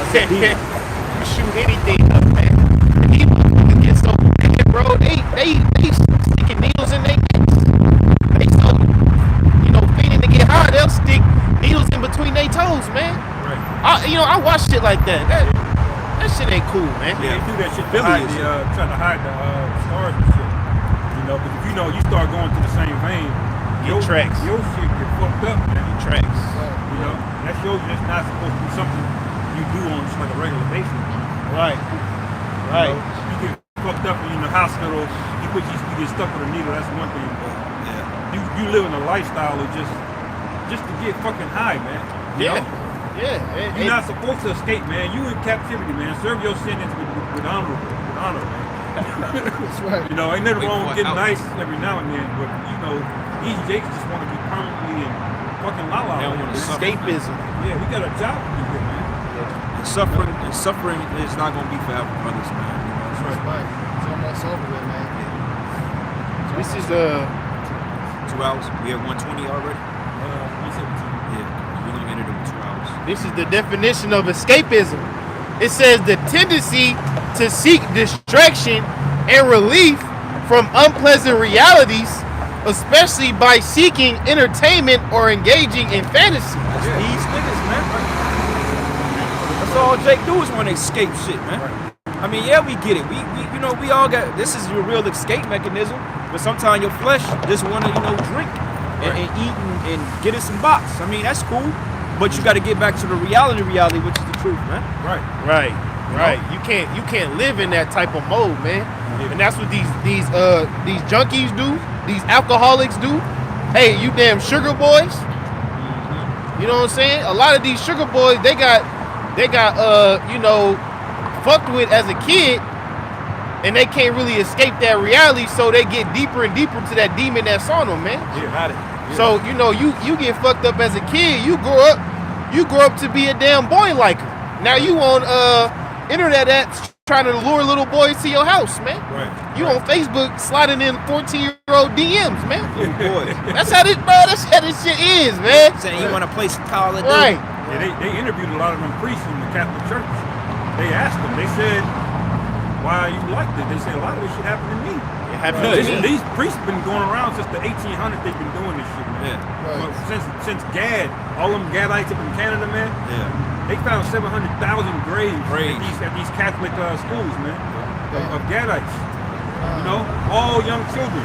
That's a demon. You shoot anything up, man. People get so bad, bro. They sticking needles in their necks. They so, feeding to get high, they'll stick needles in between their toes, man. Right. I watch shit like that. That shit ain't cool, man. Yeah, they do that shit to Billy hide is trying to hide the stars and shit. Because if you start going to the same vein, Get tracks. Your shit get fucked up, man. Tracks. That shows you that's not supposed to be something you do on just like a regular basis. Right. You get fucked up in the hospital, you get stuck with a needle, that's one thing. But you live in a lifestyle of just to get fucking high, man. You know? Yeah. You're not supposed to escape, man. You in captivity, man. Serve your sentence with honor, man. That's right. Ain't nothing wrong with getting Out. nice every now and then, but these jakes just want to be permanently in fucking la-la. They don't wanna land. suffer. Escapism. Yeah, we got a job to do here, man. And suffering is not going to be forever, brothers, man. That's That's right. right. It's almost over with, man. This is 2 hours. We have 120 already. 117. Yeah, we're gonna end it with 2 hours. This is the definition of escapism. It says the tendency to seek distraction and relief from unpleasant realities, especially by seeking entertainment or engaging in fantasy. That's these niggas, man. That's all Jake do is want to escape shit, man. I mean, yeah, we get it. We all got. This is your real escape mechanism. But sometimes your flesh just want to, drink and eat and get in some box. I mean, that's cool. But you got to get back to the reality, which is the truth, man. Right. You can't live in that type of mode, man. And that's what these junkies do. These alcoholics do. Hey, you damn sugar boys. You know what I'm saying? A lot of these sugar boys, they got fucked with as a kid, and they can't really escape that reality, so they get deeper and deeper to that demon that's on them, man. So you get fucked up as a kid. You grow up to be a damn boy like her. Now you on internet apps trying to lure little boys to your house, man. You on Facebook sliding in 14-year-old DMs, man. Little boys. That's how this shit is, man. Saying you want to play some Call of Duty. Right. Yeah, they interviewed a lot of them priests in the Catholic Church. They asked them, they said, why you liked it? They said, a lot of this shit happened to me. It happened to me. These priests been going around since the 1800s. They've been doing this shit, man. Yeah. But since Gad, all them Gadites up in Canada, man, they found 700,000 graves at these Catholic schools, man, of Gadites. All young children.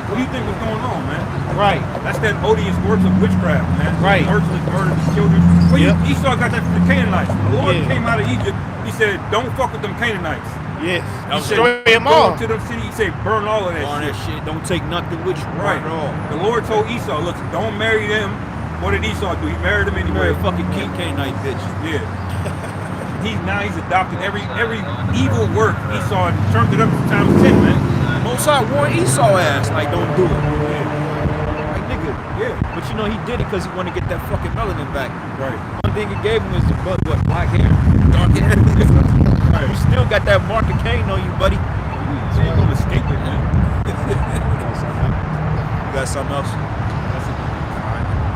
What do you think was going on, man? Right. That's that odious works of witchcraft, man. Right. Merciless murder of children. Well, Esau got that from the Canaanites. When the Lord Yeah. came out of Egypt, he said, don't fuck with them Canaanites. Yes. He Destroy said, them all. go to them city, he said, burn all of that All shit. that shit. Don't take nothing with you. Right. Burn it all. The Lord told Esau, look, don't marry them. What did Esau do? He married them You anyway. marry a fucking King Canaanite bitch. Yeah. he's adopted every evil work Esau and turned it up times 10, man. Mosai warned Esau ass, like, don't do it. Yeah. Like, nigga. Yeah. But you know, he did it because he wanted to get that fucking melanin back. Right. One thing it gave him is what, black hair, dark hair. You still got that mark of Cain on you, buddy. So you gonna escape it, man. You got something else?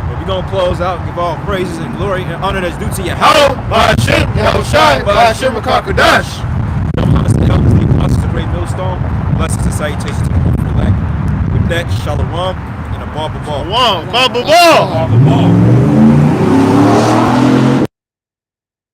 But we're gonna close out and give all praises and glory and honor that's due to Yahweh, Ba'ashem, Yahushai, Ba'ashem, Makakadash. honest to help us, the apostles of Great Millstone. Blessings and salutations to the Lord for that. With that, shalom and a ball. One, bubble ball. All the ball.